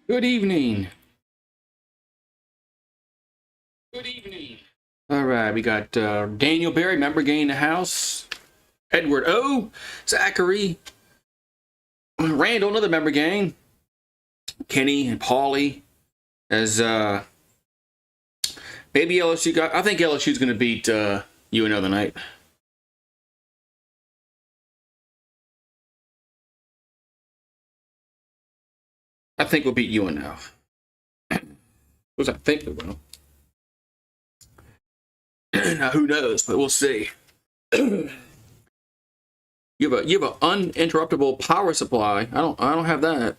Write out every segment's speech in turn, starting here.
Good evening. Good evening. All right, we got Daniel Berry, member gain in the house. Edward O. Zachary. Randall, another member gang. Kenny and Paulie. As maybe LSU got. I think LSU's going to beat UNO tonight. I think we'll beat UNO. What I think we will. Now, who knows? But we'll see. You have an uninterruptible power supply. I don't have that.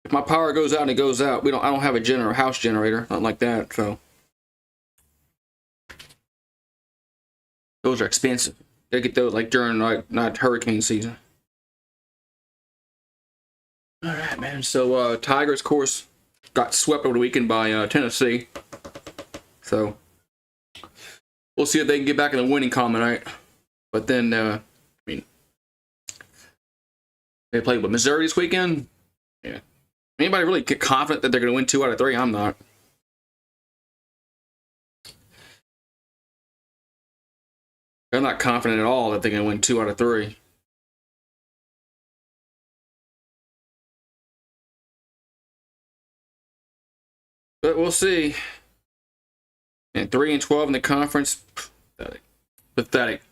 If my power goes out, it goes out. I don't have a house generator, nothing like that. So those are expensive. Gotta get those like during not hurricane season. All right, man. So Tigers, of course, got swept over the weekend by Tennessee. So we'll see if they can get back in the winning column tonight. But then, I mean, they played with Missouri this weekend. Yeah. Anybody really get confident that they're going to win 2 out of 3? I'm not. I'm not confident at all that they're going to win 2 out of 3. But we'll see. And 3-12 in the conference. Pathetic.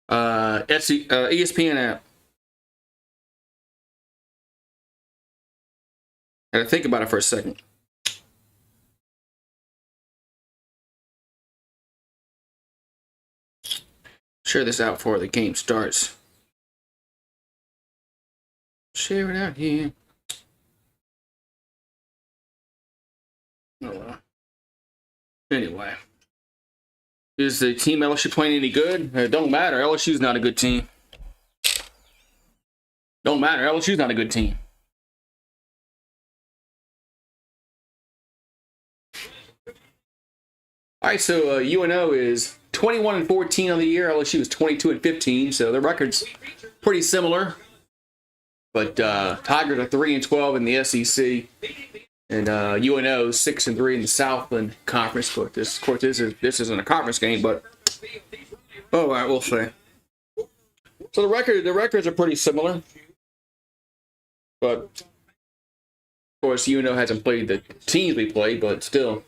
ESPN app. I gotta think about it for a second. Share this out before the game starts. Share it out here. Oh well. Anyway. Is the team LSU playing any good? It don't matter. LSU's not a good team. Don't matter. LSU's not a good team. All right, so UNO is 21-14 on the year. LSU is 22-15, so their record's pretty similar. But Tigers are 3-12 in the SEC, and UNO is 6-3 in the Southland Conference. Of course, this isn't a conference game, but all right, we'll see. So the records are pretty similar, but of course, UNO hasn't played the teams we played, but still.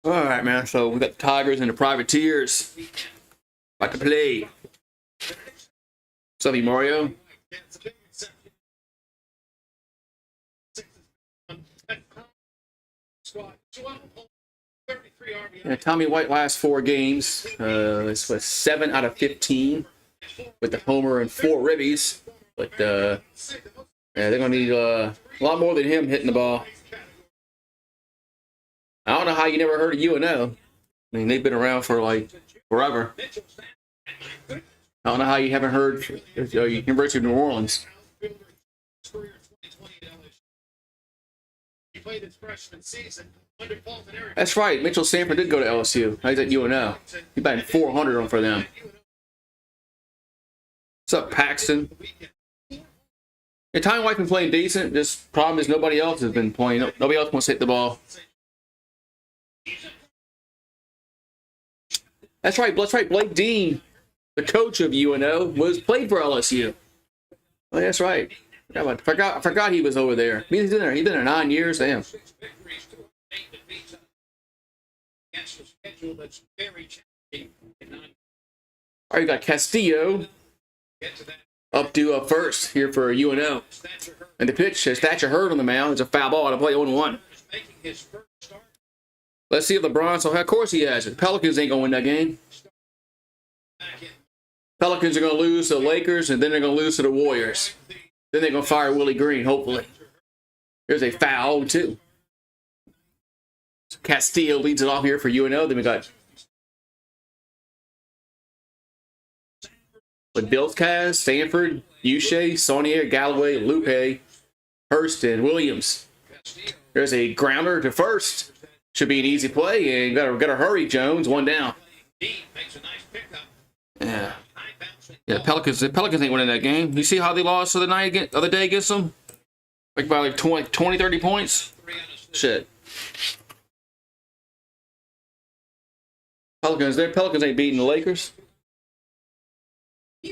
All right, man. So we got the Tigers and the Privateers about to play. What's up, Mario? Yeah, Tommy White last 4 games. This was 7 out of 15 with the homer and 4 ribbies. But yeah, they're gonna need a lot more than him hitting the ball. I don't know how you never heard of UNO. I mean, they've been around for like forever. I don't know how you haven't heard of University of New Orleans. That's right. Mitchell Sanford did go to LSU. He's at UNO. He batted 400 for them. What's up, Paxton? Yeah, Tommy White's been playing decent. Just problem is nobody else has been playing. Nobody else wants to hit the ball. That's right. Blake Dean, the coach of UNO, played for LSU. Oh, that's right. I forgot he was over there. He's been there. He's been there 9 years. Damn. All right, you got Castillo up to first here for UNO. And the pitch has Thatcher Hurd on the mound. It's a foul ball to play 0-1. Let's see if LeBron. So of course he has it. Pelicans ain't gonna win that game. Pelicans are gonna lose to the Lakers, and then they're gonna lose to the Warriors. Then they're gonna fire Willie Green. Hopefully, there's a foul too. So Castillo leads it off here for UNO. Then we got with Bilskaz, Stanford, Uche, Saunier, Galloway, Lupe, Hurst, and Williams. There's a grounder to first. Should be an easy play, and got to hurry, Jones. 1 down. Yeah. Yeah, the Pelicans ain't winning that game. You see how they lost the other day against them? Like by like 20, 30 points? Shit. Pelicans ain't beating the Lakers. All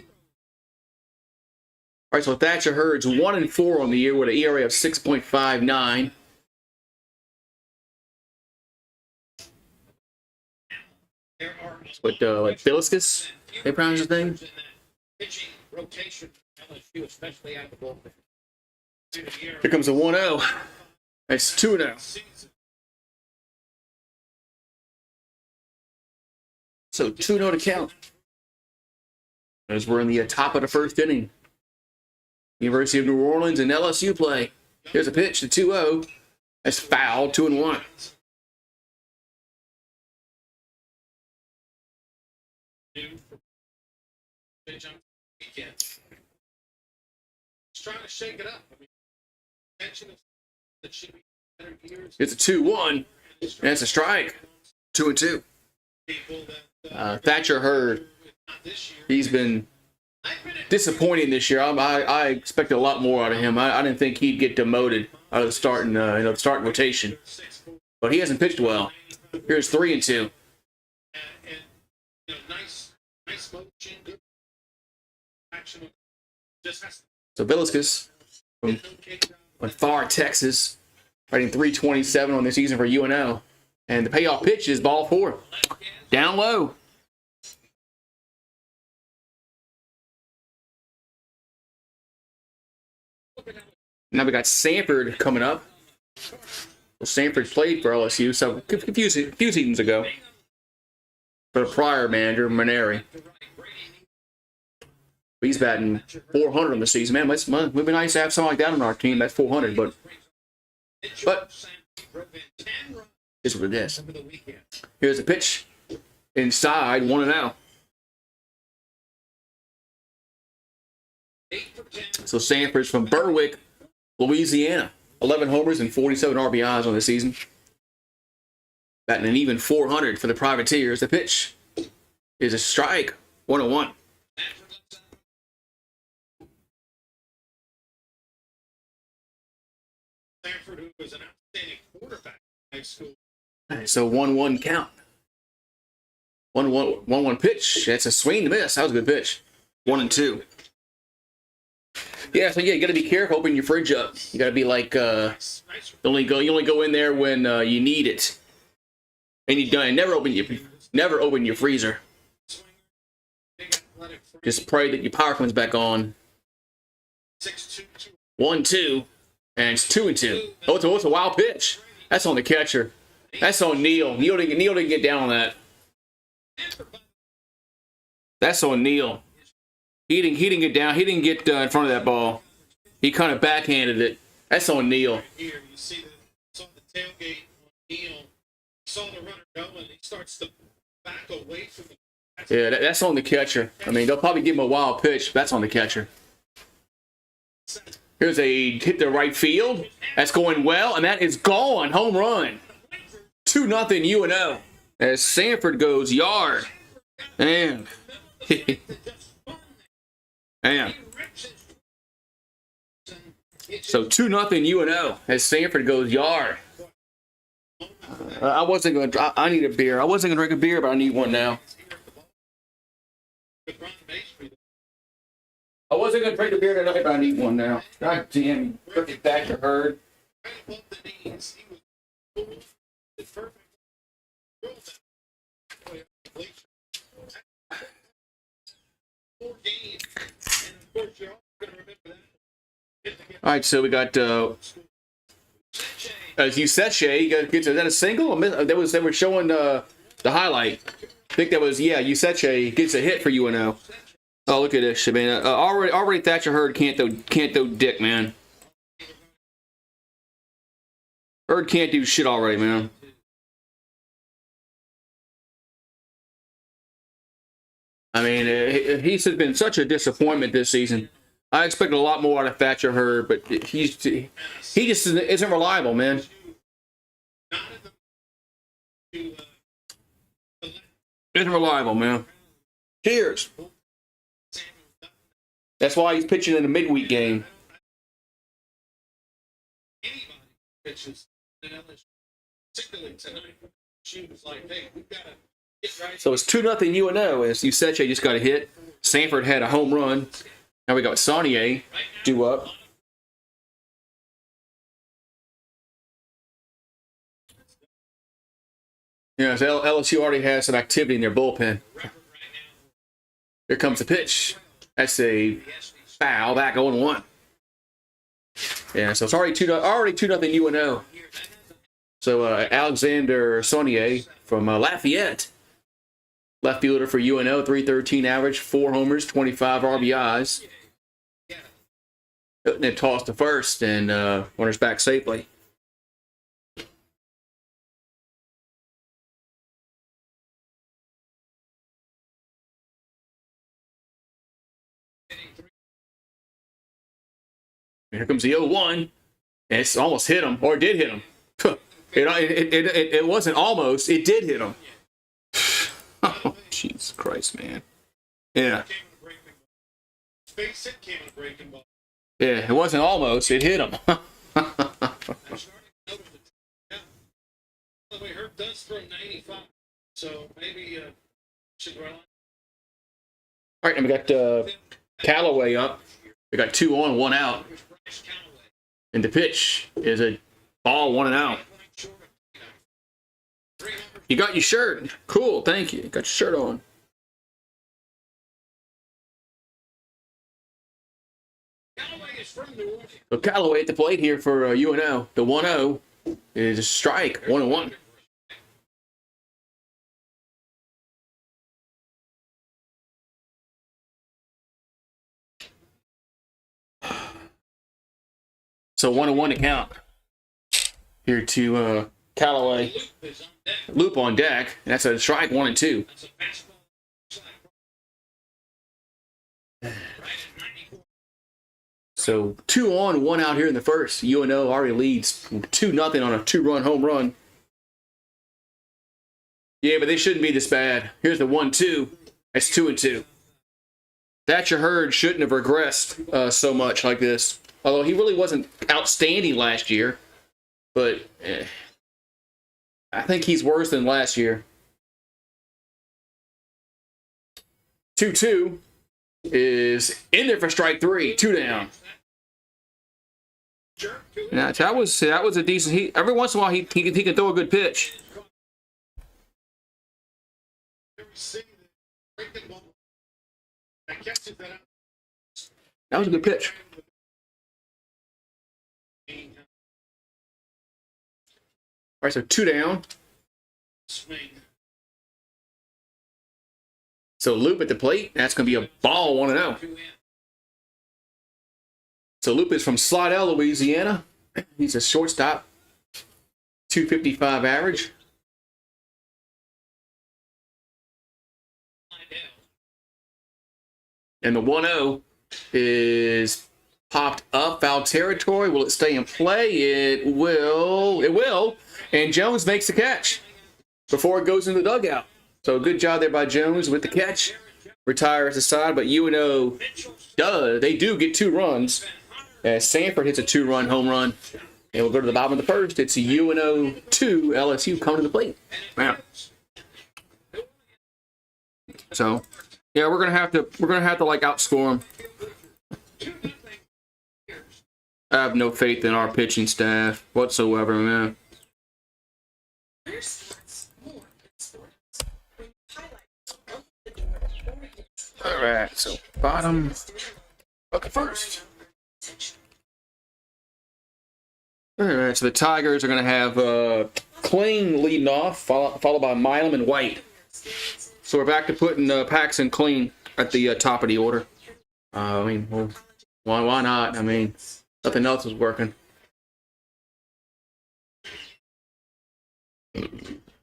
right, so Thatcher Hurd's 1-4 on the year with an ERA of 6.59. With like Biliscus, they pronounce his name. Here comes a 1-0. That's 2-0. So 2-0 to count. As we're in the top of the first inning. University of New Orleans and LSU play. Here's a pitch to 2-0. That's foul, 2-1. Trying to shake it up. It's a 2-1. That's a strike. 2-2. Thatcher Hurd. He's been disappointing this year. I expected a lot more out of him. I didn't think he'd get demoted out of the starting rotation, but he hasn't pitched well. Here's 3-2. So Biliscus from Far, Texas, writing 327 on the season for UNO. And the payoff pitch is ball 4. Down low. Now we got Sanford coming up. Well, Sanford played for LSU a few seasons ago for the prior manager, Maneri. He's batting 400 on the season. Man, it would be nice to have something like that on our team. That's 400, but it's what it is. Here's a pitch inside, 1-0. So Sanford's from Berwick, Louisiana. 11 homers and 47 RBIs on the season. Batting an even 400 for the Privateers. The pitch is a strike, 1-1. Sanford, who was an outstanding quarterback in high school. So 1-1 count. 1-1 pitch. That's a swing to miss. That was a good pitch. 1-2. Yeah, so you got to be careful opening your fridge up. You got to be like you only go in there when you need it, and never open your freezer. Just pray that your power comes back on. 1-2, and it's 2-2. Oh, it's a wild pitch. That's on the catcher. That's on Neal. Neal didn't get down on that. That's on Neal. He didn't get down. He didn't get in front of that ball. He kind of backhanded it. That's on Neal. Here you see the tailgate on Neal. Saw the runner go and he starts to back away from the. Yeah, that's on the catcher. I mean, they'll probably give him a wild pitch. That's on the catcher. Here's a hit to right field. That's going well, and that is gone. Home run. 2-0 UNO. As Sanford goes yard. Man. Man. So 2-0 UNO as Sanford goes yard. I need a beer. I wasn't gonna drink a beer, but I need one now. I wasn't gonna drink a beer tonight, but I need one now. God damn, freaking Thatcher Hurd. All right, so we got Useche gets is that a single? They were showing the highlight. I think that was Useche gets a hit for UNO. Oh, look at this, man! Already Thatcher Hurd can't throw dick, man. Hurd can't do shit already, man. I mean, he's been such a disappointment this season. I expected a lot more out of Thatcher Hurd, but he just isn't reliable, man. Isn't reliable, man. Cheers. That's why he's pitching in a midweek game. So it's 2-0 UNO as Useche just got a hit. Sanford had a home run. Now we got Saunier due up. Yeah, so LSU already has some activity in their bullpen. Here comes the pitch. That's a foul back 0-1. Yeah, so it's already 2-0 UNO. So Alexander Saunier from Lafayette, left fielder for UNO, 313 average, 4 homers, 25 RBIs. Putting it tossed to first and runners back safely. Here comes the 0-1. And it's almost hit him, or did hit him. It wasn't almost, it did hit him. Oh, Jesus Christ, man. Yeah. Yeah, it wasn't almost, it hit him. All right, and we got Callaway up. We got 2 on, 1 out. And the pitch is a ball, 1 and out. You got your shirt. Cool, thank you. Got your shirt on. So Callaway at the plate here for UNO. The 1-0 is a strike, 1-1. So 1-1 to count. Here to Callaway. Loop on deck. That's a strike, 1-2. So 2 on, 1 out here in the first. UNO already leads 2-0 on a 2-run home run. Yeah, but they shouldn't be this bad. Here's the 1-2. That's 2-2. Thatcher Hurd shouldn't have regressed so much like this. Although he really wasn't outstanding last year. But I think he's worse than last year. 2-2 is in there for strike 3. 2 down. Now, that was a decent. Every once in a while he can throw a good pitch. That was a good pitch. All right, so 2 down. So Loop at the plate. That's going to be a ball, 1-0. So Loop is from Slidell, Louisiana. He's a shortstop. 255 average. And the 1-0 is popped up, foul territory. Will it stay in play? It will. It will. And Jones makes the catch before it goes in the dugout. So good job there by Jones with the catch. Retires the side, but UNO does. They do get 2 runs. As Sanford hits a 2-run home run. And we'll go to the bottom of the first. It's a UNO 2, LSU coming to the plate. Wow. So, yeah, we're gonna have to like outscore them. I have no faith in our pitching staff whatsoever, man. All right, so bottom of the first. All right, so the Tigers are going to have Clean leading off, followed by Milam and White. So we're back to putting Paxton Clean at the top of the order. I mean, well, why not? I mean, nothing else is working.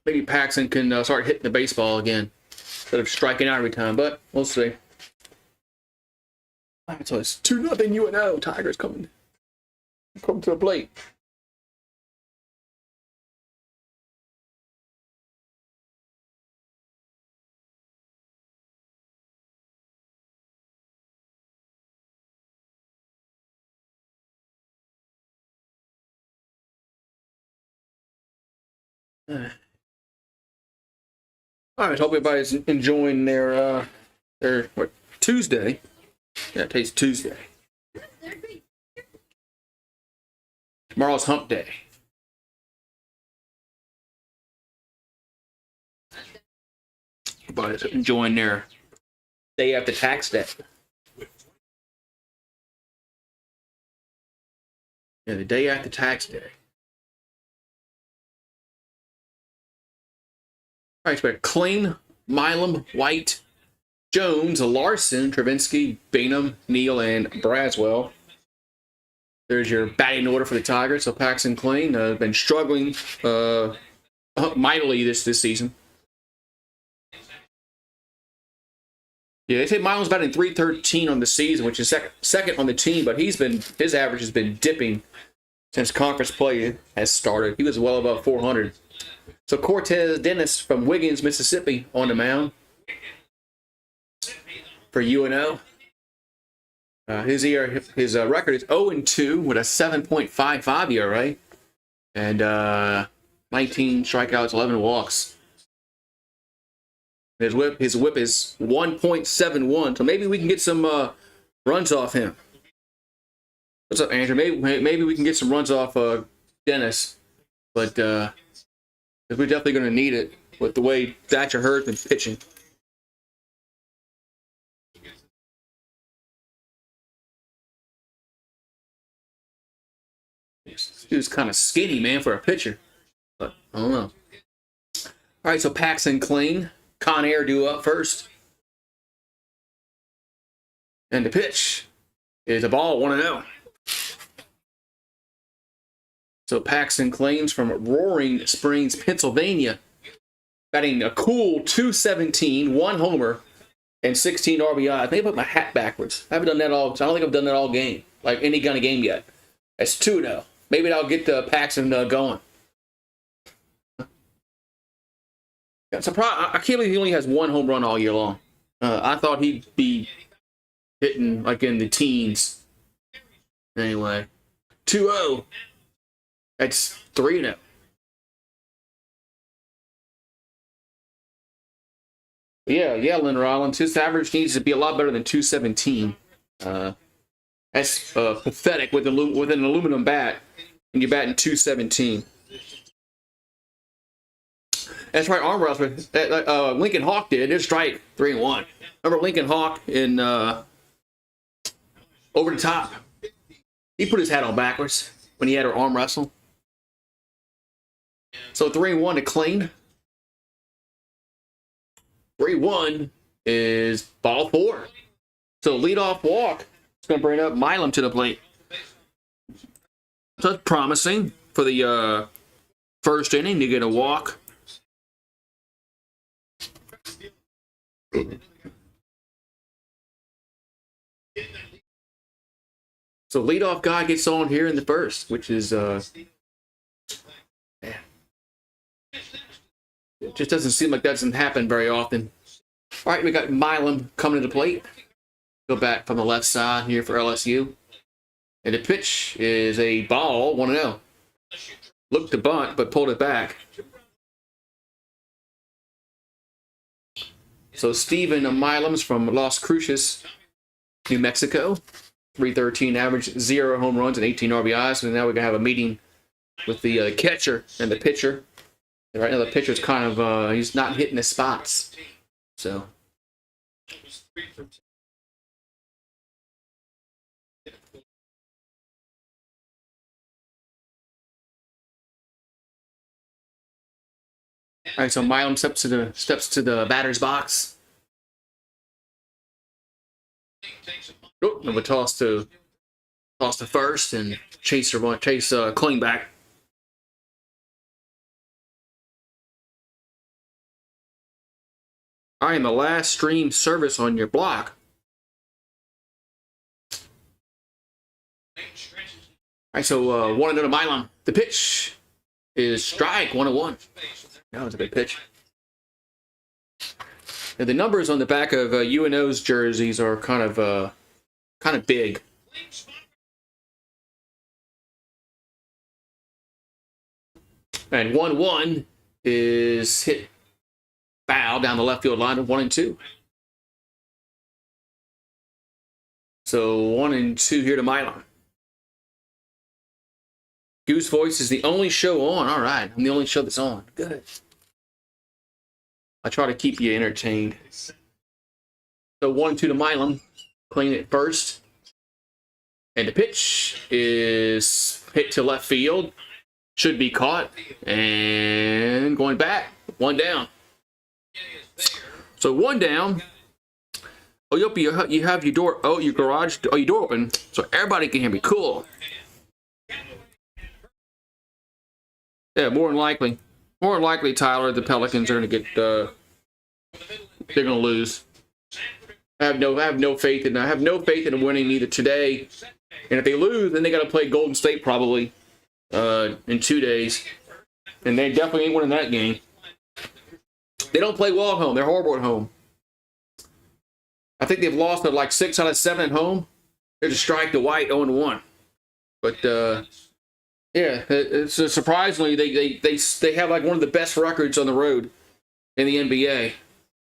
Maybe Paxton can start hitting the baseball again instead of striking out every time, but we'll see. All right, so it's 2-0 UNO. Tigers coming to the plate. All right, hope everybody's enjoying their what, Tuesday. Yeah, today's Tuesday. Tomorrow's hump day. Everybody's enjoying their day after tax day. Yeah, the day after tax day. All right, so we got Kling, Milam, White, Jones, Larson, Travinsky, Bainham, Neal, and Braswell. There's your batting order for the Tigers. So Paxton Kling has been struggling mightily this season. Yeah, they say Milam's batting .313 on the season, which is second on the team, but his average has been dipping since conference play has started. He was well above 400. So Cortez Dennis from Wiggins, Mississippi, on the mound for UNO. His record is 0-2 with a 7.55 ERA and 19 strikeouts, 11 walks. His whip is 1.71, so maybe we can get some runs off him. What's up, Andrew? Maybe we can get some runs off Dennis, but we're definitely going to need it with the way Thatcher Hurd's been pitching. He was kind of skinny, man, for a pitcher, but I don't know. All right, so Paxton Kling, Conair due up first. And the pitch is a ball, 1-0. So Paxton Kling's from Roaring Springs, Pennsylvania, batting a cool .217, 1 homer, and 16 RBI. I think I put my hat backwards. I haven't done that all. I don't think I've done that all game, like any kind of game yet. That's 2-0. Maybe that'll get the Paxton going. I'm surprised. I can't believe he only has 1 home run all year long. I thought he'd be hitting like in the teens. Anyway, 2-0. That's 3-0. Yeah, Lynn Rollins. His average needs to be a lot better than .217. That's pathetic with an aluminum bat, and you're batting .217. That's right, arm wrestler. Lincoln Hawk did. It's strike 3-1. Remember Lincoln Hawk in Over the Top? He put his hat on backwards when he had her arm wrestle. So 3-1 to Kling. 3-1 is ball 4. So leadoff walk. It's going to bring up Milam to the plate. So that's promising for the first inning to get a walk. So leadoff guy gets on here in the first, which is it just doesn't seem like that doesn't happen very often. All right, we got Milam coming to the plate. Go back from the left side here for LSU. And the pitch is a ball, 1-0. Looked to bunt, but pulled it back. So Steven Milam's from Las Cruces, New Mexico. .313 average, 0 home runs and 18 RBIs. So now we're going to have a meeting with the catcher and the pitcher. And right now the pitcher's kind of, he's not hitting the spots. So. All right, so Milam steps to the batter's box. Oh, and we toss to first and chase Kling back. I am the last stream service on your block. All right, so 1-0 to Milam. The pitch is strike, 1-1. That was a big pitch. And the numbers on the back of UNO's jerseys are kind of big. And 1-1 is hit foul down the left field line of 1-2. So 1-2 here to Milan. Goose Voice is the only show on. All right, I'm the only show that's on. Good. I try to keep you entertained. So 1-2 to Milan. Clean it first. And the pitch is hit to left field. Should be caught. And going back. 1 down. So 1 down. Oh, you have your door. Oh, your garage. Oh, your door open. So everybody can hear me. Cool. Yeah, more than likely. More than likely, Tyler, the Pelicans are going to get. They're going to lose. I have no faith in them winning either today. And if they lose, then they got to play Golden State probably in 2 days. And they definitely ain't winning that game. They don't play well at home. They're horrible at home. I think they've lost like 6 out of 7 at home. They're just strike to white 0-1. But yeah, it's surprisingly they have like one of the best records on the road in the NBA.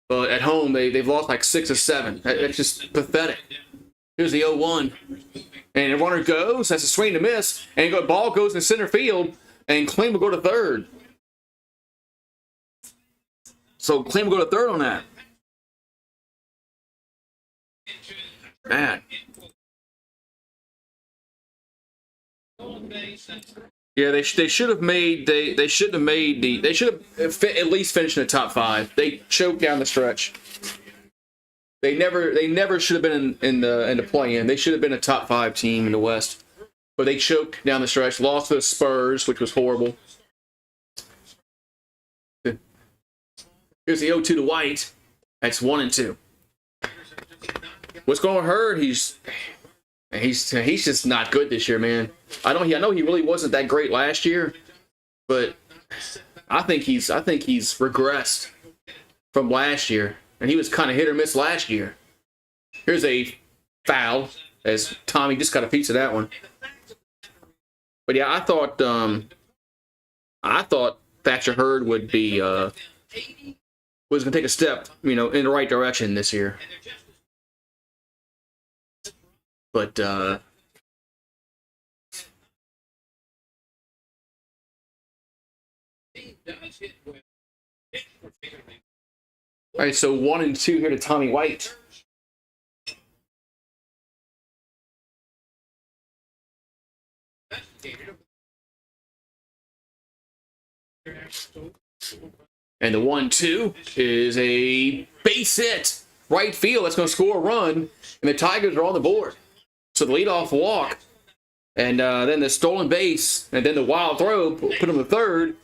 But at home they've lost like 6 or 7. That's just pathetic. Here's the 0-1. And the runner goes, that's a swing to miss, and the ball goes in center field, and Kling will go to third. So Kling will go to third on that. Man. Yeah, they should have made they should have at least finished in the top 5. They choked down the stretch. They never should have been in the play-in. They should have been a top 5 team in the West, but they choked down the stretch. Lost to the Spurs, which was horrible. Here's the 0-2 to White. That's 1-2. What's going on with Hurd? He's just not good this year, man. I know he really wasn't that great last year, but I think he's regressed from last year, and he was kind of hit or miss last year. Here's a foul as Tommy just got a piece of that one. But yeah, I thought Thatcher Hurd would be was going to take a step, in the right direction this year. But all right, so 1-2 here to Tommy White. And the 1-2 is a base hit. Right field. That's going to score a run. And the Tigers are on the board. So the leadoff walk. And then the stolen base. And then the wild throw. Put him to third.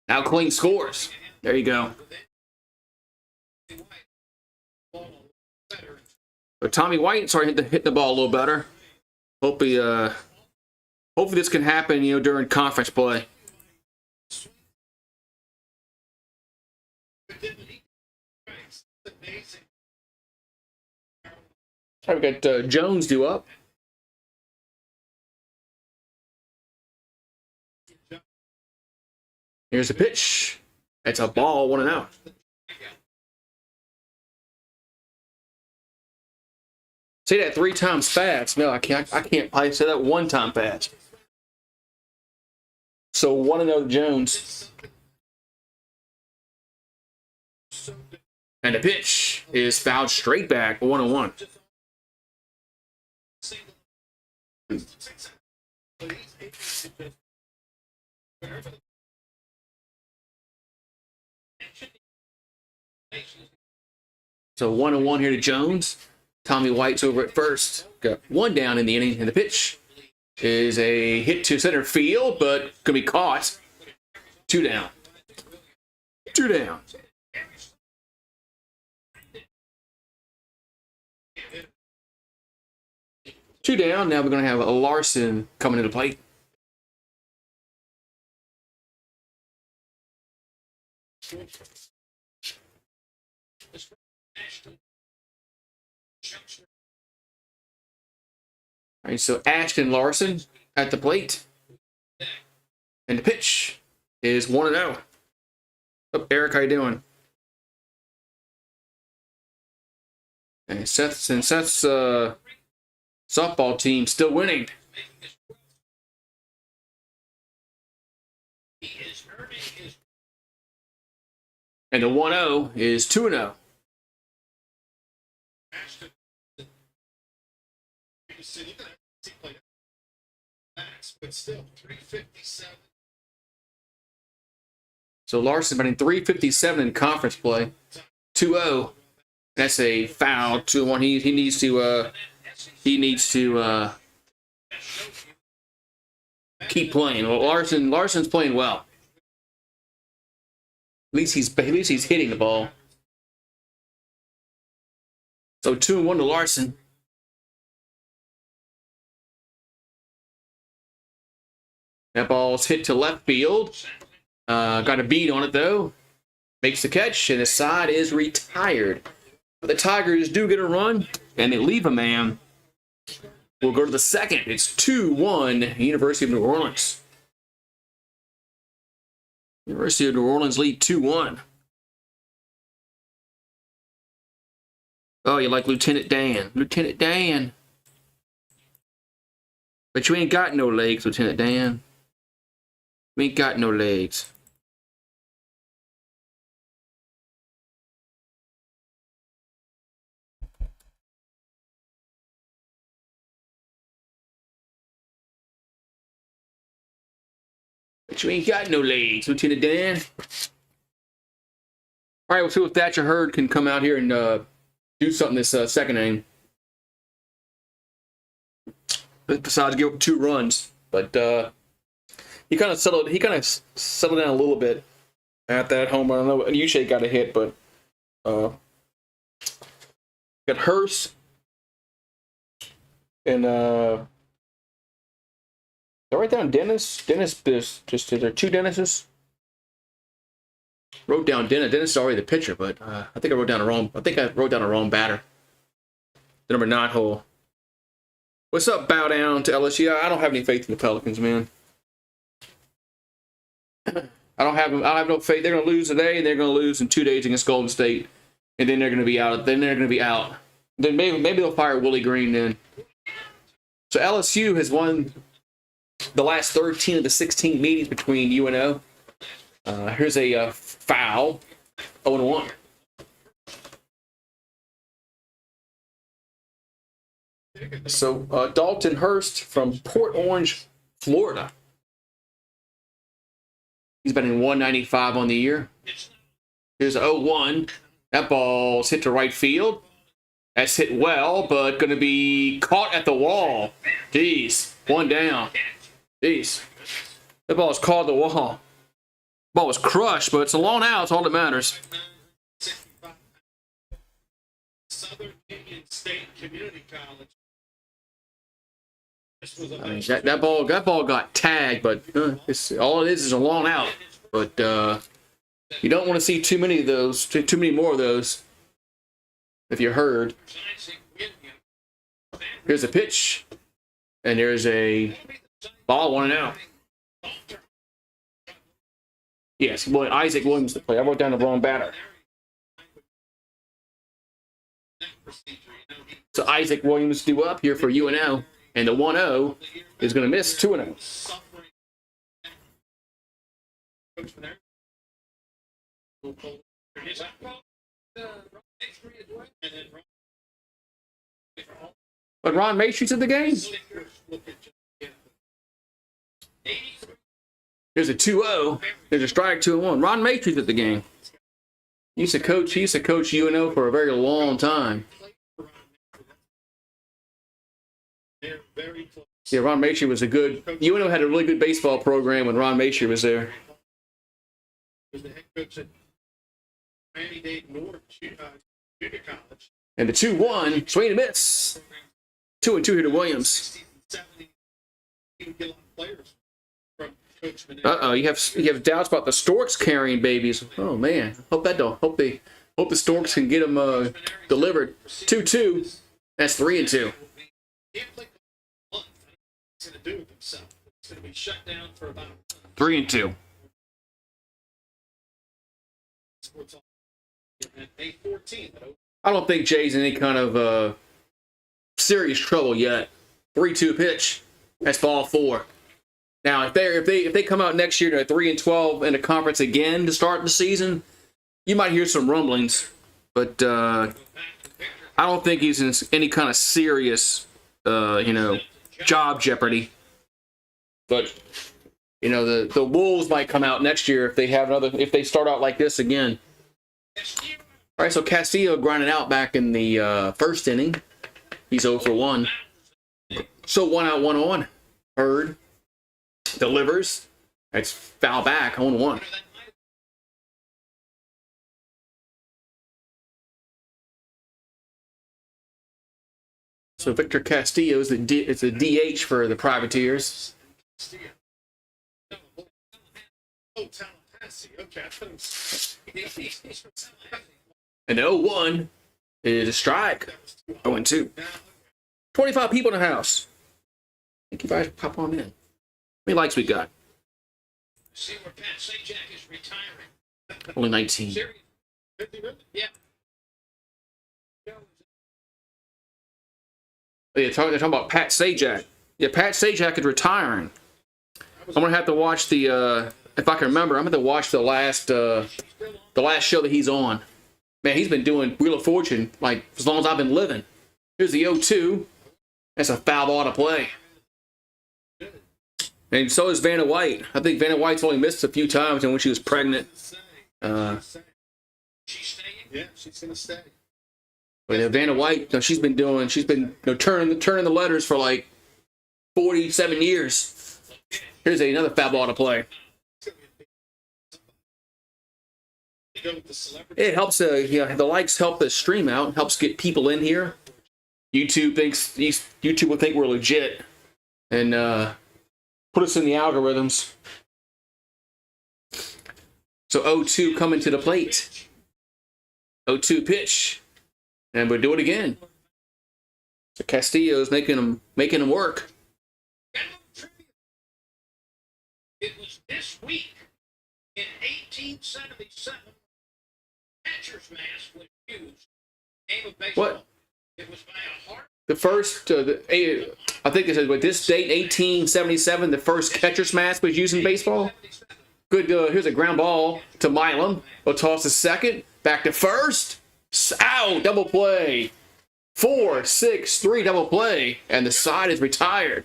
Now Kling scores. There you go. But Tommy White started hit the ball a little better. Hopefully this can happen, during conference play. All right, we got Jones due up. Here's a pitch. It's a ball, 1-0. Say that 3 times fast. No, I can't probably say that 1 time fast. So 1-0 Jones. And the pitch is fouled straight back, 1-1. So 1-1 here to Jones. Tommy White's over at first. Got 1 down in the inning, and the pitch is a hit to center field, but could be caught. 2 down. 2 down. Two down. Now we're going to have a Larson coming to the plate. All right, so Ashton Larson at the plate. And the pitch is 1-0. Up, Eric, how you doing? And Seth's softball team still winning. And the 1-0 is 2-0. So Larson batting 357 in conference play. 2-0. That's a foul. 2-1. He needs to keep playing. Well, Larson's playing well. At least he's hitting the ball. So 2-1 to Larson. That ball's hit to left field. Got a beat on it though. Makes the catch, and the side is retired. But the Tigers do get a run, and they leave a man. We'll go to the second. It's 2-1, University of New Orleans. University of New Orleans lead 2-1. Oh, you like Lieutenant Dan. Lieutenant Dan. But you ain't got no legs, Lieutenant Dan. You ain't got no legs. But you ain't got no legs, Lieutenant Dan. All right, we'll see if Thatcher Hurd can come out here and do something this second inning. Besides give up 2 runs, but he kind of settled down a little bit at that home run. I know Uche got a hit, but got Hurst and I write down Dennis. Dennis, is there 2 Dennises? Wrote down Dennis. Dennis is already the pitcher, but I think I wrote down a wrong batter. The number 9 hole. What's up, bow down to LSU? I don't have any faith in the Pelicans, man. I don't have no faith. They're going to lose today, and they're going to lose in 2 days against Golden State, and then they're going to be out. Then maybe they'll fire Willie Green then. So LSU has won the last 13 of the 16 meetings between UNO. Here's a foul. 0-1. So Dalton Hurst from Port Orange, Florida. He's batting 195 on the year. Here's 0-1. That ball's hit to right field. That's hit well, but going to be caught at the wall. Jeez. 1 down. Jeez. That ball's caught at the wall. Ball was crushed, but it's a long out. It's all that matters. Southern Union State Community College. I mean, that ball got tagged, but all it is a long out. But you don't want to see too many of those, too many more of those. If you heard, here's a pitch, and there's a ball 1 and out. Yes, boy, Isaac Williams to play. I wrote down the wrong batter. So Isaac Williams due up here for UNO. And the 1-0 is going to miss 2-0. But Ron Maestre's at the game. There's a 2-0. There's a strike, 2-1. Ron Maestre's at the game. He used to coach UNO for a very long time. Yeah, Ron Maestri was UNO had a really good baseball program when Ron Maestri was there. And the 2-1, swing and miss. 2-2 here to Williams. Uh-oh, you have doubts about the Storks carrying babies. Oh man, hope the Storks can get them delivered. 2-2. That's 3-2. 3-2. I don't think Jay's in any kind of serious trouble yet. 3-2 pitch. That's ball 4. Now, if they come out next year to 3-12 in a conference again to start the season, you might hear some rumblings. But I don't think he's in any kind of serious, job jeopardy. But the Wolves might come out next year if they start out like this again. All right, so Castillo grinding out back in the first inning. He's 0 for 1. So 1 out, 1 on. Hurd delivers. It's foul back, 0-1. So Victor Castillo is it's a DH for the Privateers. And 0-1 is a strike. 0-2. 25 people in the house. I think you guys pop on in. How many likes we got? See where Pat Sajak is retiring. Only 19. Yeah. They're talking about Pat Sajak. Yeah, Pat Sajak is retiring. I'm gonna have to watch the if I can remember. I'm gonna have to watch the last show that he's on. Man, he's been doing Wheel of Fortune like as long as I've been living. Here's the 0-2. That's a foul ball to play. And so is Vanna White. I think Vanna White's only missed a few times when she was pregnant. She's staying. Yeah, she's gonna stay. But Vanna White, she's been turning the letters for like 47 years. Here's another foul ball to play. It helps. The likes help the stream out. Helps get people in here. YouTube will think we're legit and put us in the algorithms. So 0-2 coming to the plate. 0-2 pitch. And we'll do it again. So Castillo's making them work. It was this week in 1877 catcher's mask was used. Game of baseball. What? It was by a heart. The first, I think it says with this date, 1877, the first catcher's mask was used in baseball. Good. Here's a ground ball to Milam. We'll toss to second. Back to first. Ow! Double play. 4-6-3 double play, and the side is retired.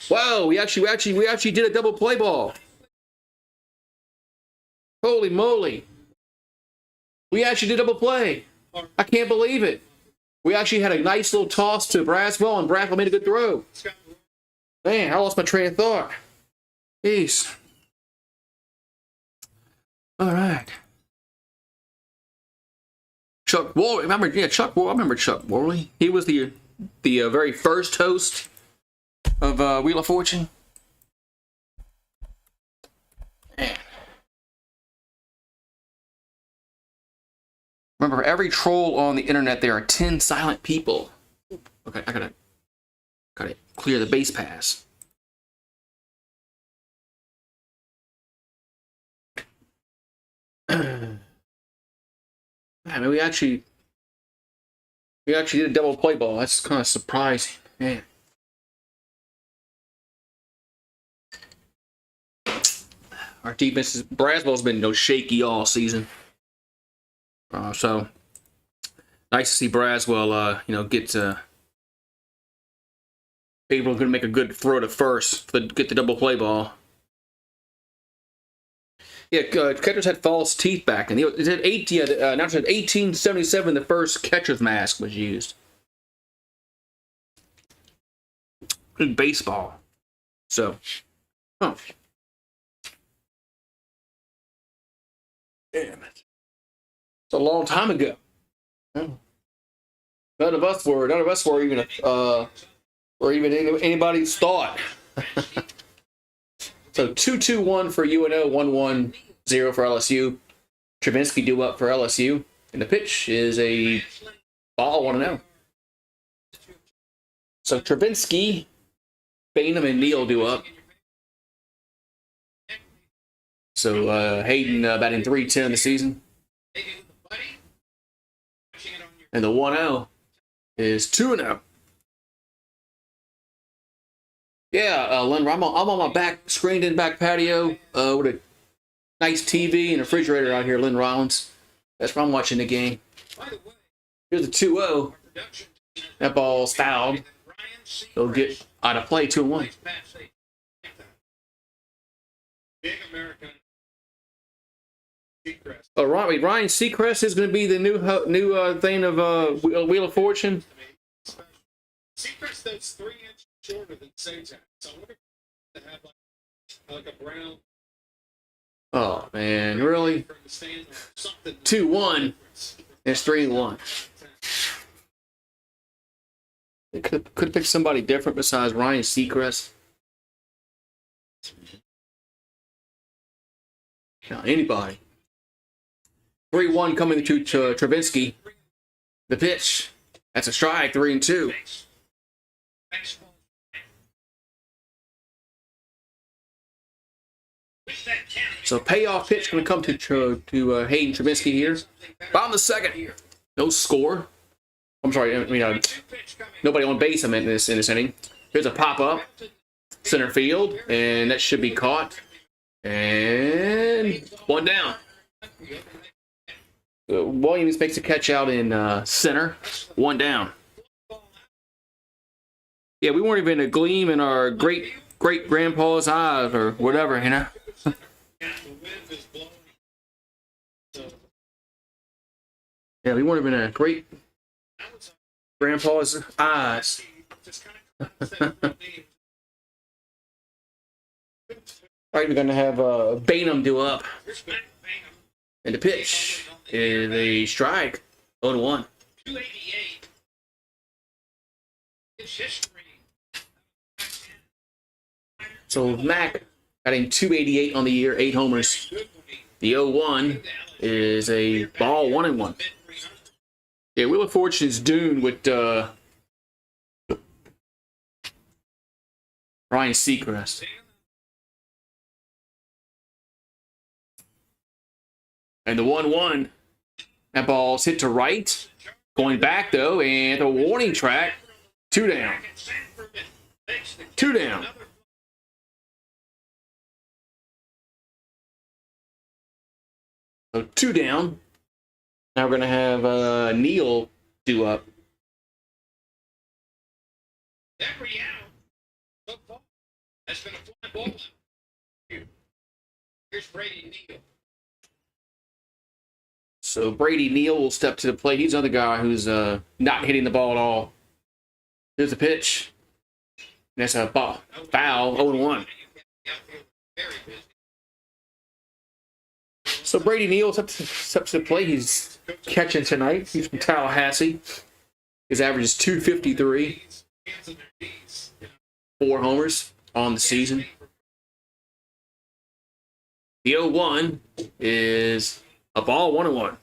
Whoa! We actually did a double play ball. Holy moly! We actually did double play. I can't believe it. We actually had a nice little toss to Braswell, and Braswell made a good throw. Man, I lost my train of thought. Jeez. All right. Chuck Worley, I remember Chuck Worley. He was the very first host of Wheel of Fortune. Man. Remember, for every troll on the internet, there are 10 silent people. Okay, I gotta clear the base pass. I mean, we actually did a double play ball. That's kind of surprising, man. Our defense Braswell's been shaky all season. So nice to see Braswell, get able to make a good throw to first get the double play ball. Yeah, catchers had false teeth back, and it said 1877 the first catcher's mask was used. Good baseball. So, Damn it. It's a long time ago. None of us were even anybody's thought. So 2-2-1 for UNO, 1-1-0 for LSU. Travinsky due up for LSU. And the pitch is a ball, 1-0. So Travinsky, Bainham, and Neal due up. So Hayden batting .310 in the season. And the 1-0 is 2-0. Yeah, Lynn, I'm on my back, screened-in back patio with a nice TV and a refrigerator out here, Lynn Rollins. That's where I'm watching the game. Here's the 2-0. That ball's fouled. They'll get out of play 2-1. Ryan Seacrest is going to be the new thing of Wheel of Fortune. Seacrest, that's 3 inches shorter than Sajak. So I wonder if they have like a brown. Oh man, really? 2-1. It's 3-1. They could have picked somebody different besides Ryan Seacrest. Not anybody. 3-1 coming to Travinsky. The pitch. That's a strike. 3-2. So payoff pitch going to come to Hayden Travinsky here. Bottom of the second. No score. I'm sorry. I mean, nobody on base. I meant in this inning. Here's a pop up, center field, and that should be caught. And 1 down. Williams makes a catch out in center. 1 down. Yeah, we weren't even a gleam in our great grandpa's eyes or whatever, you know. Yeah, we weren't even a great grandpa's eyes. All right, we're going to have Bainham do up. And the pitch is a strike. 0-1. So Mac got in 288 on the year, 8 homers. The 0-1 is a ball 1-1. Yeah, Wheel of Fortune is doomed with Ryan Seacrest. And the 1-1, that ball's hit to right. Going back, though, and a warning track. 2 down. 2 down. So 2 down. Now we're going to have Neal do up. That's been a fly ball. Here's Brady Neal. So Brady Neal will step to the plate. He's another guy who's not hitting the ball at all. Here's the pitch. That's a ball. Foul. 0-1. So Brady Neal steps to the plate. He's catching tonight. He's from Tallahassee. His average is 253. 4 homers on the season. The 0-1 is a ball 1-1.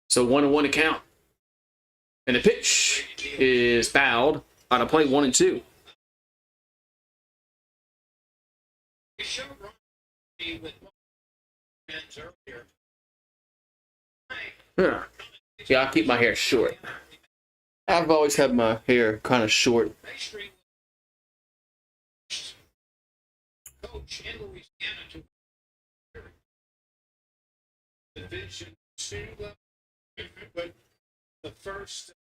So 1-1 to count. And the pitch is fouled on a play 1-2. Yeah, I'll keep my hair short. I've always had my hair kind of short.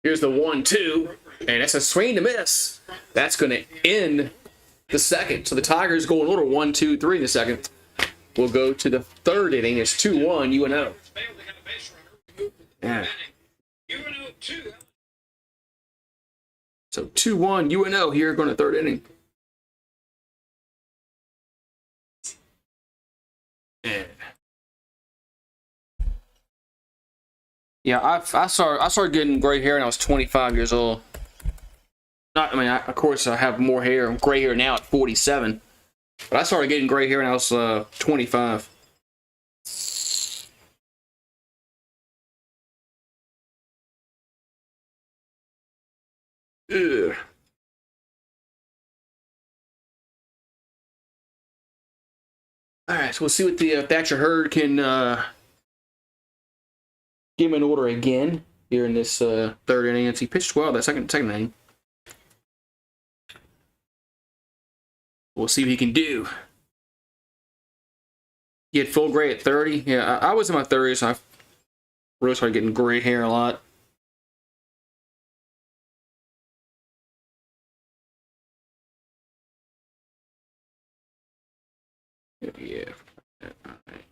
Here's the 1-2, and that's a swing to miss. That's going to end the second. So the Tigers go in order 1-2-3 in the second. We'll go to the third inning. It's 2-1 UNO. Yeah. So 2-1 UNO here going to third inning. Yeah, I started getting gray hair when I was 25 years old. Of course, I have more hair, gray hair now at 47. But I started getting gray hair when I was 25. All right, so we'll see what the Thatcher Hurd can give him an order again here in this third inning. He pitched well that second inning. We'll see what he can do. He had full gray at 30. Yeah, I was in my 30s. I really started getting gray hair a lot. Yeah. All right.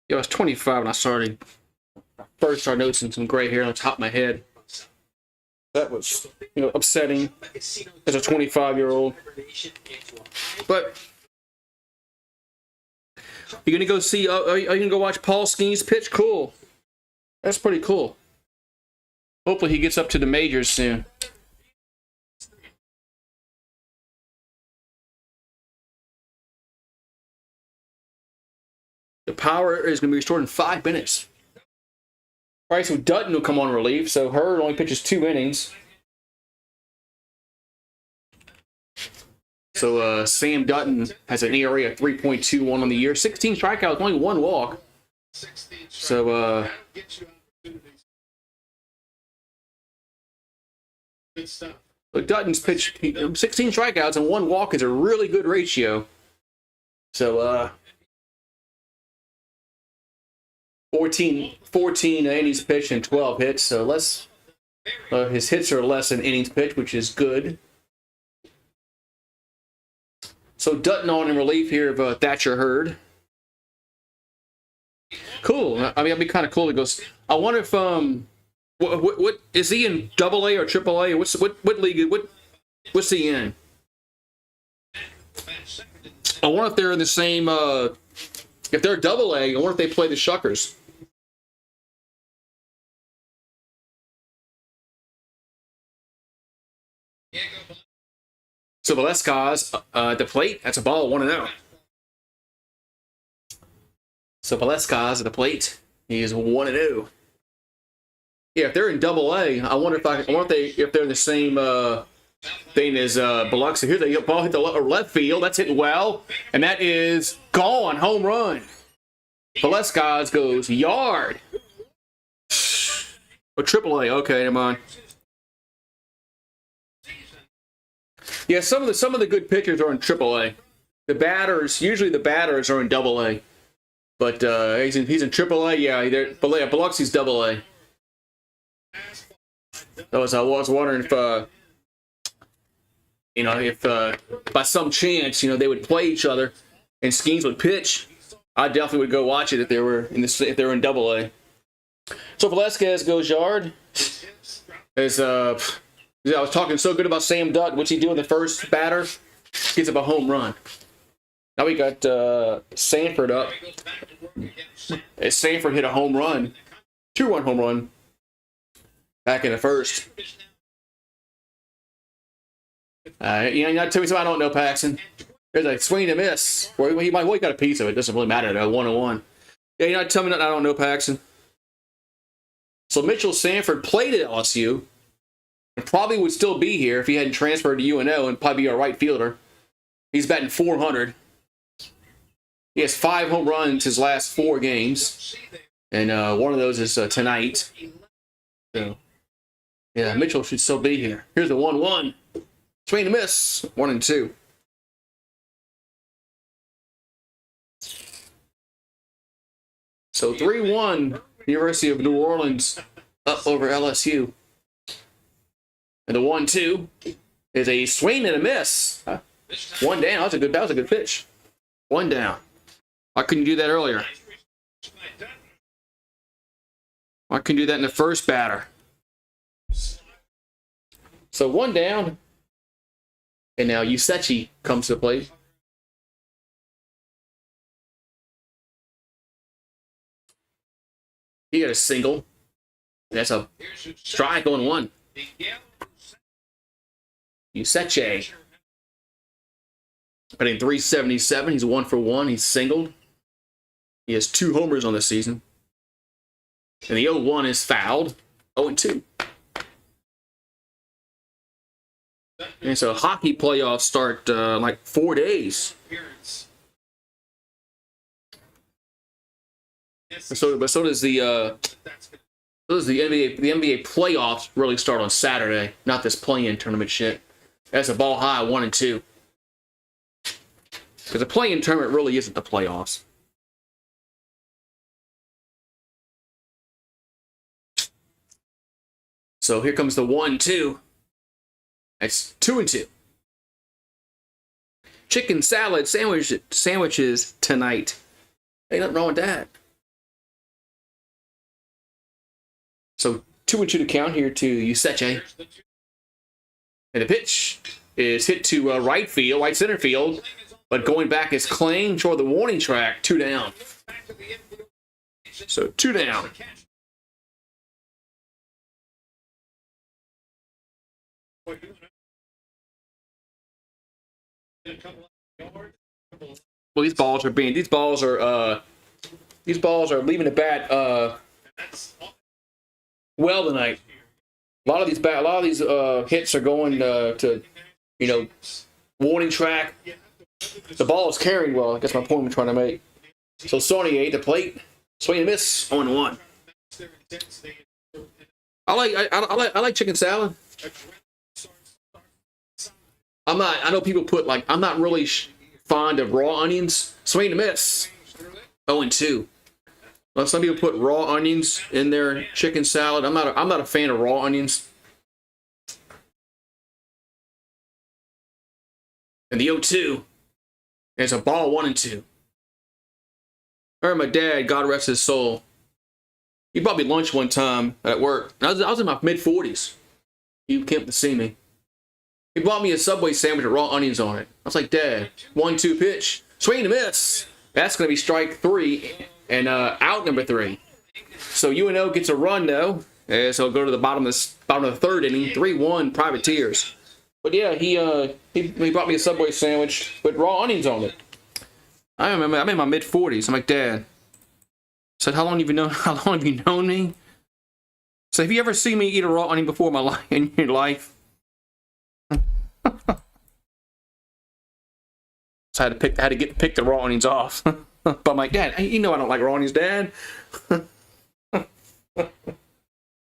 Yeah, I was 25 when I first started noticing some gray hair on the top of my head. That was, upsetting as a 25-year-old. But you're gonna go see? Are you gonna go watch Paul Skeens pitch? Cool. That's pretty cool. Hopefully he gets up to the majors soon. The power is going to be restored in 5 minutes. All right, so Dutton will come on relief. So Hurd only pitches 2 innings. So Sam Dutton has an ERA of 3.21 on the year. 16 strikeouts, only 1 walk. So Dutton's pitched 16 strikeouts and 1 walk is a really good ratio. So 14 innings pitched and 12 hits. So less. His hits are less than innings pitched, which is good. So Dutton on in relief here of Thatcher Hurd. Cool. I mean, it'd be kind of cool. He goes. I wonder if what is he in AA or AAA? What league? What's he in? I wonder if they're in the same. If they're AA, I wonder if they play the Shuckers. So Velasquez at the plate. That's a ball, 1-0. So Velasquez at the plate. He is 1-0. Yeah, if they're in AA, I wonder if they're in the same thing as Biloxi. Here's the ball hit the left field. That's hit well, and that is gone. Home run. Velasquez goes yard. Or AAA. Okay, never mind. Yeah, some of the good pitchers are in AAA. Usually the batters are in AA. But he's in AAA. Yeah, Biloxi's AA. I was wondering if by some chance they would play each other and Skeens would pitch. I definitely would go watch it if they were in AA. So Velasquez goes yard. I was talking so good about Sam Dutton. What's he doing? The first batter gets up a home run. Now we got Sanford up. As Sanford hit a home run, 2-run home run, back in the first. You're not telling me something I don't know, Paxton. There's a swing and a miss. Well, he got a piece of it. Doesn't really matter, though. 1-1. Yeah, you're not telling me nothing I don't know, Paxton. So Mitchell Sanford played at LSU. And probably would still be here if he hadn't transferred to UNO and probably be a right fielder. He's batting .400. He has 5 home runs his last 4 games. And one of those is tonight. So, yeah, Mitchell should still be here. Here's the 1-1. Swing and miss. 1-2. So 3-1, University of New Orleans up over LSU. And the 1-2 is a swing and a miss. 1 down. That was a good pitch. 1 down. Why couldn't you do that earlier? Why couldn't you do that in the first batter? So 1 down. And now Usechi comes to play. He got a single. That's a strike on 1. Usechi. Batting .377. He's 1 for 1. He's singled. He has 2 homers on the season. And the 0-1 is fouled. 0-2. And so hockey playoffs start like 4 days. So does the NBA. The NBA playoffs really start on Saturday, not this play-in tournament shit. That's a ball high 1 and 2. Because the play-in tournament really isn't the playoffs. So here comes the 1-2. That's 2 and 2. Chicken salad sandwiches tonight. Ain't nothing wrong with that. So 2 and 2 to count here to Useche. And the pitch is hit to right center field. But going back is claimed toward the warning track. 2 down. So 2 down. Well, these balls are leaving the bat well tonight. A lot of these hits are going to warning track. The ball is carrying well. I guess my point I'm trying to make. So Saunier at the plate, swing and miss, 0-1. I like chicken salad. I know people put I'm not really fond of raw onions. Swing and miss, 0-2. Well, some people put raw onions in their chicken salad. I'm not a fan of raw onions. And the 0-2 is a ball 1 and 2. I remember my dad, God rest his soul. He brought me lunch one time at work. I was in my mid-40s. He came to see me. He bought me a Subway sandwich with raw onions on it. I was like, Dad, 1-2 pitch. Swing and miss. That's going to be strike 3 and out number 3. So UNO gets a run, though. So he'll go to the bottom of the third inning. 3-1 Privateers. But yeah, he brought me a Subway sandwich with raw onions on it. I remember I'm in my mid-40s. I'm like, Dad. I said, how long have you known me? So have you ever seen me eat a raw onion before in your life? So I had to pick the raw onions off. But I'm like, Dad, you know I don't like raw onions, Dad.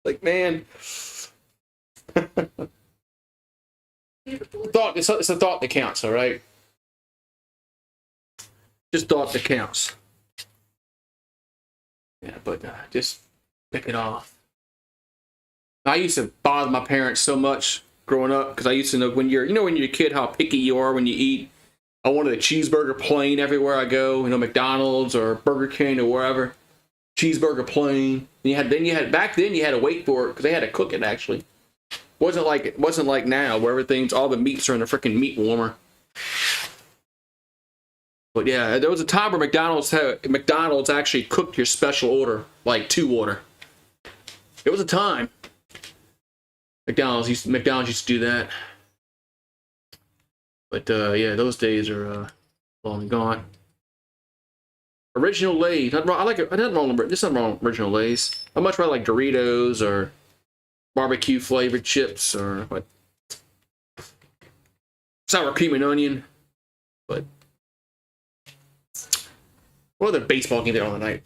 Like, man. It's a thought that counts, all right? Just thought that counts. Yeah, but just pick it off. I used to bother my parents so much growing up because I used to know when you're a kid how picky you are when you eat. I wanted a cheeseburger plain everywhere I go, McDonald's or Burger King or wherever. Cheeseburger plain. Back then you had to wait for it because they had to cook it actually. It wasn't like now where all the meats are in a freaking meat warmer. But yeah, there was a time where McDonald's actually cooked your special order, like 2 order. It was a time. McDonald's used to do that. But yeah, those days are long and gone. Original Lay's. There's nothing wrong with original Lay's. I much rather like Doritos or barbecue flavored chips or what, sour cream and onion. But what other baseball game there on the night?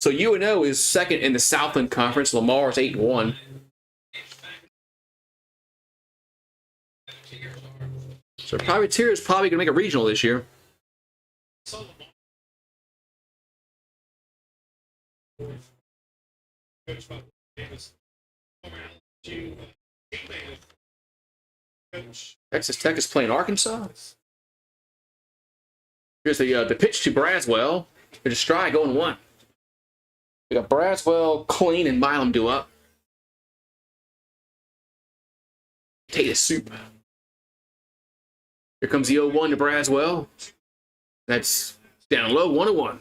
So UNO is second in the Southland Conference. Lamar is 8-1. So Privateer is probably going to make a regional this year. Texas Tech is playing Arkansas. Here's the pitch to Braswell. There's a strike going 1. We got Braswell, Clean, and Milam due up. Potato soup. Here comes the 0-1 to Braswell. That's down low, 1-1.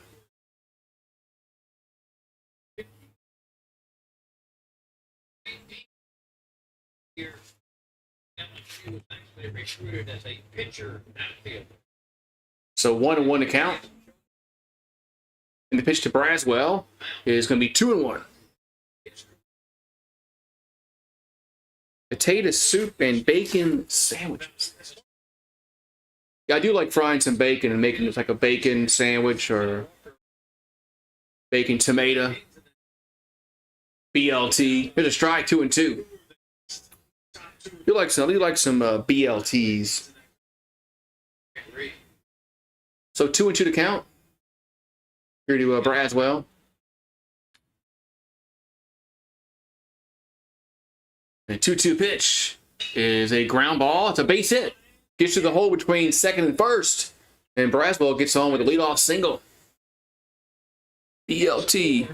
So 1-1 to count. And the pitch to Braswell is going to be 2-1. Potato soup and bacon sandwiches. Yeah, I do like frying some bacon and making it like a bacon sandwich or bacon tomato. BLT. Here's a strike, 2-2. You like some BLTs. So 2-2 to count. Here to Braswell. And 2-2 pitch is a ground ball. It's a base hit. Gets to the hole between second and first. And Braswell gets on with a leadoff single. BLT.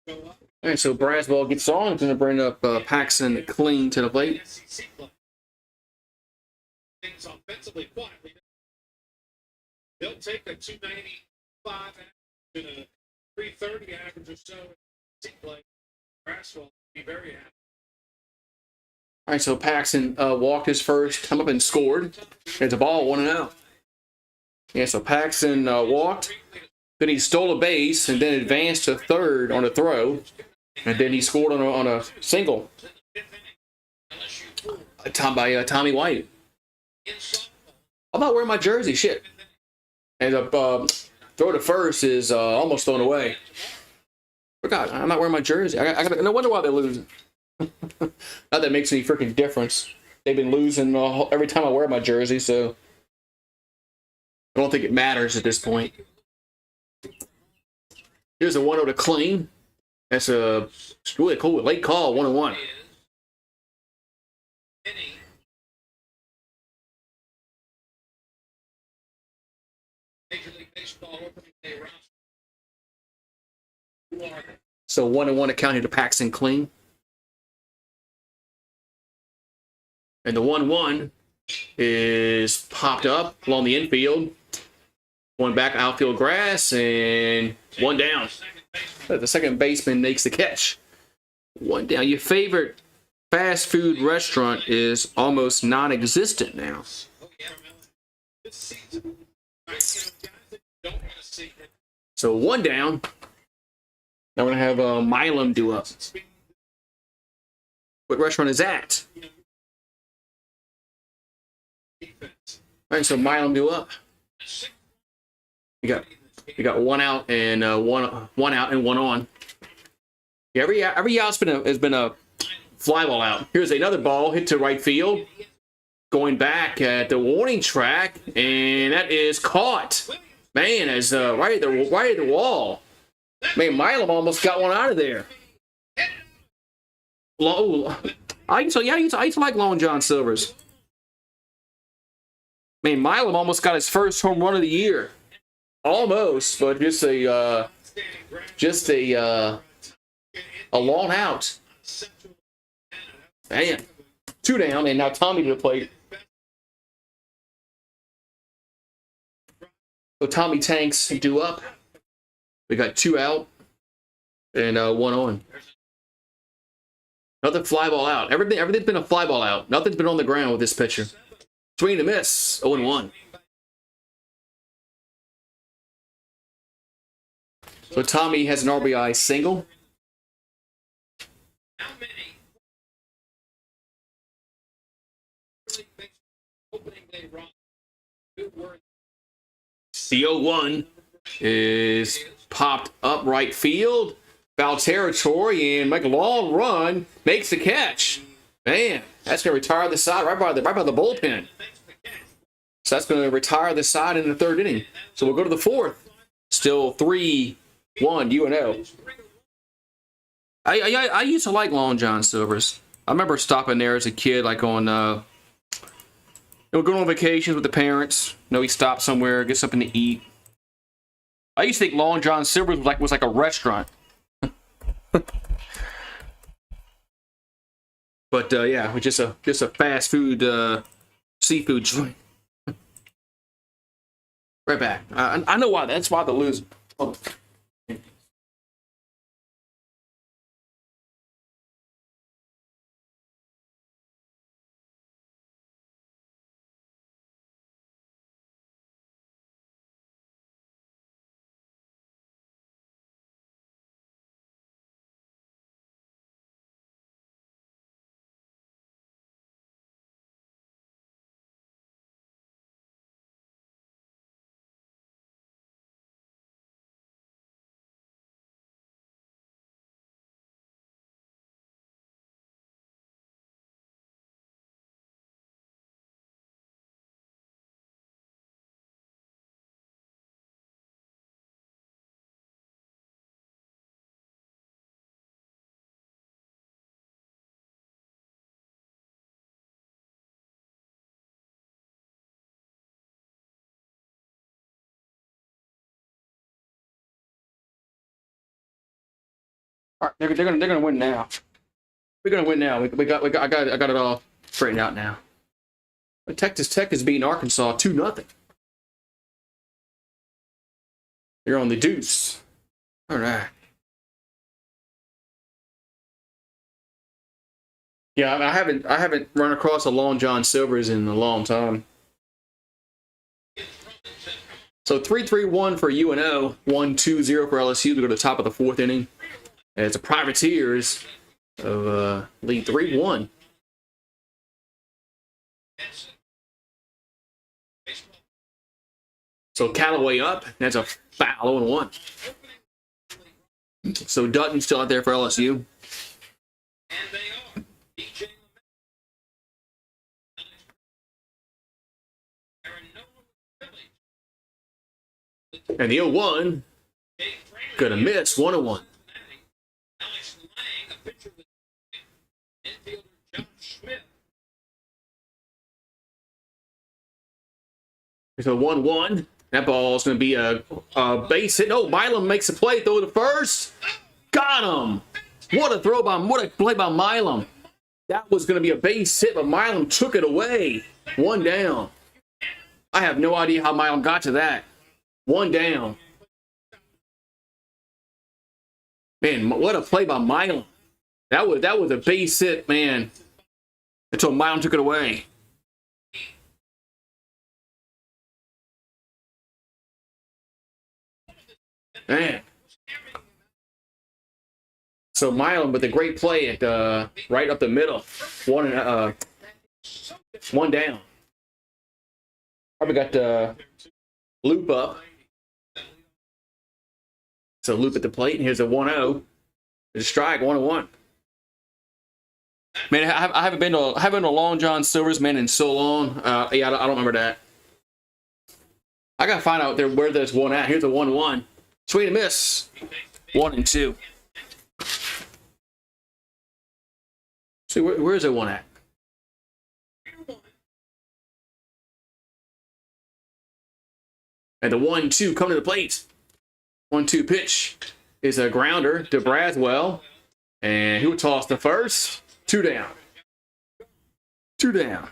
All right, so Braswell gets on. It's going to bring up Paxton clean to the plate. Things offensively quietly. They'll take a 295 and a 330 average or so. Play. Braswell will be very happy. All right, so Paxton walked his first, come up and scored. It's a ball, 1-0. Yeah, so Paxton walked, then he stole a base, and then advanced to third on a throw, and then he scored on a single. By Tommy White. I'm not wearing my jersey, shit. And throw to first is almost thrown away. Forgot, I'm not wearing my jersey. I gotta, no wonder why they're losing. Not that it makes any freaking difference. They've been losing every time I wear my jersey, so I don't think it matters at this point. Here's a 1-0 to clean. That's a really cool late call, 1-1. So 1-1 accounting to Paxton clean. And the 1-1 is popped up along the infield. One back outfield grass and one down. The second baseman makes the catch. One down. Your favorite fast food restaurant is almost non-existent now. So one down. Now we're going to have Milam do up. What restaurant is that? All right, so Milam do up. You got one out and one out and one on. Yeah, every out's has been a fly ball out. Here's another ball hit to right field, going back at the warning track, and that is caught. Man, as right at the wall. Man, Milam almost got one out of there. I used to like Long John Silver's. Man, Milam almost got his first home run of the year. Almost, but just a long out. Man, two down, and now Tommy to the plate. So Tommy Tanks do up. We got two out and one on. Another fly ball out. Everything's been a fly ball out. Nothing's been on the ground with this pitcher. Swing and a miss. 0-1. So Tommy has an RBI single. The 0-1 is popped up right field. Foul territory, and make a long run. Makes the catch. Man, that's going to retire the side right by the bullpen. So that's going to retire the side in the third inning. So we'll go to the fourth. Still 3-1 UNO. I used to like Long John Silver's. I remember stopping there as a kid, like on going on vacations with the parents. We stop somewhere, get something to eat. I used to think Long John Silver's was like a restaurant. But yeah, just a fast food seafood joint. Right back. I know why. That's why they're losing. Oh. All right, they're gonna win now. We're gonna win now. I got it all straightened out now. But Texas Tech is beating Arkansas 2-0. They're on the deuce. All right. Yeah, I haven't run across a Long John Silver's in a long time. So 3-3-1 for UNO, 1-2-0 for LSU to go to the top of the fourth inning. As the Privateers of lead 3-1. So Callaway up. That's a foul, 0-1. So Dutton's still out there for LSU. And the 0-1 gonna miss, 1-1. It's a 1-1. That ball's going to be a base hit. Oh, Milam makes a play. Throw to first. Got him. What a play by Milam. That was going to be a base hit, but Milam took it away. One down. I have no idea how Milam got to that. One down. Man, what a play by Milam. That was a base hit, man. Until Milam took it away. Man. So Milam with a great play at right up the middle. One down. Probably got the loop up. So loop at the plate, and here's a 1-0. There's a strike, 1-1. Man, I haven't been to Long John Silver's, man, in so long. Yeah, I don't remember that. I gotta find out where there's one at. Here's a 1-1. Swing and miss. 1-2. See, where's that one at? And the 1-2 coming to the plate. 1-2 pitch is a grounder to Braswell. And he would toss the first. 2 down. 2 down.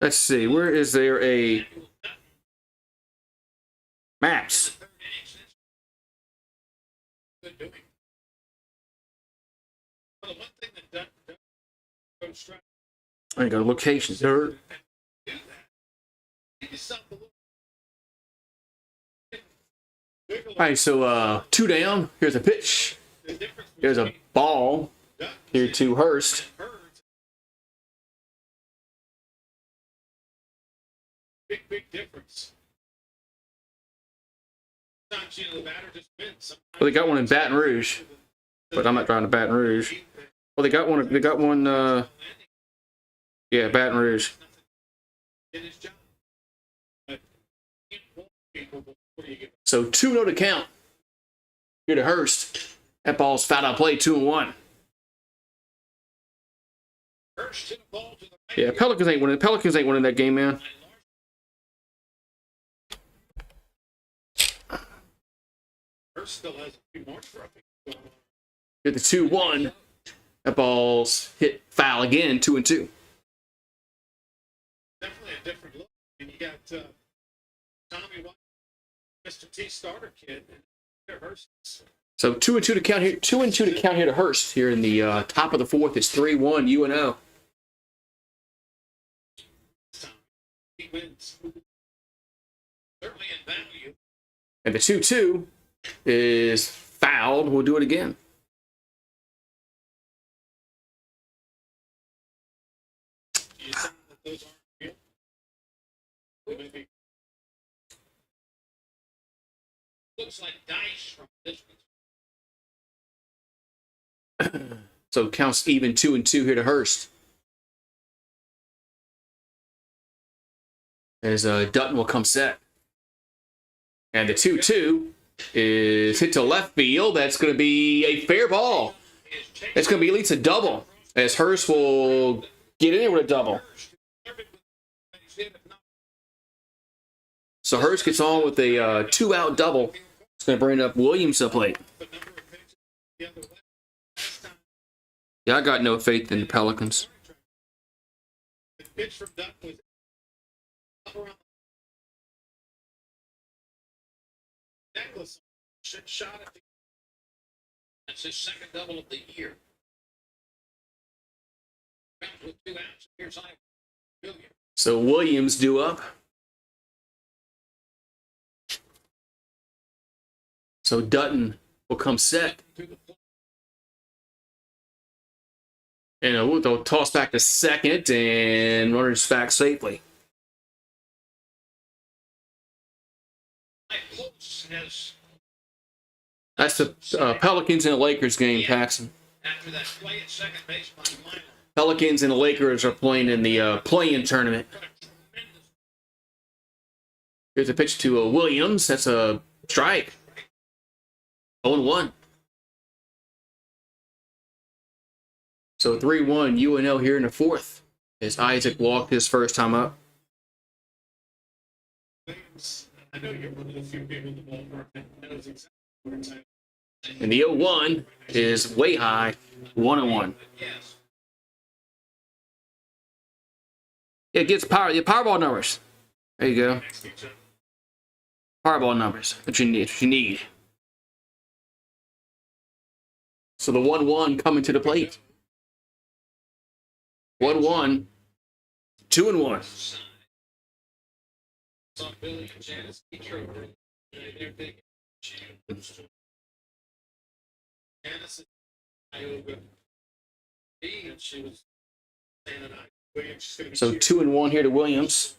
Let's see. Where is there a maps? I got locations. Dirt. All right, so 2 down. Here's a pitch. Here's a ball. Here to Hurst. Big difference. Sometimes, the batter just wins. Well, they got one in Baton Rouge, but I'm not trying to Baton Rouge. Well, they got one. Yeah, Baton Rouge. So 2-0 to count. Here to Hurst. That ball's foul out play, 2-1. Yeah, Pelicans ain't winning. Pelicans ain't winning that game, man. Still has a few more trophies. Hit the 2-1. That ball's hit foul again, 2-2. Definitely a different look. And you got Tommy White, Mr. T starter kid, and Hurst. So 2-2 to count here. 2-2 to count here to Hurst. Here in the top of the fourth is 3-1 UNO. He wins. Certainly in value. And the 2-2 is fouled. We'll do it again. You think that those aren't real? Maybe. Looks like dice from this one. So counts even 2-2 here to Hurst. As Dutton will come set. And the 2-2 is hit to left field. That's going to be a fair ball. It's going to be at least a double. As Hurst will get in there with a double. So Hurst gets on with a 2-out double. It's going to bring up Williams to plate. Yeah, I got no faith in the Pelicans. The pitch from Dutton was necklace shot at the. That's his second double of the year. With 2 outs, here's Williams. So Williams due up. So Dutton will come set. And they'll toss back to second, and runners back safely. That's the Pelicans and the Lakers game, Paxton. After that play at second base by Milo. Pelicans and the Lakers are playing in the play-in tournament. Here's a pitch to Williams. That's a strike. 0-1. So 3-1 UNL here in the fourth as Isaac walked his first time up. I know you're one of the few people in the ballpark that knows exactly what it's at. And the 0-1 is way high, 1-1. Yes. It gets Powerball numbers. There you go. Powerball numbers. What you need. So the 1-1 coming to the plate. 1-1. 2-1. Saw Billy and Janice Detroit. They're big. Janice Iowa. And she was saying that So 2-1 here to Williams.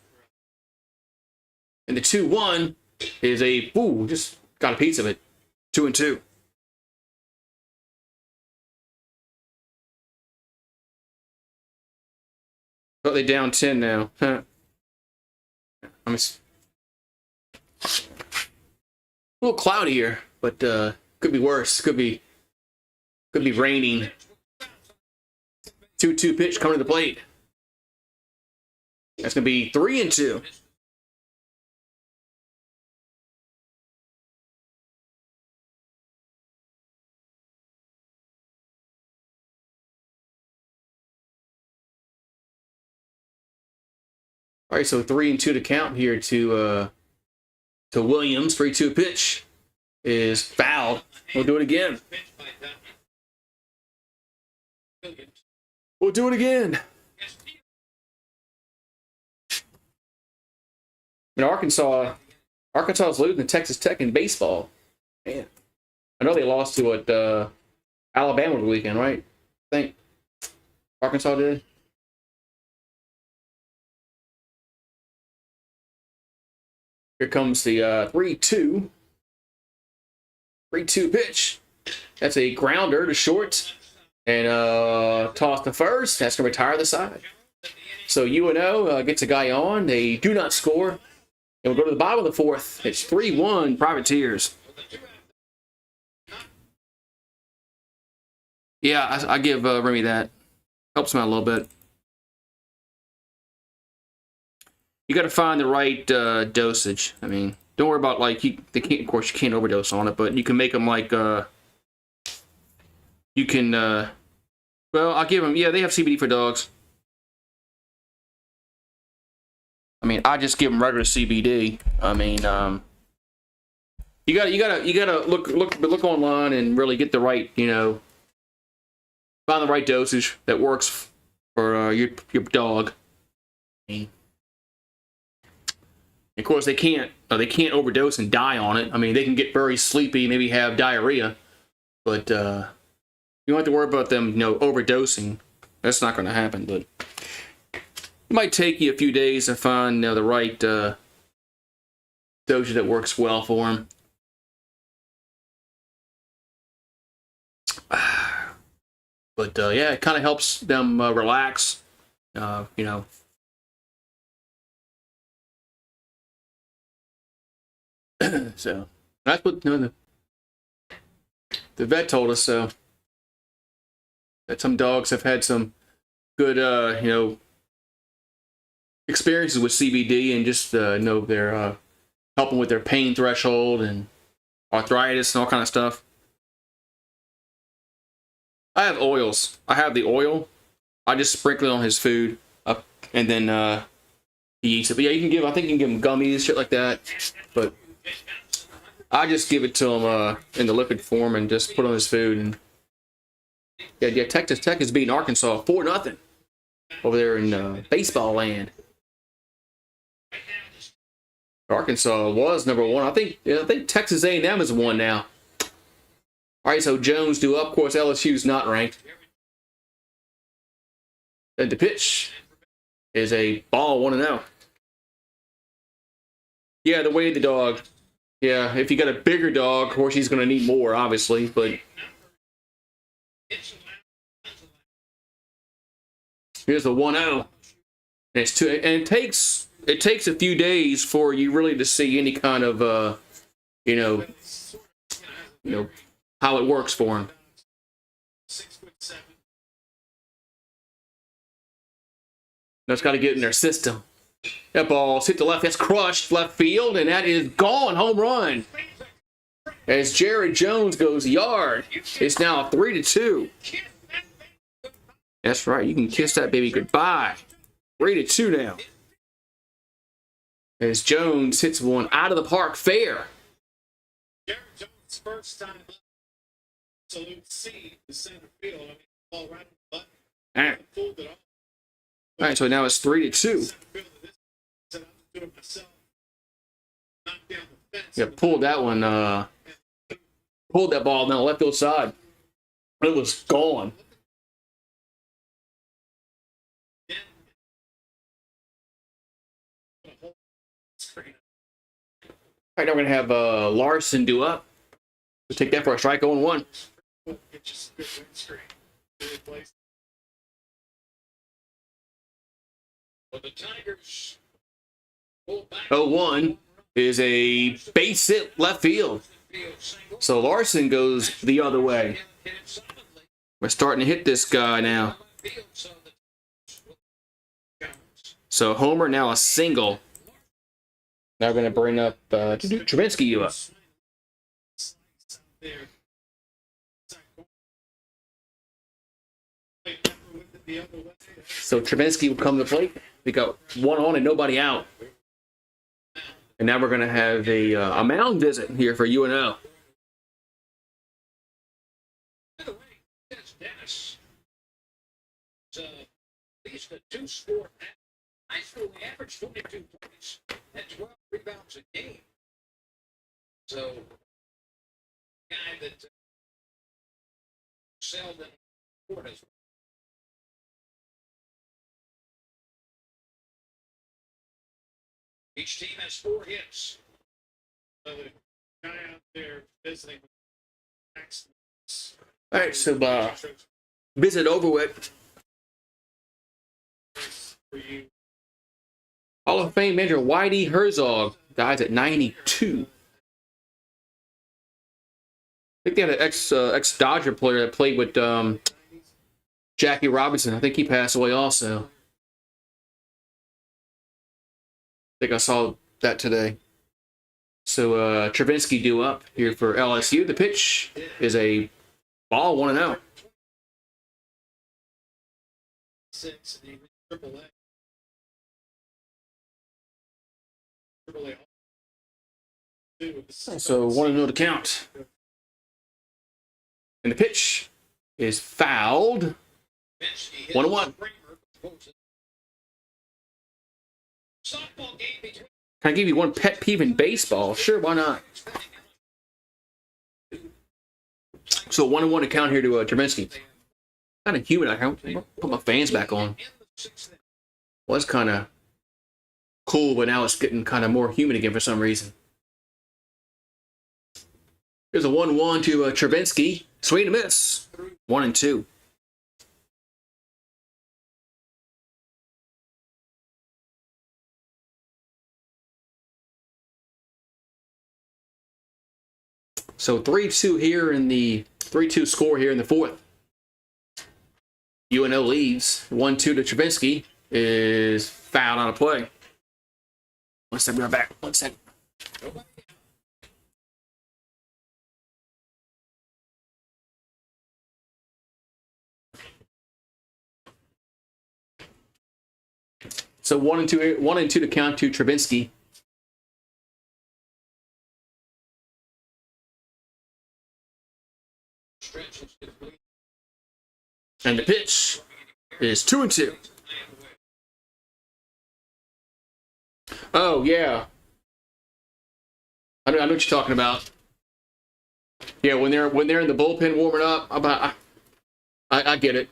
And the 2-1 is just got a piece of it. 2-2. But they down 10 now. Huh. A little cloudy here, but could be worse. Could be raining. 2-2 pitch coming to the plate. That's gonna be 3-2. All right, so 3-2 to count here to Williams. 3-2 pitch is fouled. We'll do it again. We'll do it again. Arkansas is losing to Texas Tech in baseball. Man, I know they lost to Alabama the weekend, right? I think Arkansas did. Here comes the 3-2 pitch. That's a grounder to short. And toss to first. That's going to retire the side. So UNO gets a guy on. They do not score. And we'll go to the bottom of the fourth. It's 3-1 Privateers. Yeah, I give Remy that. Helps him out a little bit. You got to find the right dosage. I mean, don't worry about of course, you can't overdose on it, but you can make them you can, well, I'll give them, yeah, they have CBD for dogs. I mean, I just give them regular CBD. I mean, you gotta look online and really get the right, find the right dosage that works for your dog. I mean, of course, they can't overdose and die on it. I mean, they can get very sleepy, maybe have diarrhea, but you don't have to worry about them, overdosing. That's not going to happen, but it might take you a few days to find the right dosage that works well for them. But yeah, it kind of helps them relax. So that's what the vet told us. So that some dogs have had some good, experiences with CBD and just know they're help them with their pain threshold and arthritis and all kind of stuff. I have oils. I have the oil. I just sprinkle it on his food, and then he eats it. But yeah, you can give. I think you can give him gummies, shit like that. But I just give it to him in the liquid form and just put on his food. And yeah, Texas Tech is beating Arkansas 4-0 over there in baseball land. Arkansas was number one. I think Texas A&M is one now. All right, so Jones due up. Of course, LSU's not ranked. And the pitch is a ball 1-0. Yeah, the way the dog. Yeah, if you got a bigger dog, of course he's going to need more, obviously. But here's the 1-0. And it's two. And it takes a few days for you really to see any kind of you know how it works for him. That's got to get in their system. That ball's hit the left. That's crushed left field, and that is gone. Home run. As Jared Jones goes yard, it's now 3-2. That's right. You can kiss that baby goodbye. 3-2 now. As Jones hits one out of the park fair. Jared Jones' first time up. Salute C, the center field. I mean, ball right on the button. All right. Pulled it off. All right, so now it's 3-2. Yeah, pulled that one. Pulled that ball down the left field side. It was gone. All right, now we're going to have Larson do up. We'll take that for a strike, 0-1. The Tigers 0-1 is a base hit left field. So Larson goes the other way. We're starting to hit this guy now. So Homer now a single. Now we're going to bring up Trubinsky you up. So Trubinsky will come to the plate. We got one on and nobody out. And now we're going to have a mound visit here for UNO. Dennis. At least a two-sport. High school, we averaged 22 points and 12 rebounds a game. So, guy that seldom scored as well. Each team has 4 hits. So the guy out there visiting with accidents. All right, so visit over with. For you. Hall of Fame manager Whitey Herzog dies at 92. I think they had an ex-Dodger player that played with Jackie Robinson. I think he passed away also. I think I saw that today. So Travinsky due up here for LSU. The pitch is a ball 1-0. 6 and even triple A. Triple A. So 1-0 to count. And the pitch is fouled. 1-1. Can I give you one pet peeve in baseball? Sure, why not? So 1-1 to count here to Trubinsky. Kind of humid. I can put my fans back on. Was kind of cool, but now it's getting kind of more humid again for some reason. Here's a 1-1 to Trubinsky. Swing and miss. 1-2. So 3-2 here in the 3-2 score here in the fourth. UNO leads. 1-2 to Trubinsky is fouled on a play. One second, we're back. 1 second. So 1-2 to count to Trubinsky. And the pitch is 2-2. Oh yeah, I know what you're talking about. Yeah, when they're in the bullpen warming up, I get it.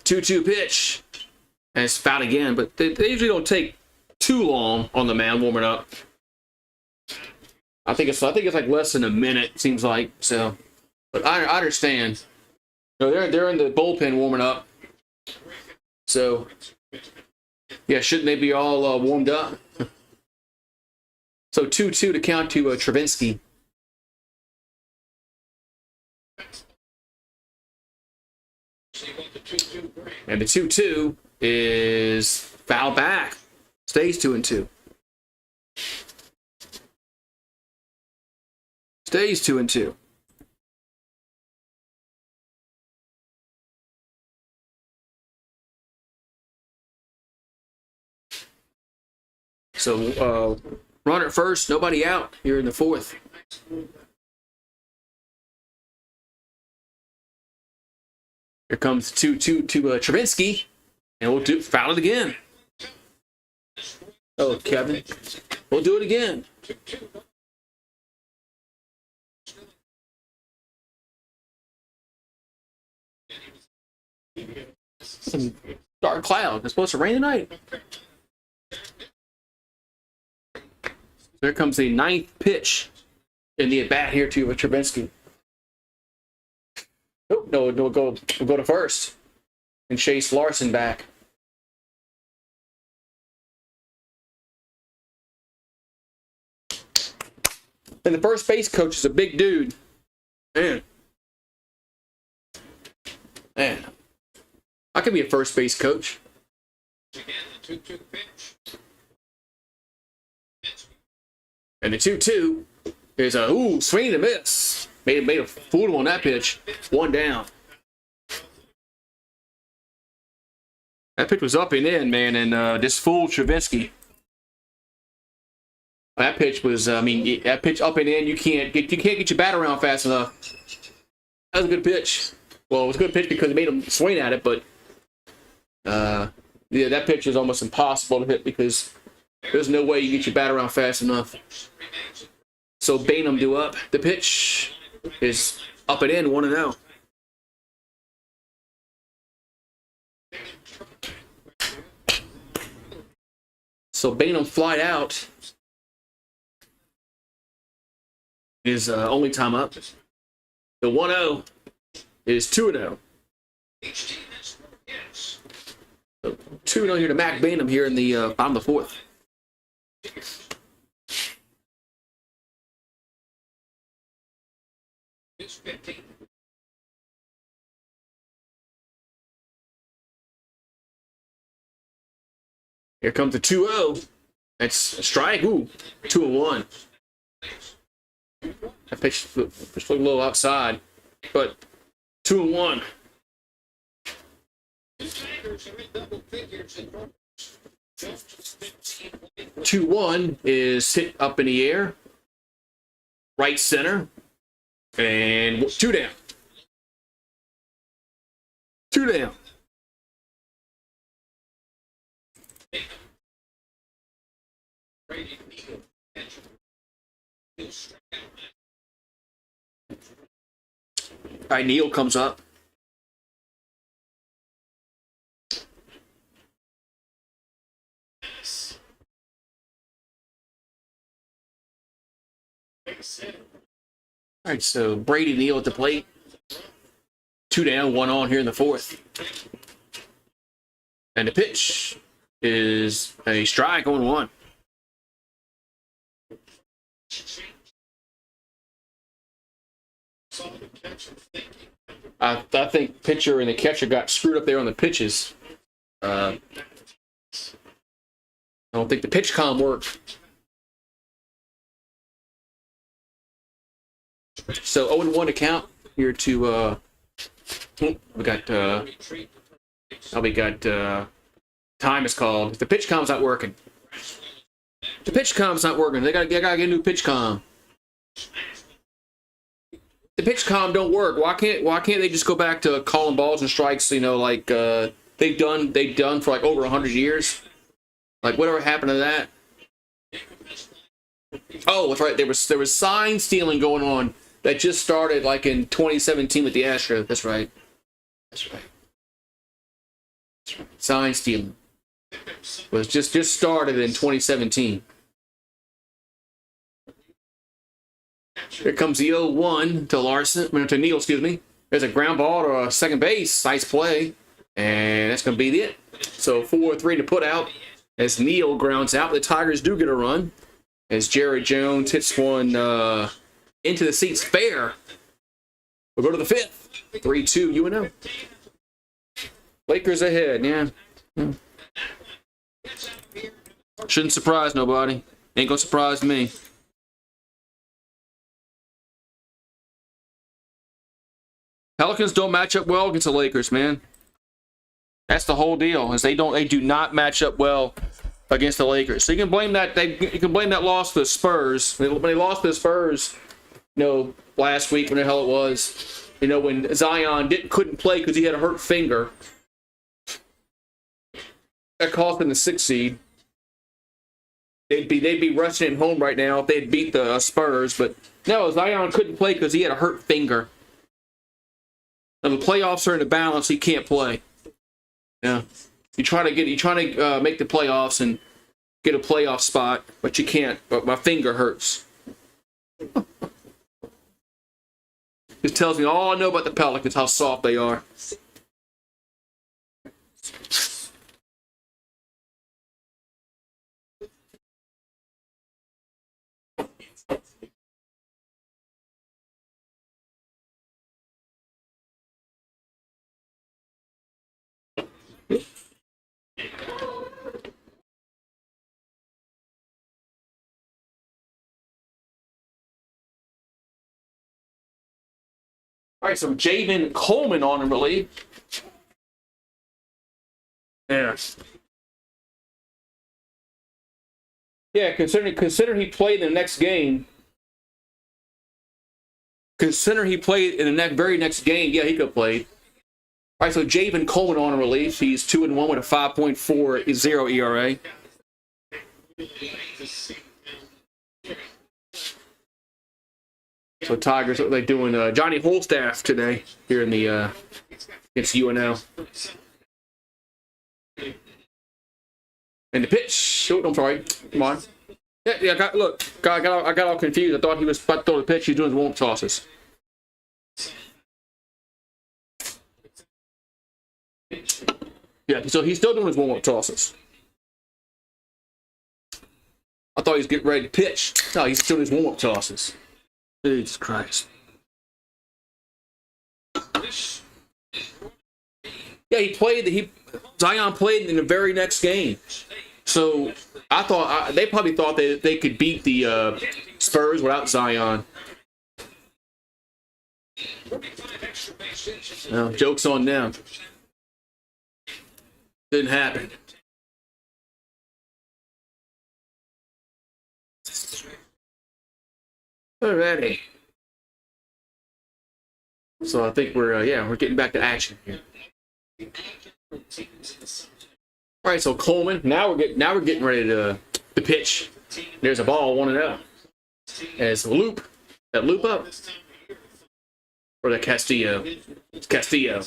2-2 pitch, and it's fouled again. But they usually don't take too long on the mound warming up. I think it's like less than a minute. Seems like so, but I understand. No, they're in the bullpen warming up. So yeah, shouldn't they be all warmed up? So 2-2 to count to Travinsky. And the 2-2 is foul back. Stays 2-2. Stays 2-2. So runner at first, nobody out here in the fourth. Here comes 2-2 to Travinsky, and we'll foul it again. Oh, Kevin, we'll do it again. Some dark cloud. It's supposed to rain tonight. There comes the ninth pitch in the at bat here to Travinsky. Oh, no, we'll go to first and chase Larson back. And the first base coach is a big dude. Man. I could be a first base coach. And the 2-2 is a swing and a miss. Made a fool of him on that pitch. One down. That pitch was up and in, man, and just fooled Travinsky. That pitch was, that pitch up and in, you can't get your bat around fast enough. That was a good pitch. Well, it was a good pitch because it made him swing at it, but that pitch is almost impossible to hit because there's no way you get your bat around fast enough. So Bainham due up. The pitch is up and in, 1-0. So Bainham flied out. Is only time up. The 1-0 is 2-0. So 2-0 here to Mac Bainham here in the bottom of the fourth. Here comes the 2-0. That's a strike. 2-1. That pitch looked a little outside, but 2-1. 2-1 is hit up in the air, right center, and 2 down. 2 down. All right, Neal comes up. All right, so Brady Neal at the plate. 2 down, 1 on here in the fourth. And the pitch is a strike on 1. I think pitcher and the catcher got screwed up there on the pitches. I don't think the pitch com worked. So 0-1 to count here to we got time is called. The pitch com's not working. The pitch com's not working. They gotta get a new pitch com. The pitch com don't work. Why can't they just go back to calling balls and strikes? Like they've done for like over 100 years. Like whatever happened to that? Oh, that's right. There was sign stealing going on that just started like in 2017 with the Astros. That's right. Sign stealing was just started in 2017. Here comes the 0-1 to Neal, excuse me. There's a ground ball to second base. Nice play. And that's going to be it. So 4-3 to put out as Neal grounds out. The Tigers do get a run as Jerry Jones hits one into the seats fair. We'll go to the fifth. 3-2 UNO. Lakers ahead, yeah. Shouldn't surprise nobody. Ain't going to surprise me. Pelicans don't match up well against the Lakers, man. That's the whole deal. Is they do not match up well against the Lakers. So you can blame that. You can blame that loss to the Spurs. When they lost to the Spurs, last week when the hell it was, when Zion couldn't play because he had a hurt finger. That cost them the 6th seed. They'd be rushing him home right now if they'd beat the Spurs, but no, Zion couldn't play because he had a hurt finger. Now the playoffs are in the balance. He can't play. Yeah, you try to make the playoffs and get a playoff spot, but you can't. But my finger hurts. This tells me all I know about the Pelicans, how soft they are. All right, so Javen Coleman on in relief. Yeah. Yeah, consider he played in the next game. Consider he played in the very next game. Yeah, he could have played. All right, so Javen Coleman on in relief. He's 2-1 with a 5.40 ERA. So Tigers, what are they doing? Johnny Holstaff today here in the against UNO. And the pitch. Oh, I'm sorry. Come on. Yeah. I got all confused. I thought he was about to throw the pitch. He's doing his warm tosses. Yeah, so he's still doing his warm-up tosses. I thought he was getting ready to pitch. No, he's still doing his warm-up tosses. Jesus Christ. Yeah, Zion played in the very next game. So I thought they probably thought they could beat the Spurs without Zion. No, joke's on them. Didn't happen. Alrighty. So I think we're getting back to action here. All right, so Coleman. Now we're getting ready to pitch. There's a ball 1-0. As that loop up, or the Castillo. It's Castillo.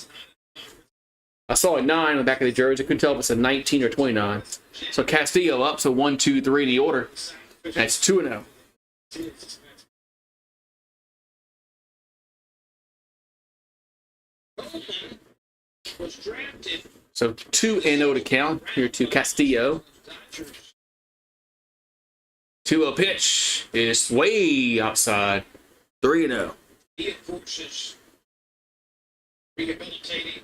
I saw a 9 on the back of the jersey. I couldn't tell if it's a 19 or 29. So Castillo up. So 1, 2, 3 in the order. That's 2-0. So 2-0 to count here to Castillo. 2-0 pitch is way outside. 3-0. He, of course, is rehabilitating.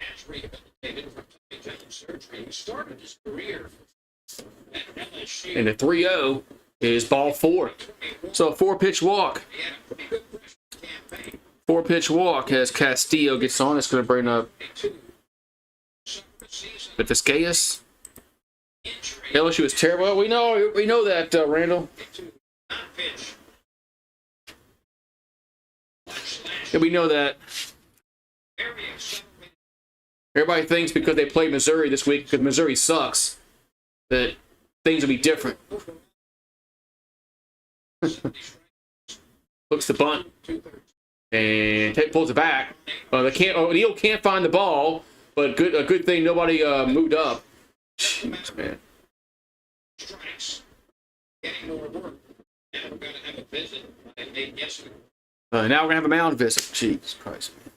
Has rehabilitated from Tommy John surgery. He started his career And the 3-0 is ball 4. So a 4-pitch walk. 4-pitch walk as Castillo gets on. It's going to bring up the Vizcayas. LSU is terrible. We know that, Randall. Yeah, we know that. Everybody thinks because they play Missouri this week, because Missouri sucks, that things will be different. Looks the bunt and pulls it back. O'Neal can't find the ball, but a good thing nobody moved up. Jeez, man. Now we're gonna have a mound visit. Jesus Christ, man.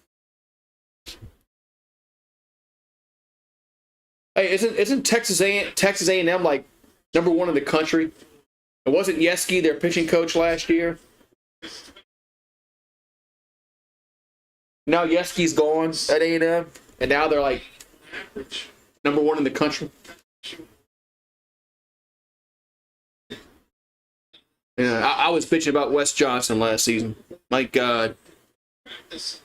Hey, isn't Texas A&M like #1 in the country? It wasn't Yeski their pitching coach last year. Now Yeski's gone at A&M, and now they're like #1 in the country. Yeah, I was bitching about Wes Johnson last season. My God. This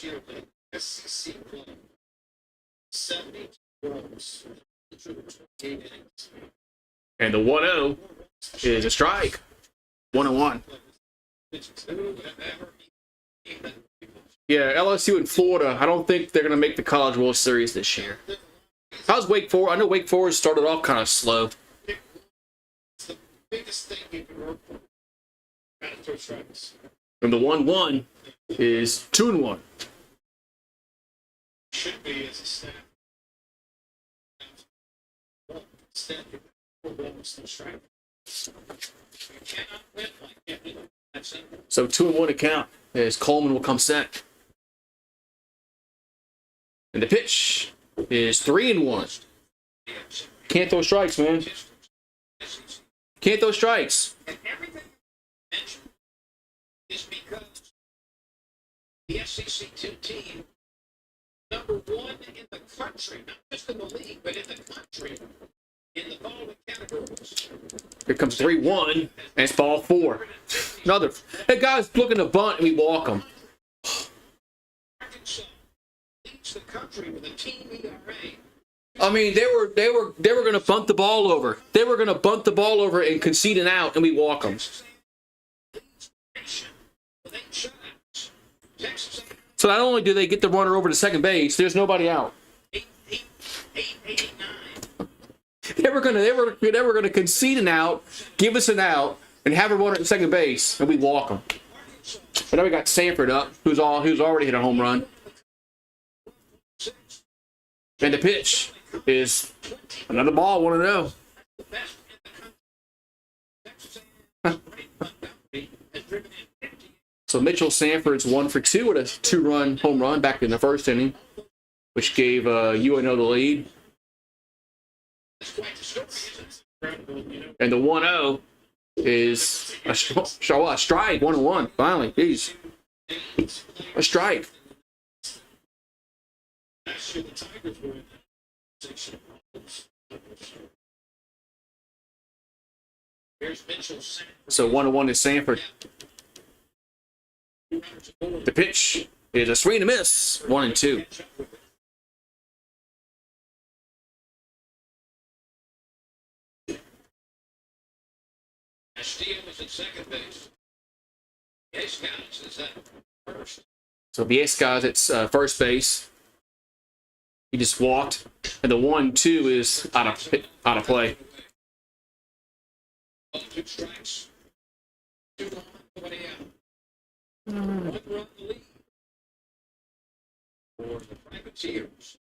year, the SEC play 70 runs. And the 1-0 is a strike. 1-1. Yeah, LSU and Florida, I don't think they're going to make the College World Series this year. How's Wake Forest? I know Wake Forest started off kind of slow. It's the biggest thing you can work for. Gotta throw strikes. And the 1-1 is 2-1. Should be as a staff. Instead, you strike. You cannot win like that. That's it. So 2-1 account as Coleman will come set. And the pitch is 3-1. Can't throw strikes, man. Can't throw strikes. And everything I mentioned is because the SEC 2 team, #1 in the country, not just in the league, but in the country, in the following categories. Here comes 3-1, and it's ball 4. Another. Hey, guys, looking to bunt, and we walk them. Arkansas leads the country with a team ERA. I mean, they were going to bunt the ball over. They were going to bunt the ball over and concede an out, and we walk them. So not only do they get the runner over to second base, there's nobody out. They were gonna concede an out, give us an out, and have a runner at second base, and we walk them. But now we got Sanford up, who's already hit a home run. And the pitch is another ball, 1-0. So Mitchell Sanford's 1 for 2 with a 2-run home run back in the first inning, which gave UNO the lead. And the 1-0 is a strike, 1-1. Finally, geez, a strike. So 1-1 is Sanford. The pitch is a swing and a miss, 1-2. Castillo was at second base. Vizcayas is at first. So Vizcayas at first base. He just walked, and the 1-2 is out of play. 2 strikes. 2 on, nobody out. 1 run lead for the Privateers.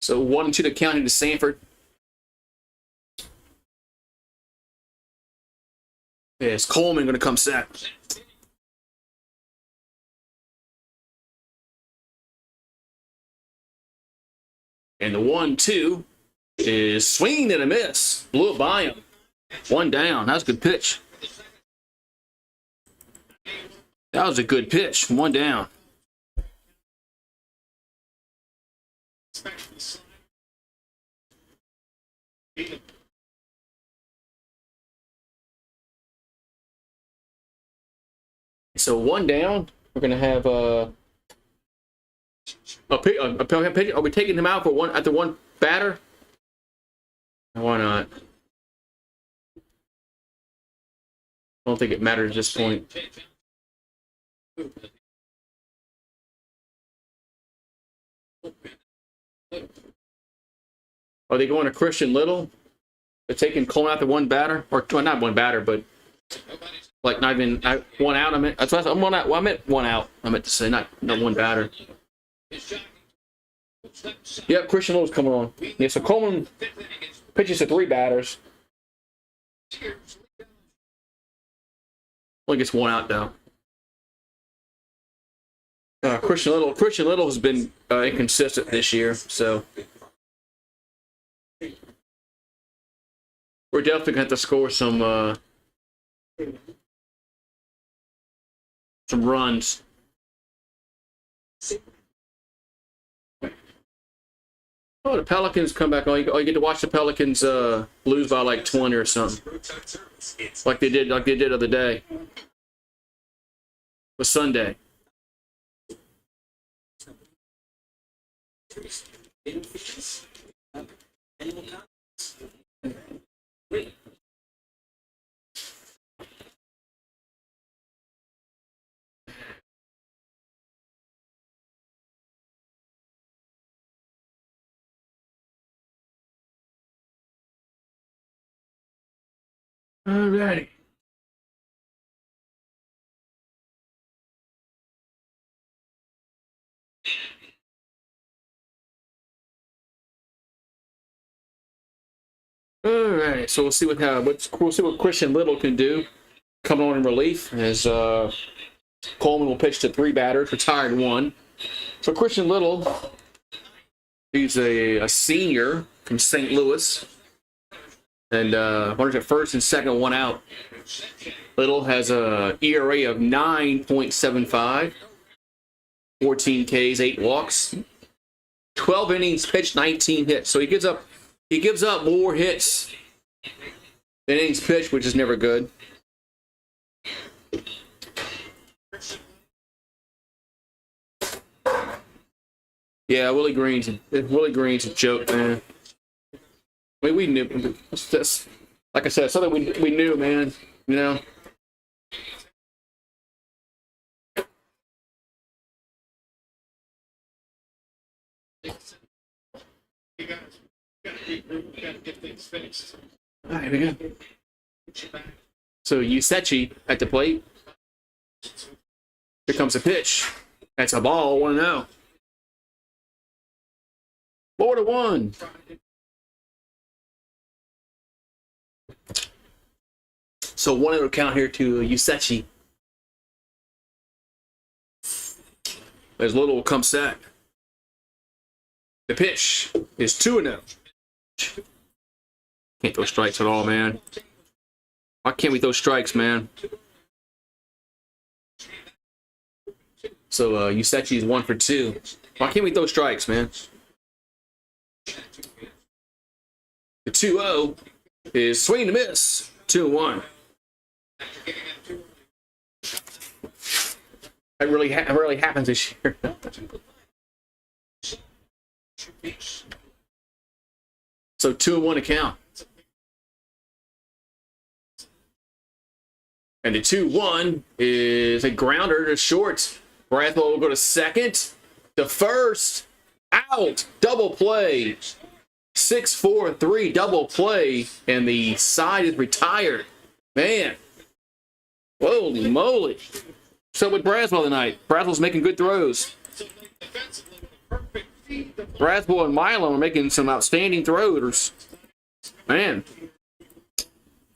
So 1-2 to count into Sanford. Is Coleman going to come set? And the 1-2 is swinging and a miss. Blew it by him. One down. That was a good pitch. That was a good pitch. One down. So one down. We're gonna have a pitch. Are we taking him out for one at the one batter? Why not? I don't think it matters at this point. Are they going to Christian Little? They're taking Coleman out the one batter, or well, not one batter, but like not even one out. I meant that's what I'm one out. Well, I meant one out. I meant to say not one batter. Yep, Christian Little's coming on. Yeah, so Coleman pitches to 3 batters. Only gets one out though. Christian Little has been inconsistent this year, so we're definitely going to have to score some runs. Oh, the Pelicans come back on. You get to watch the Pelicans lose by like 20 or something, like they did the other day. It was Sunday. Alrighty. Alright, so we'll see what Christian Little can do. Coming on in relief as Coleman will pitch to 3 batters, retired 1. So Christian Little, he's a senior from St. Louis, and runners at first and second, 1 out. Little has a ERA of 9.75, 14 Ks, 8 walks, 12 innings pitched, 19 hits. So he gives up more hits than innings pitched, which is never good. Yeah, Willie Green's a joke, man. I mean, we knew. That's, like I said, something we knew, man. You know. You gotta get things fixed. All right, here we go. So Yusechi at the plate. Here comes a pitch. That's a ball. 1-0. 4-1. So 1-0 count here to Yusechi. As Little will come set. The pitch is 2-0. Can't throw strikes at all, man. Why can't we throw strikes, man? So Yusechi is 1 for 2. Why can't we throw strikes, man? The 2-0 is swing to miss. 2-1. That really happens this year. So 2-1 to count. And the 2-1 is a grounder to short. Brathwaite will go to second. The first. Out. Double play. 6-4-3 double play. And the side is retired. Man. Holy moly. So with Braswell tonight. Braswell's making good throws. Braswell and Milo are making some outstanding throws. Man.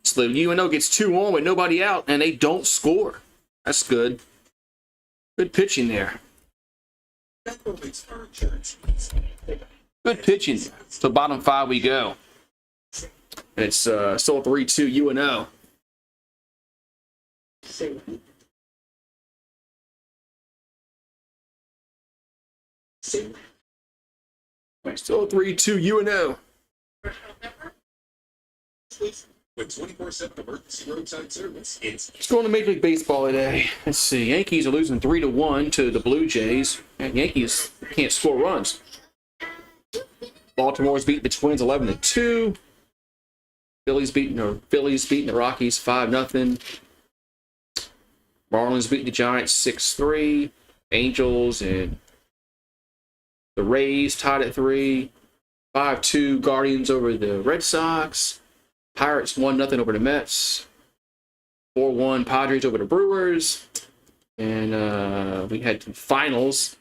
So the UNO gets 2 on with nobody out, and they don't score. That's good. Good pitching there. Good pitching. So bottom 5 we go. It's still 3-2 UNO. Still 3-2 UNO. With 24/7 emergency roadside service, Let's go on to Major League Baseball today. Let's see. Yankees are losing 3-1 to the Blue Jays. And Yankees can't score runs. Baltimore's beating the Twins 11-2. Phillies beating the Rockies 5-0. Marlins beating the Giants 6-3. Angels and the Rays tied at 3. 5-2 Guardians over the Red Sox. Pirates 1-0 over the Mets. 4-1 Padres over the Brewers. And we had finals.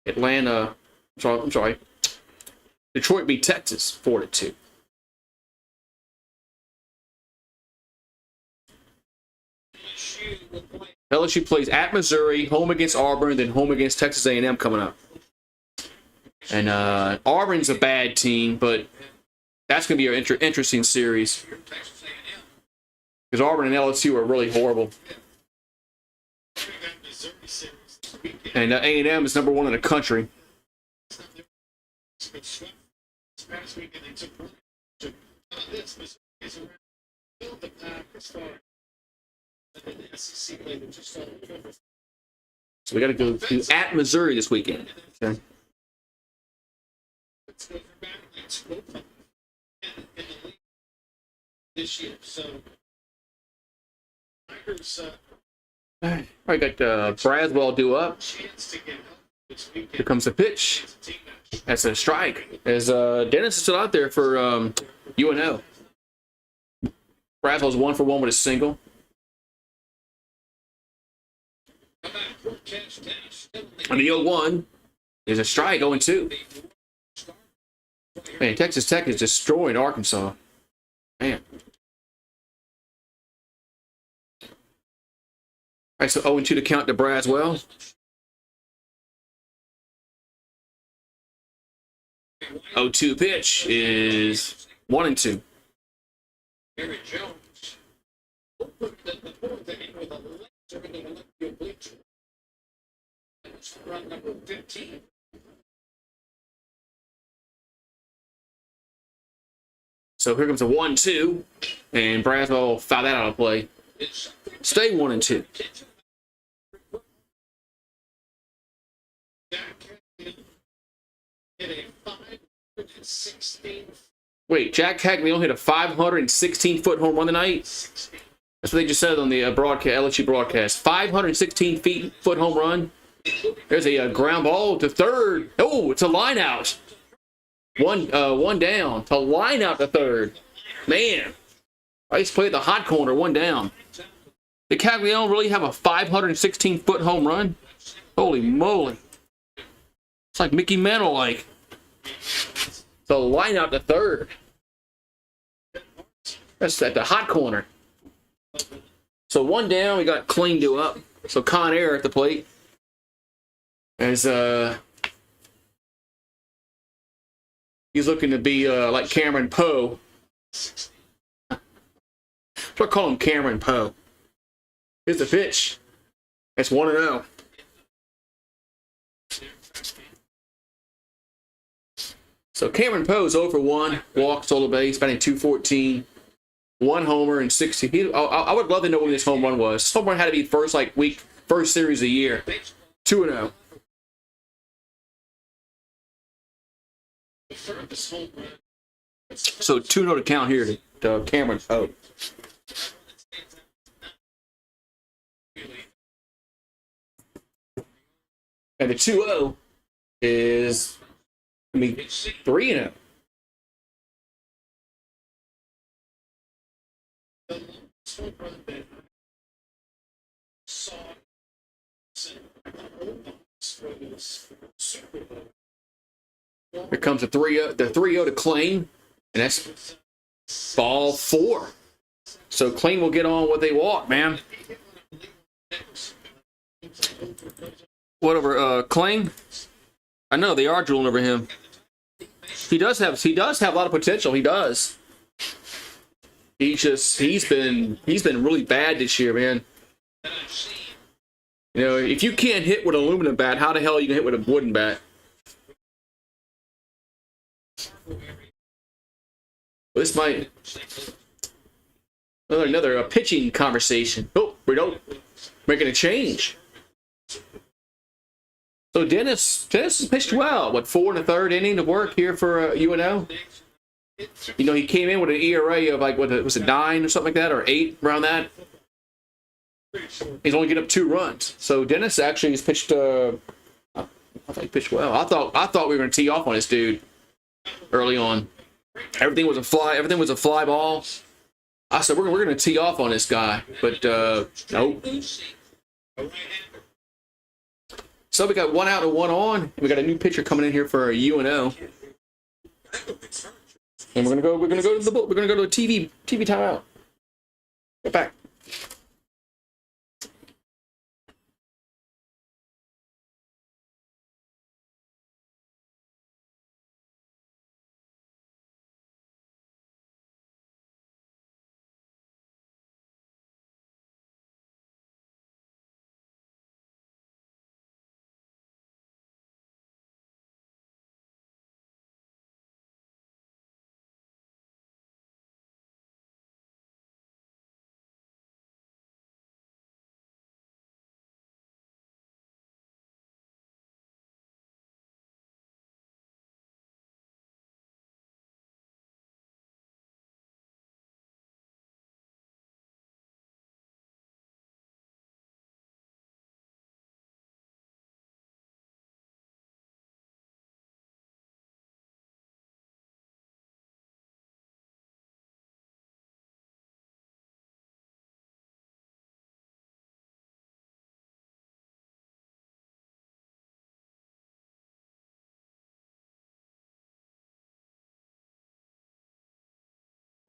I'm sorry. Detroit beat Texas 4-2. LSU plays at Missouri, home against Auburn, then home against Texas A&M coming up. And Auburn's a bad team, but that's going to be an interesting series. Because Auburn and LSU are really horrible. And A&M is number 1 in the country. So we got to go to at Missouri this weekend. Okay. This year, so I got Braswell due up. Here comes the pitch. That's a strike. As Dennis is still out there for UNO. Braswell's 1 for 1 with a single. On the 0-1 is a strike, 0-2. Man, Texas Tech is destroying Arkansas. Man. All right, so 0-2 to count to Braswell. Oh, 2 pitch is 1-2. Barry Jones opened the fourth inning with a laser into the left field bleacher. That's run number 15. So here comes a 1-2, and Braswell will foul that out of play. Stay 1-2. Wait, Jack Caglione hit a 516-foot home run tonight? That's what they just said on the LSU broadcast. 516-foot home run. There's a ground ball to third. Oh, it's a line out. One down. To line out to third. Man. I used to play at the hot corner, 1 down. Did Caglione really have a 516-foot home run? Holy moly. It's like Mickey Mantle-like. So line out to third. That's at the hot corner. So 1 down, we got Clean due up. So Con Air at the plate. As he's looking to be like Cameron Poe. So I call him Cameron Poe. Here's the pitch. That's 1-0. So Cameron Poe is 0 for 1, walk, solo base, batting .214, 1 homer and 16. I would love to know when this home run was. This home run had to be first series of the year. 2-0. So 2-0 to count here to Cameron Poe. And the 2-0 is 3-0. Here comes the 3-0 to Claim, and that's ball 4. So Claim will get on what they walk, man. What over Claim? I know they are drooling over him. He does have a lot of potential. He does. He's been really bad this year, man. You know, if you can't hit with an aluminum bat, how the hell are you gonna hit with a wooden bat? This might another pitching conversation. Oh, we don't making a change. So Dennis has pitched well. What, 4 1/3 inning to work here for UNO? You know, he came in with an ERA of like, what was it, 9 or something like that, or 8 around that. He's only getting up 2 runs. So Dennis actually has pitched. I thought he pitched well. I thought we were going to tee off on this dude early on. Everything was a fly ball. I said we're going to tee off on this guy, but nope. So we got 1 out and 1 on. We got a new pitcher coming in here for UNO. And we're gonna go to a TV timeout. Get back.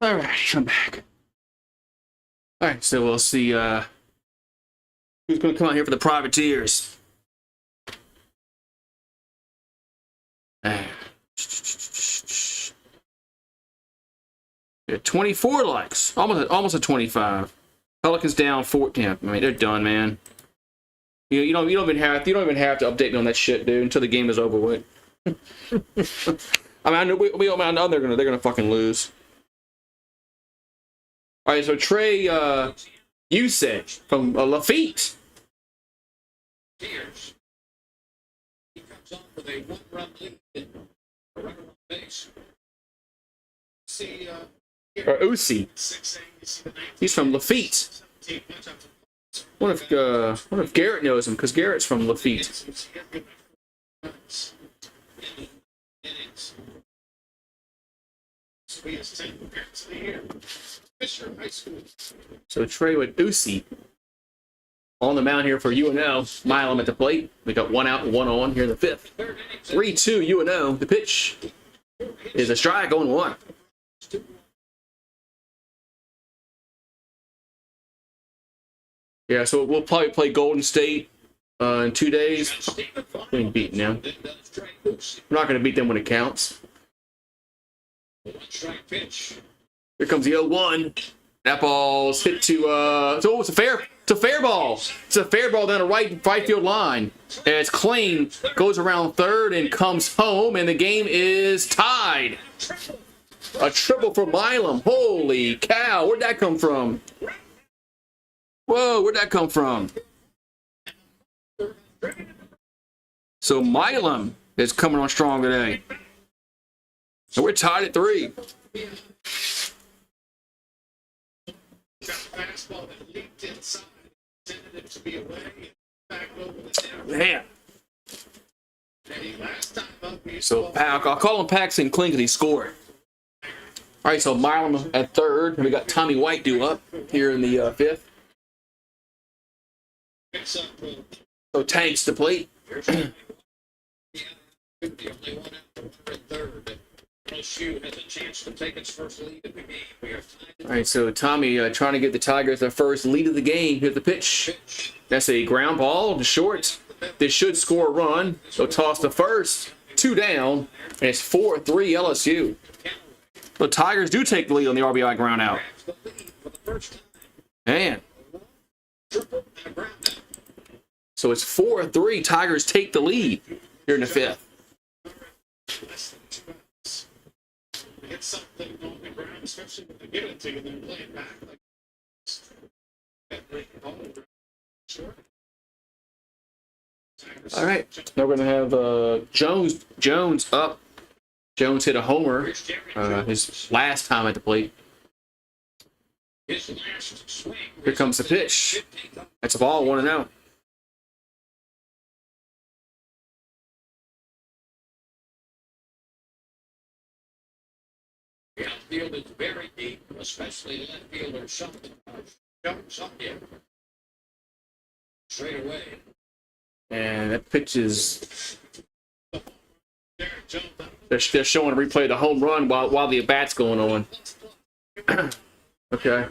All right, I'm back. All right, so we'll see who's going to come out here for the Privateers. Yeah, 24 likes, almost a 25. Pelicans down 14. I mean, they're done, man. You don't even have to update me on that shit, dude, until the game is over with. I mean, I know they're gonna fucking lose. All right, so Trey Usage from Lafitte. Cheers. He comes on with a 1-run lead and a runner on base. See, Or Uzi. He's from Lafitte. What if Garrett knows him? Because Garrett's from Lafitte. So Trey with Uzi on the mound here for UNO. Milam at the plate. We got 1 out and 1 on here in the 5th. 3-2 UNO. The pitch is a strike on 1. Yeah, so we'll probably play Golden State in 2 days. We ain't beating them. We're not going to beat them when it counts. Here comes the 0-1. That ball's hit to it's a fair ball. It's a fair ball down the right field line. As Klein goes around third and comes home, and the game is tied. A triple for Milam. Holy cow! Where'd that come from? Whoa, where'd that come from? So Milam is coming on strong today. So we're tied at 3. Man. So I'll call him Paxton Klein because he scored. All right, so Milam at 3rd. And we got Tommy White due up here in the 5th. So Tank's the plate. LSU has a chance to take its first lead of the game. All right, so Tommy trying to get the Tigers their first lead of the game. Here's the pitch. That's a ground ball to short. This should score a run. So toss to first. 2 down, and it's 4-3 LSU. The Tigers do take the lead on the RBI ground out. Man. So it's 4-3. Tigers take the lead here in the 5th. Get something on the ground, especially when they give it to you, they're playing back like all right. Now we're going to have Jones up. Jones hit a homer his last time at the plate. Here comes the pitch. That's a ball, 1-0. The outfield is very deep, especially left fielder something. Straight away. And that pitch is. They're showing a replay of the home run while the at-bat's going on. Okay.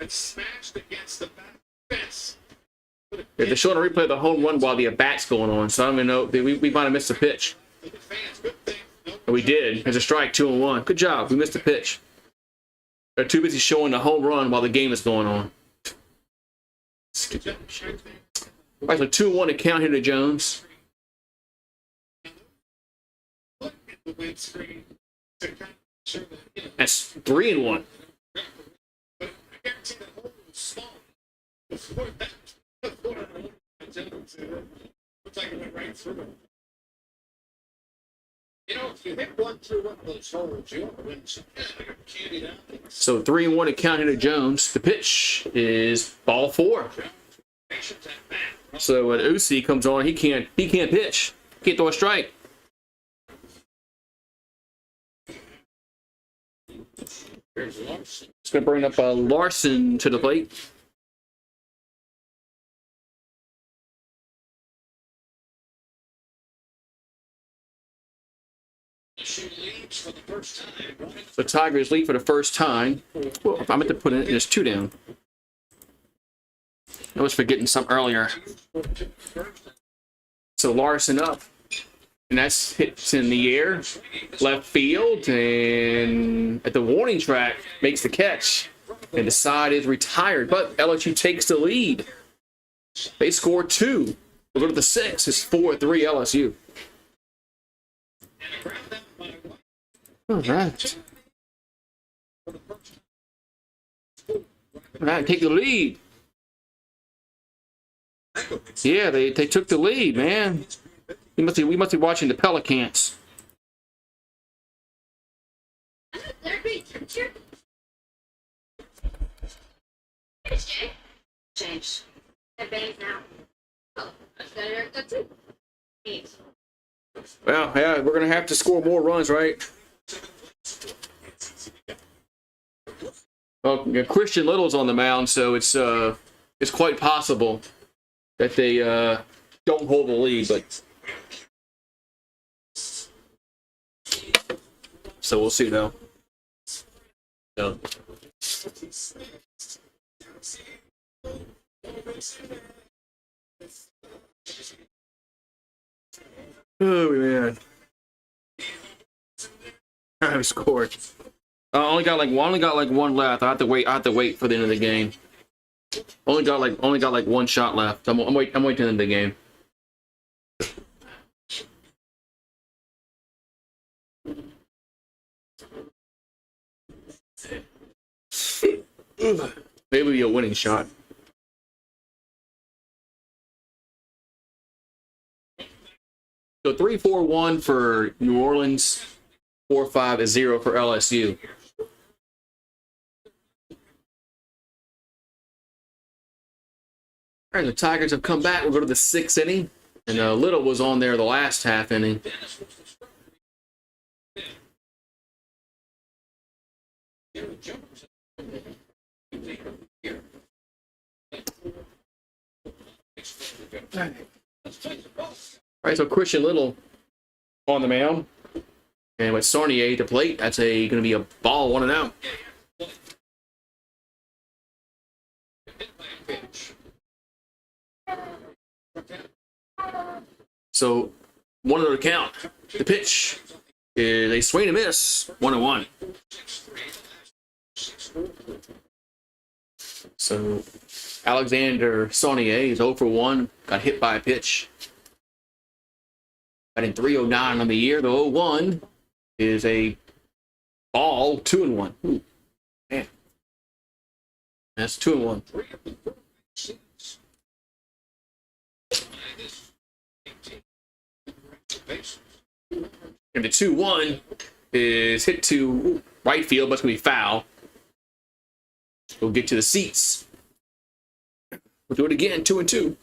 It's smashed against the back fence. Yeah, they're showing a replay of the home run while the at-bat's going on. So I don't even know. We might have missed a pitch. And we did. There's a strike, 2-1. Good job. We missed a pitch. They're too busy showing the home run while the game is going on. Stupid. All right, so 2-1 to count here to Jones. That's 3-1. You know, if you hit one through one of those holes, you win some. So 3-1 to count here to Jones. The pitch is ball 4. So when Uzi comes on, he can't pitch. Can't throw a strike. It's going to bring up Larson to the plate. So Tigers lead for the first time. Well, if I meant to put it in, it's 2 down. I was forgetting some earlier. So Larson up. And that's hits in the air, left field, and at the warning track, makes the catch. And the side is retired, but LSU takes the lead. They score 2. We'll go to the 6. It's 4-3 LSU. All right. All right, take the lead. Yeah, they took the lead, man. We must be watching the Pelicans. Change. Now. Oh, that's got too. Well, yeah, we're gonna have to score more runs, right? Well, Christian Little's on the mound, so it's quite possible that they don't hold the lead, but. So we'll see though. So. Oh man! I scored. I only got like one left. I have to wait for the end of the game. Only got like one shot left. I'm waiting to the end of the game. Maybe a winning shot. So 3-4-1 for New Orleans, 4-5-0 for LSU. All right, the Tigers have come back. We'll go to the 6th inning, and Little was on there the last half inning. All right, so Christian Little on the mound, and with Sarnier at the plate, that's going to be a ball, 1-out. So 1-0 to count. The pitch is a swing and miss. 1-1. So Alexander Saunier is 0 for 1. Got hit by a pitch. Batting .309 on the year. The 0-1 is a ball. 2-1. Ooh, man. That's 2-1. And the 2-1 is hit to right field, but it's going to be foul. We'll get to the seats. We'll do it again, 2-2.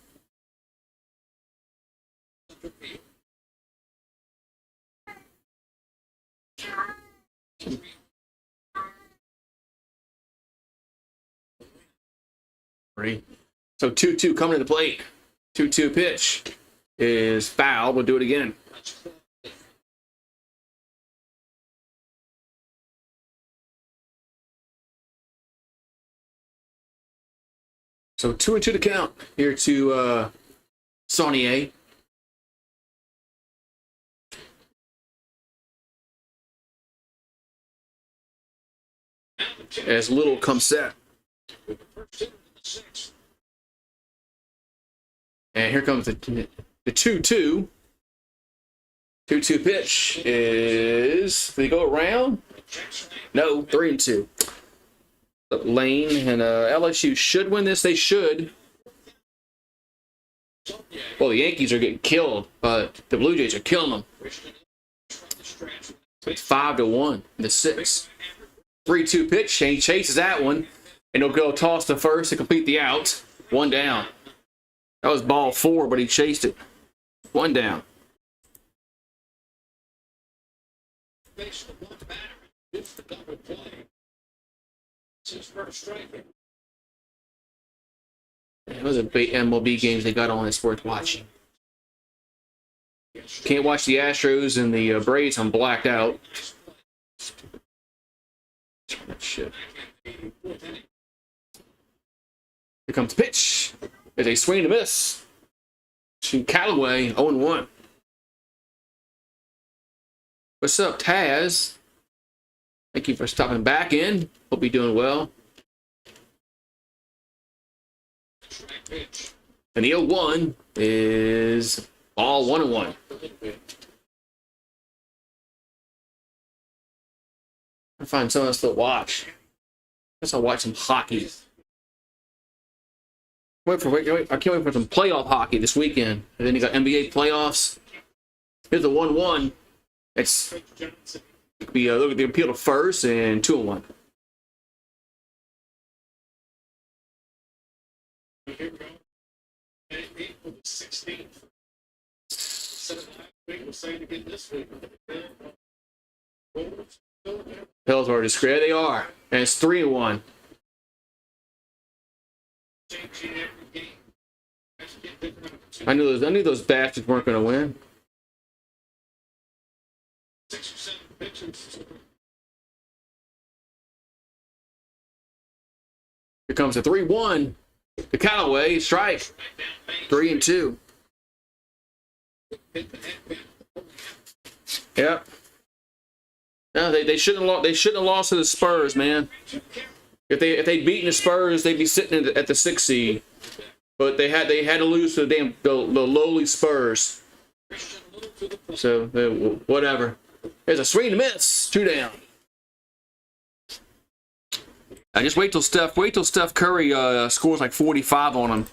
So 2-2 coming to the plate. 2-2 pitch is foul. We'll do it again. So 2-2 to count here to Saunier. As Little comes set. And here comes the 2-2. 2-2 pitch is, did he go around? No, 3-2. Lane and LSU should win this. They should. Well, the Yankees are getting killed, but the Blue Jays are killing them. It's 5-1 in the 6th. 3-2 pitch. Shane chases that one, and he'll go toss to first to complete the out. 1 down. That was ball 4, but he chased it. 1 down. Those are big MLB games they got on. It's worth watching. Can't watch the Astros and the Braves. I'm blacked out. Shit. Here comes the pitch. There's a swing and a miss to Callaway. 0-1. What's up, Taz? Thank you for stopping back in. Hope you're doing well. And the 0-1 is ball 1-1. I find someone else to watch. I guess I'll watch some hockey. I can't wait for some playoff hockey this weekend. And then you got NBA playoffs. Here's the 1-1. It's be look at the appeal to first and 2-1. April 16th. Pills are discreet. They are. And it's 3-1. I knew those bastards weren't going to win. 6 or 7 pitchers. Here comes a 3-1. The Callaway strike. 3-2. Yep. No, they shouldn't have lost to the Spurs, man. If they'd beaten the Spurs, they'd be sitting at the 6th seed. But they had to lose to the lowly Spurs. So whatever. There's a swing and miss. 2 down. I just wait till Steph Curry scores like 45 on him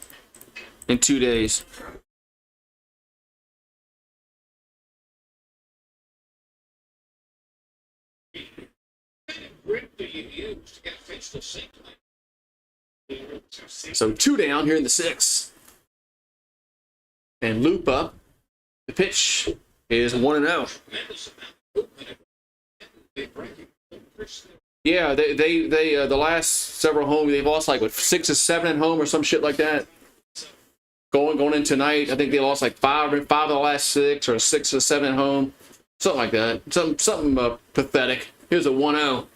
in 2 days. So 2 down here in the 6th. And loop up. The pitch is 1-0. Yeah, they the last several home they've lost like 6 or 7 at home or some shit like that. Going in tonight, I think they lost like 5 of the last 6 or 6 or 7 at home, something like that. Something pathetic. Here's a 1-0.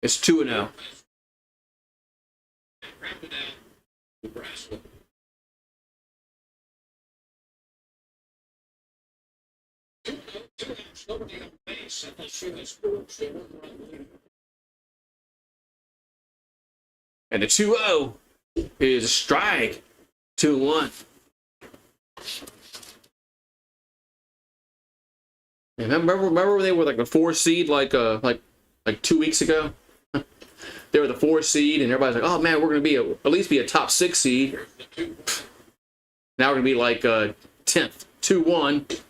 It's 2-0. There's nobody on base unless you're the Sports. They won't run the lead. And the 2-0 is a strike. 2-1. And remember when they were like a 4 seed like 2 weeks ago? They were the 4 seed, and everybody's like, "Oh man, we're going to be at least be a top 6 seed." Now we're going to be like 10th. 2-1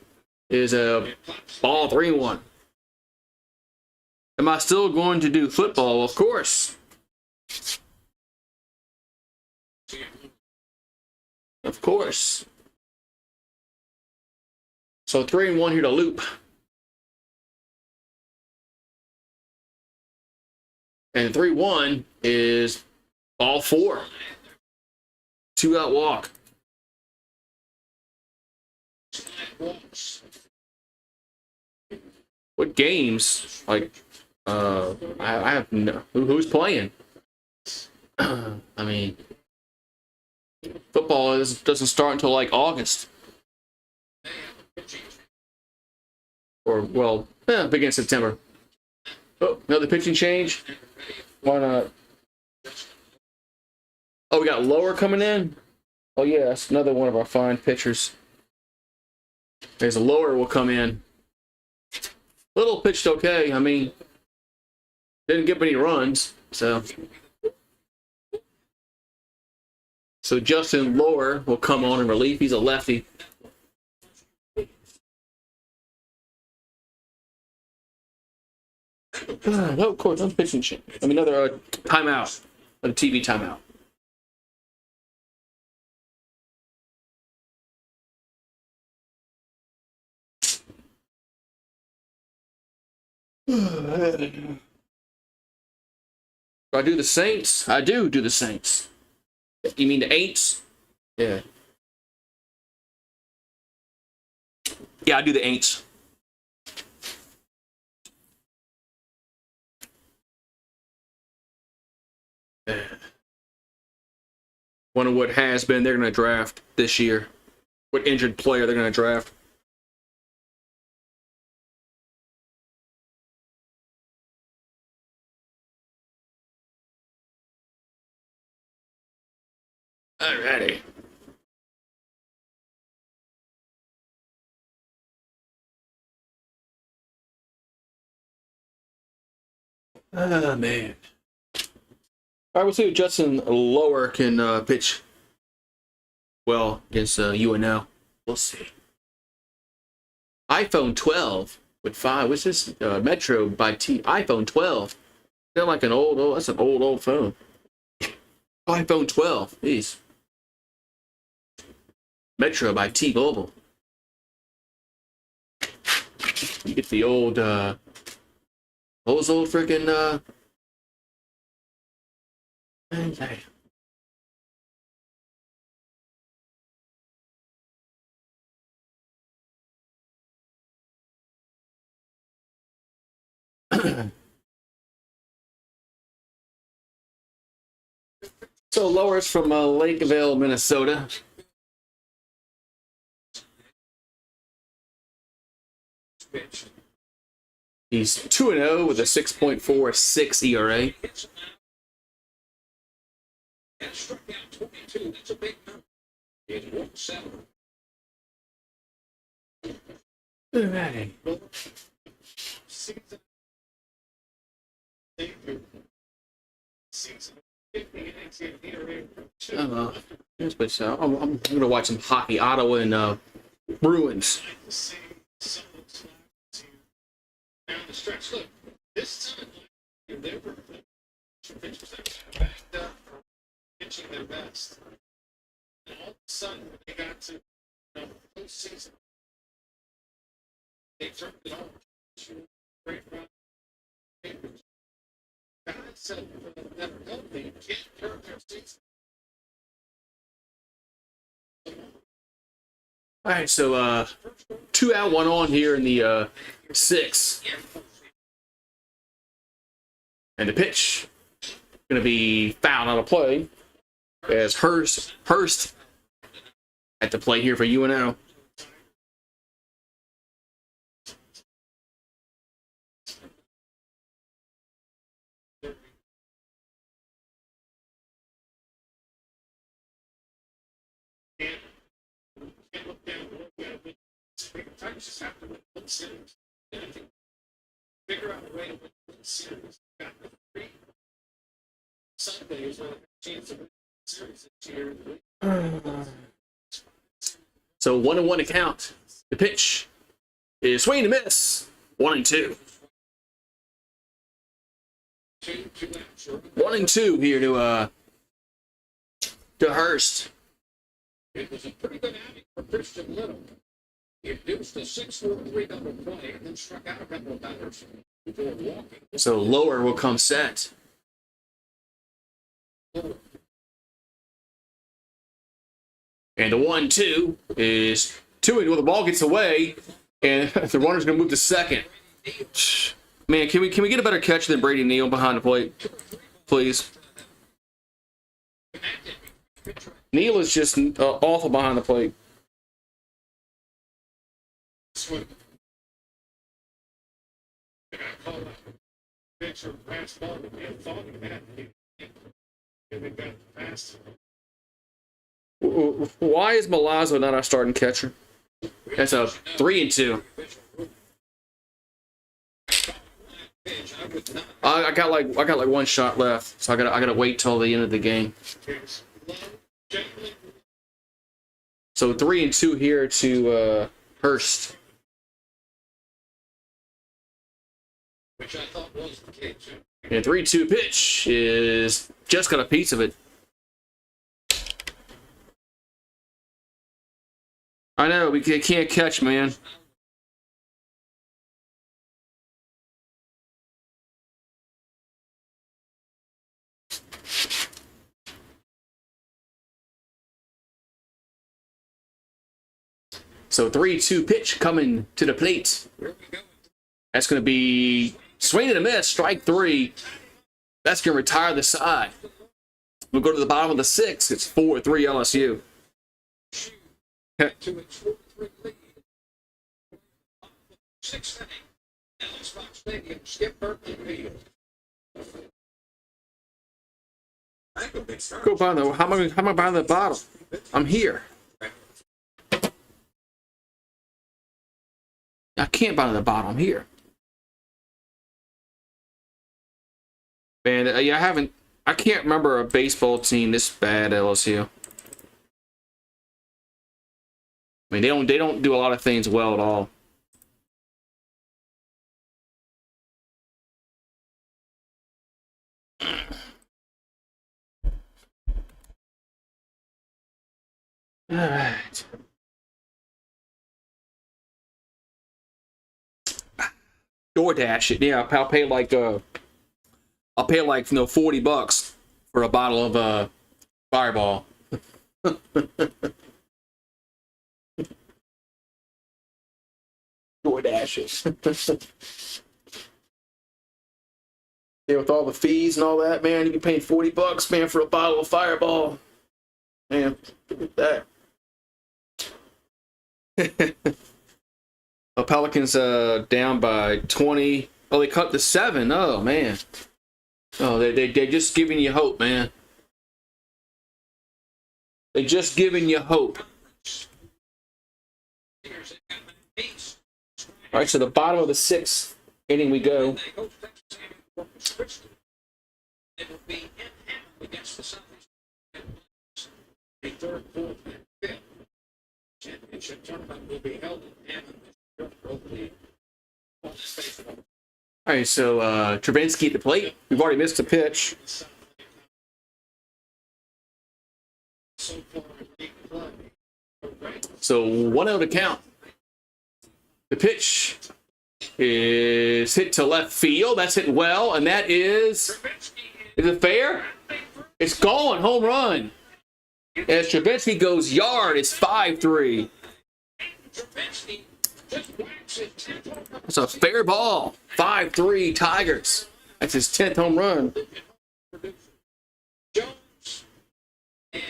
is a ball 3-1. Am I still going to do football? Of course. Of course. So 3-1 here to loop. And 3-1 is ball 4. 2-out walk. What games? Like, I have no. Who's playing? I mean, football doesn't start until like August. Or, well, begin September. Oh, another pitching change. Why not? Oh, we got Lower coming in. Oh yeah, that's another one of our fine pitchers. There's a Lower will come in. Little pitched okay. I mean, didn't get any runs, so Justin Lower will come on in relief. He's a lefty. No, of course, no pitching change. I mean, another timeout, a TV timeout. Do I do the Saints? I do the Saints. You mean the Aints? Yeah. Yeah, I do the Aints. Wonder what has been they're going to draft this year. What injured player they're going to draft. Alrighty. Oh, man. All right, we'll see if Justin Lower can pitch well against UNO. We'll see. iPhone 12 with 5. What's this? Metro by T. iPhone 12. Sound like an that's an old phone. iPhone 12. Jeez. Metro by T-Mobile. You get the old, what was old freaking, okay. So Lower's from Lakeville, Minnesota. He's 2-0 with a 6.46 ERA. Alrighty. I'm gonna watch some hockey. Ottawa and Bruins. Down the stretch. Look, this time they were pitchers that were backed up, pitching their best. And all of a sudden, when they got to the postseason, they turned it on. Great run. God said that are healthy, you can't turn their season. All right, so 2 out, 1 on here in the 6th. And the pitch going to be fouled out of play as Hurst at the plate here for UNO. Tigers have to win one series. And I think figure out a way to win one series. Got the 3 Sundays where they have a chance to win the series this year. So 1-1 to count. The pitch is swing and miss. 1-2. 1-2 here to Hurst. It was a pretty good outing for Christian Little. He induced a 6-4-3 double play and then struck out a couple of batters before walking. So lower will come set. And the 1-2 is 2-1. Well, the ball gets away, and the runner's going to move to second. Man, can we get a better catch than Brady Neal behind the plate, please? Neal is just awful behind the plate. Swing. And I call that pitcher last ball that they thought he had. And they got past. Why is Milazzo not our starting catcher? That's a 3-2. I got like one shot left, so I gotta wait till the end of the game. So 3-2 here to Hurst. Which I thought was the case. And 3-2 pitch is just got a piece of it. I know, we can't catch, man. So 3-2 pitch coming to the plate. That's going to be swing and a miss, strike 3. That's going to retire the side. We'll go to the bottom of the 6th. It's 4-3 LSU. To its 4-3 lead. 6th inning. Ellis Fox Stadium, Skip Berkeley Field. Go by the. How am I by the bottom? I'm here. I can't buy the bottom. I'm here. Man, I can't remember a baseball team this bad at LSU. I mean, they don't do a lot of things well at all. All right. DoorDash it. Yeah, I'll pay like $40 for a bottle of Fireball. DoorDash it. Yeah, with all the fees and all that, man, you'd be paying $40, man, for a bottle of Fireball. Man, look at that. The Pelicans down by 20. Oh, they cut to 7. Oh, man. Oh, they're just giving you hope, man. They're just giving you hope. All right, so the bottom of the 6th inning we go. It will be in Hammond against the Southeast. The 3rd, 4th, and 5th championship tournament will be held in Hammond. All right, so Travinsky at the plate. We've already missed a pitch. So 1-0 to count. The pitch is hit to left field. That's hit well, and that is it fair? It's gone. Home run. As Travinsky goes yard, it's 5-3. It's a fair ball. 5-3 Tigers. That's his 10th home run. Jones and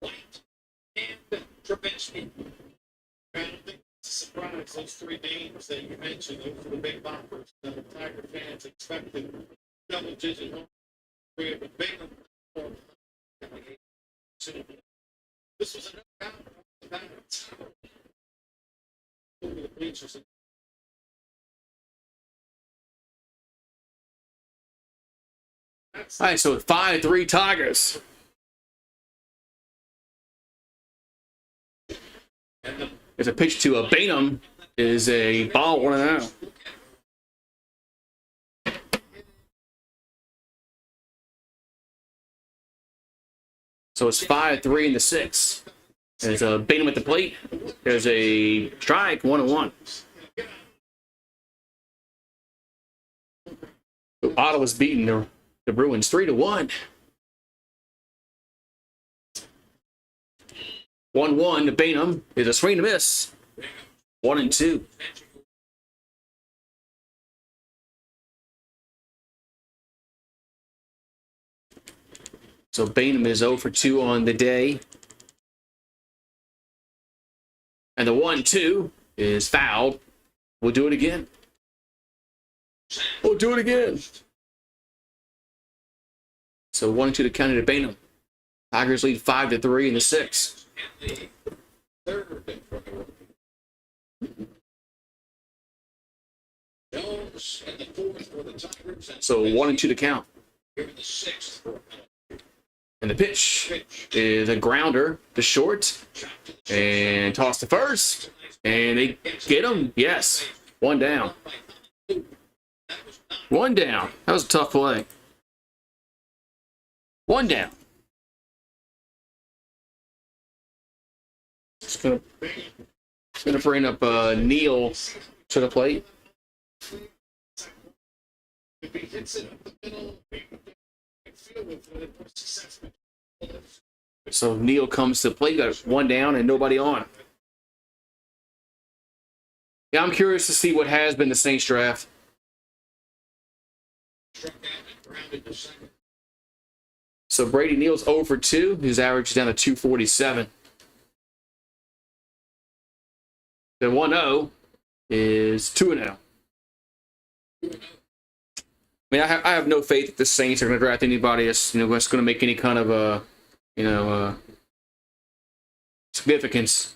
White and Travinsky. I don't think it's a surprise. Those 3 names that you mentioned, those are the big boppers. The Tiger fans expected double-digit home. We have a big one. This was another out of the balance. over the bleachers. All right, so 5-3 Tigers. There's a pitch to a Bainham. Is a ball 1-0. So it's 5-3 in the 6th. There's a Bainham at the plate. There's a strike, 1-1. Ottawa's beating the Bruins 3-1. 1-1 to Bainham is a swing to miss. 1-2. So Bainham is 0 for 2 on the day. And the 1-2 is fouled. We'll do it again. We'll do it again. So 1-2 to count to Bainham. Tigers lead 5-3 in the 6th. So 1-2 to count. And the pitch is a grounder to short. And toss to first. And they get him. Yes. 1 down. 1 down. That was a tough play. 1 down. It's gonna bring up Neal to the plate. If he hits it up the middle, feel with it. So Neal comes to the plate, got 1 down and nobody on. Yeah, I'm curious to see what has been the Saints draft. So Brady Neal's 0 for 2. His average is down to 247. The 1-0 is 2-0. I mean, I have no faith that the Saints are going to draft anybody that's going to make any kind of significance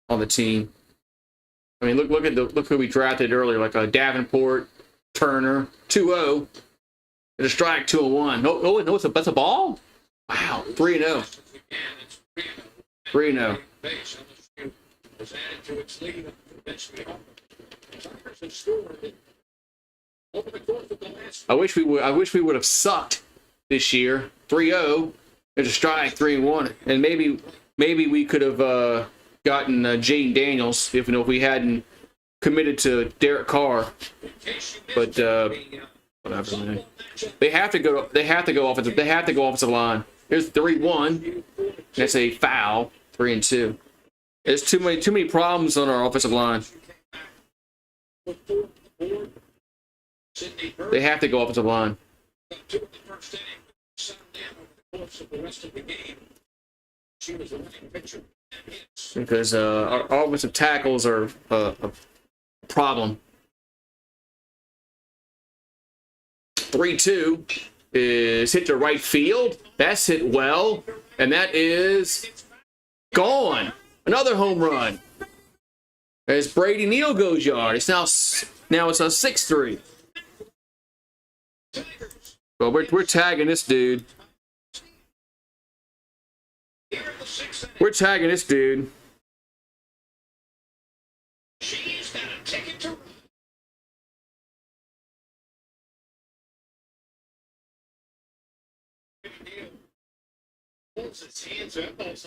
on the team. I mean, look who we drafted earlier, like Davenport, Turner, 2-0, and a strike, 2-1. No, that's a ball. Wow, 3-0. 3-0. I wish we would have sucked this year. 3-0. There's a strike, 3-1, and maybe we could have gotten Jaden Daniels if we hadn't committed to Derek Carr. But whatever, man. They have to go offensive. They have to go offensive line. Here's 3-1. That's a foul. 3-2. There's too many problems on our offensive line. They have to go offensive line. Because our offensive tackles are a problem. 3-2 is hit to right field. That's hit well. And that is gone. Another home run. As Brady Neal goes yard. It's now it's a 6-3. Well, we're tagging this dude. We're tagging this dude. She's got a ticket to. Pulls his hands up, and that's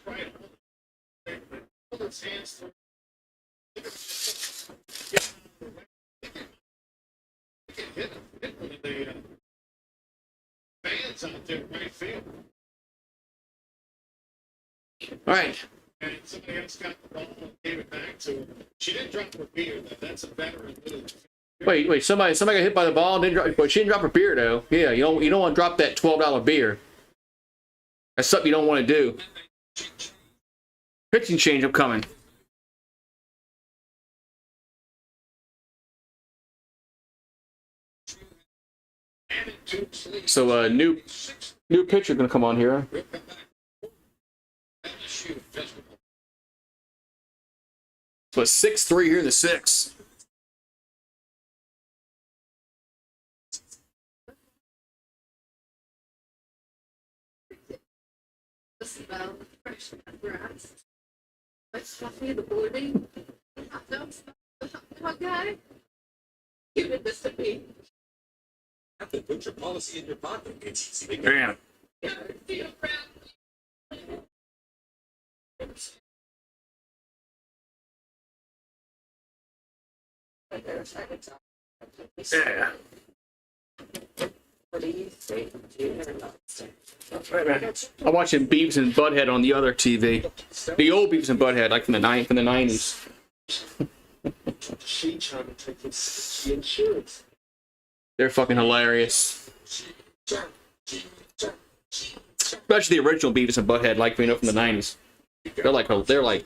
right. Pulls his hands through. Hit one of the fans out there right field. All right. And somebody else got the ball and gave it back to her. She didn't drop her beer, though. That's a veteran move. Wait. Somebody got hit by the ball and didn't drop, but she didn't drop her beer though. Yeah, you don't want to drop that $12 beer. That's something you don't want to do. Pitching change up coming. So new pitcher gonna come on here. But 6-3 here in the 6th. This is about fresh grass. Let's coffee the boarding. Hot dogs. Hot guy. Give it this to me. Have to put your policy in your pocket. It's easy. Damn. Yeah. I'm watching Beavis and Butthead on the other TV. The old Beavis and Butthead, like from the 90s. She trying to take the insurance. They're fucking hilarious. Especially the original Beavis and Butthead, like from the 90s. They're like.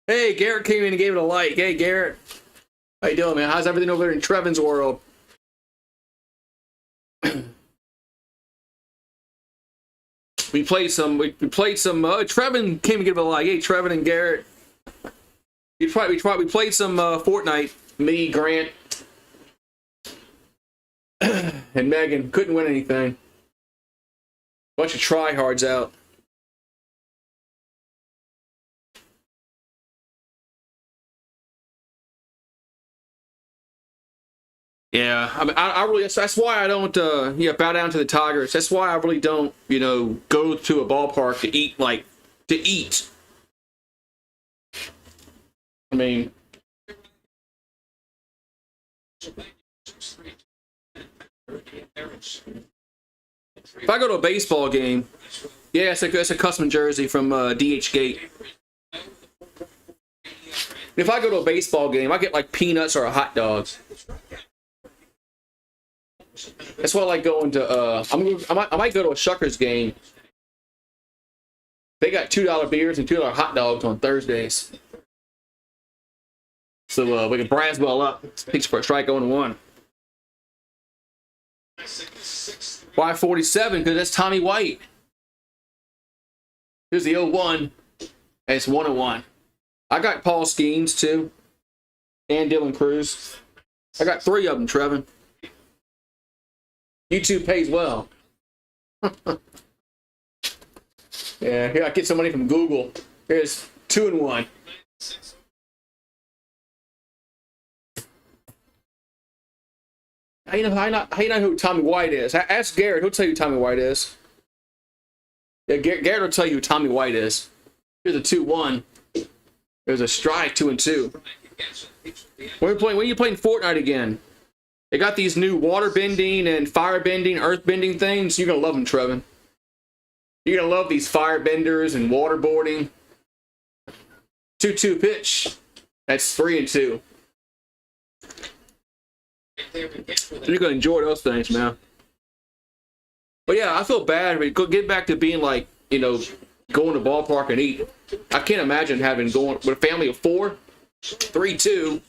Hey, Garrett came in and gave it a like. Hey, Garrett. How you doing, man? How's everything over there in Trevin's world? We played some. Trevin came and gave it a like. Hey, Trevin and Garrett. We played some Fortnite. Me, Grant, and Megan couldn't win anything. Bunch of tryhards out. Yeah, I mean, I really, that's why I don't, bow down to the Tigers. That's why I really don't, go to a ballpark to eat, to eat. I mean, if I go to a baseball game, yeah, it's a custom jersey from DH Gate. If I go to a baseball game, I get like peanuts or a hot dog. That's why I like going to. I might go to a Shuckers game. They got $2 beers and $2 hot dogs on Thursdays. So we can Braswell up. Pitch for a strike 0-1. Why 47? Because that's Tommy White. Here's the 0-1. And it's 1-1. I got Paul Skeens too. And Dylan Cruz. I got 3 of them, Trevin. YouTube pays well. Yeah, here I get some money from Google. Here's 2-1. How you know who Tommy White is? Ask Garrett. He'll tell you who Tommy White is. Yeah, Garrett will tell you who Tommy White is. Here's a 2-1. There's a strike, 2-2. When are you playing Fortnite again? They got these new water bending and fire bending, earth bending things. You're gonna love them, Trevin. You're gonna love these fire benders and waterboarding. 2-2 pitch. That's 3-2. You're gonna enjoy those things, man. But yeah, I feel bad. We could get back to being like, going to ballpark and eat. I can't imagine going with a family of 4, 3-2.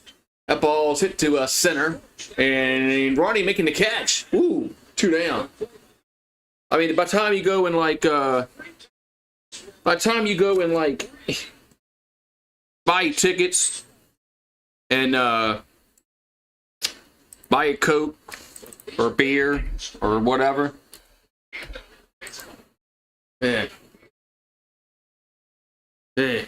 That ball's hit to center, and Ronnie making the catch. Ooh, 2 down. I mean, by the time you go and buy tickets and buy a Coke or beer or whatever. Man. Yeah.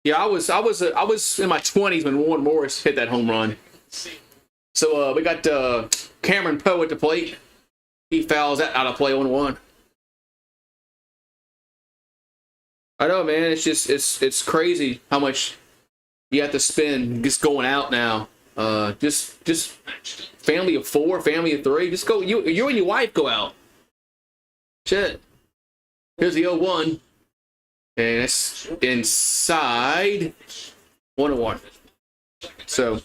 Yeah, I was in my 20s when Warren Morris hit that home run. So we got Cameron Poe at the plate. He fouls that out of play 1-1. I know, man. It's just it's crazy how much you have to spend just going out now. Just family of 4, family of 3. Just go. You and your wife go out. Shit. Here's the 0-1. And it's inside 1-1. So,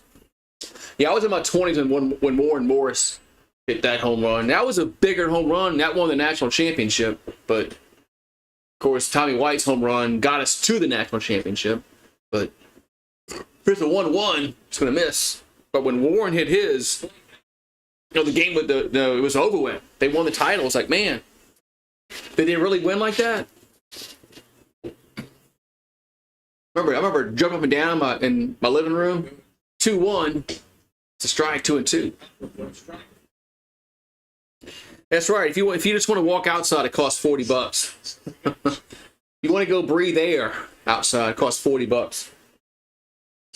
yeah, I was in my 20s when Warren Morris hit that home run. That was a bigger home run. That won the national championship. But, of course, Tommy White's home run got us to the national championship. But here's the 1-1. It's going to miss. But when Warren hit his, the game with it was over with. They won the title. It's like, man, did they really win like that? I remember jumping up and down in my living room. 2-1. It's a strike. 2-2. That's right. If you just want to walk outside, it costs $40. You want to go breathe air outside, it costs $40.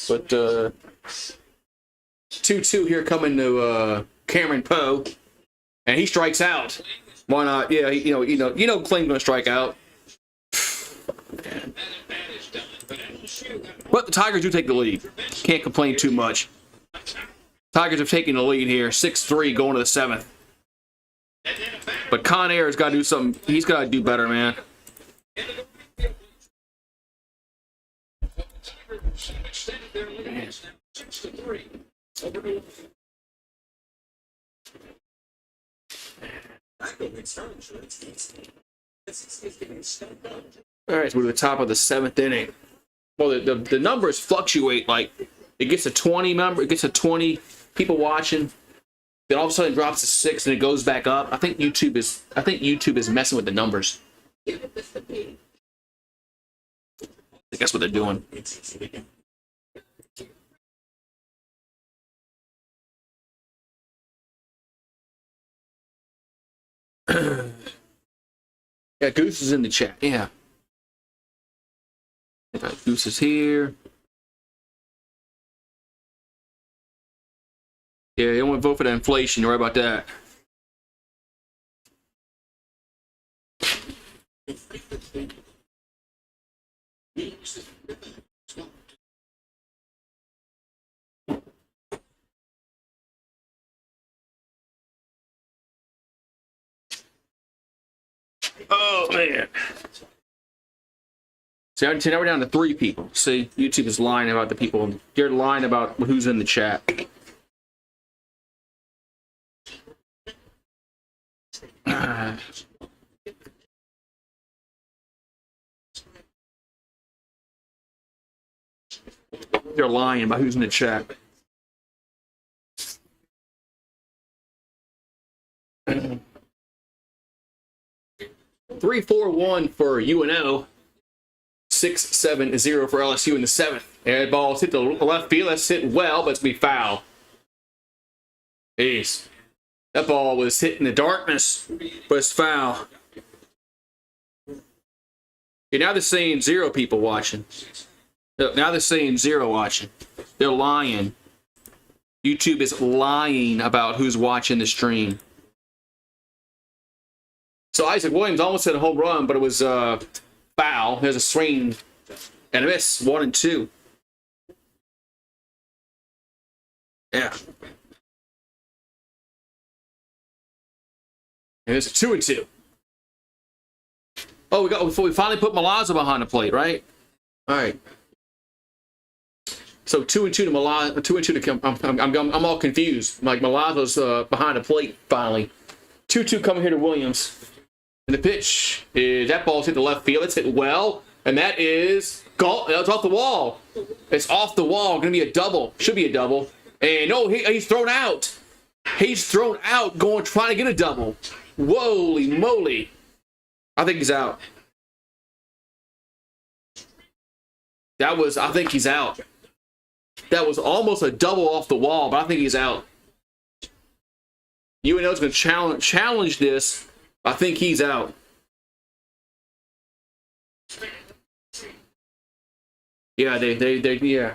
But 2-2 here coming to Cameron Poe, and he strikes out. Why not? Yeah, Kling's gonna strike out. But the Tigers do take the lead. Can't complain too much. Tigers have taken the lead here, 6-3 going to the 7th. But Con Air has got to do something. He's got to do better, man. All right, so we're at the top of the 7th inning. Well, the numbers fluctuate. Like it gets to 20 people watching. Then all of a sudden it drops to 6 and it goes back up. I think YouTube is messing with the numbers. I think that's what they're doing. Yeah, Goose is in the chat. Yeah. Goose is here. Yeah, they don't want to vote for the inflation. You're right about that. Oh, man. See, now we're down to 3 people. See, YouTube is lying about the people. They're lying about who's in the chat. They're lying about who's in the chat. 3-4-1 for UNO. 6-7-0 for LSU in the 7th. And ball's hit the left field. That's hit well, but it's going to be foul. Jeez. That ball was hit in the darkness, but it's foul. Yeah, now they're saying 0 people watching. Now they're saying 0 watching. They're lying. YouTube is lying about who's watching the stream. So Isaac Williams almost hit a home run, but it was foul. There's a swing and a miss. 1-2. Yeah. And it's a 2-2. Oh, we finally put Milazzo behind the plate, right? All right. So 2-2 to Milazzo. 2-2 to I'm all confused. Like Milazzo's behind the plate finally. 2-2 coming here to Williams. And the pitch is that ball's hit the left field. It's hit well, and that is it's off the wall. It's off the wall. Going to be a double. Should be a double. And no, he's thrown out. He's thrown out, trying to get a double. Holy moly! I think he's out. I think he's out. That was almost a double off the wall, but I think he's out. UNO's going to challenge this. I think he's out. Yeah, yeah.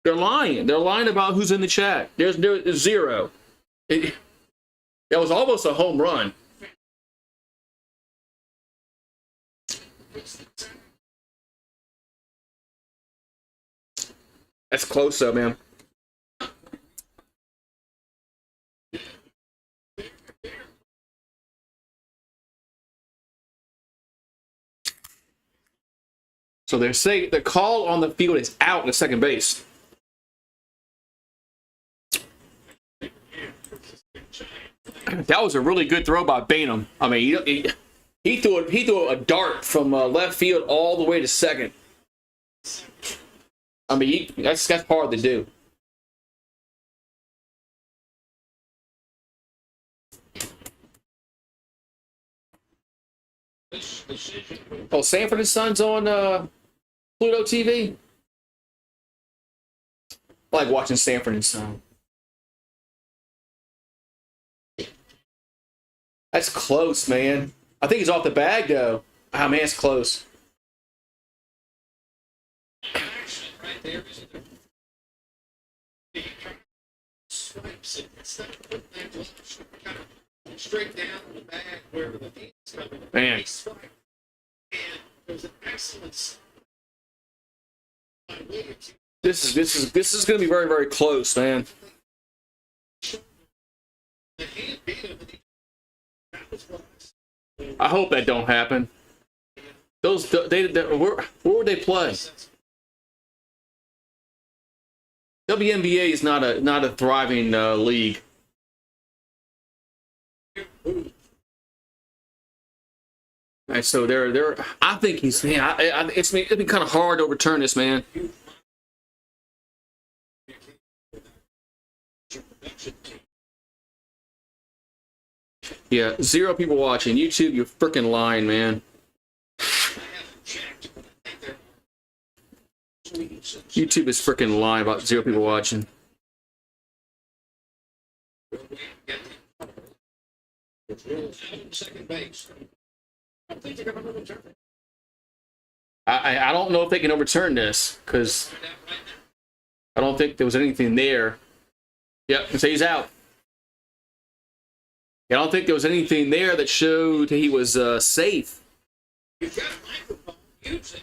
They're lying. They're lying about who's in the chat. There's 0. That was almost a home run. That's close though, man. So they're saying the call on the field is out at second base. That was a really good throw by Bainham. I mean, he threw a dart from left field all the way to second. I mean, that's hard to do. Oh, Sanford and Sons on Pluto TV. I like watching Sanford and Son. That's close, man. I think he's off the bag, though. Ah, man, it's close. Right there, isn't it? He swipes it. Instead of putting that glove kind of straight down the bag where the hand's coming. Man. He swiped. And there's an excellence by Williams. This is going to be very, very close, man. The hand beat him, and that was what I hope that don't happen. Those where would they play? WNBA is not a thriving league. And so they're. I think he's. Man, it'd be kind of hard to overturn this, man. Yeah, 0 people watching YouTube. You're freaking lying, man. YouTube is freaking lying about 0 people watching. Second base. I think they're going to overturn it. I don't know if they can overturn this because I don't think there was anything there. Yep, so he's out. I don't think there was anything there that showed he was safe. You've got a microphone. Use it.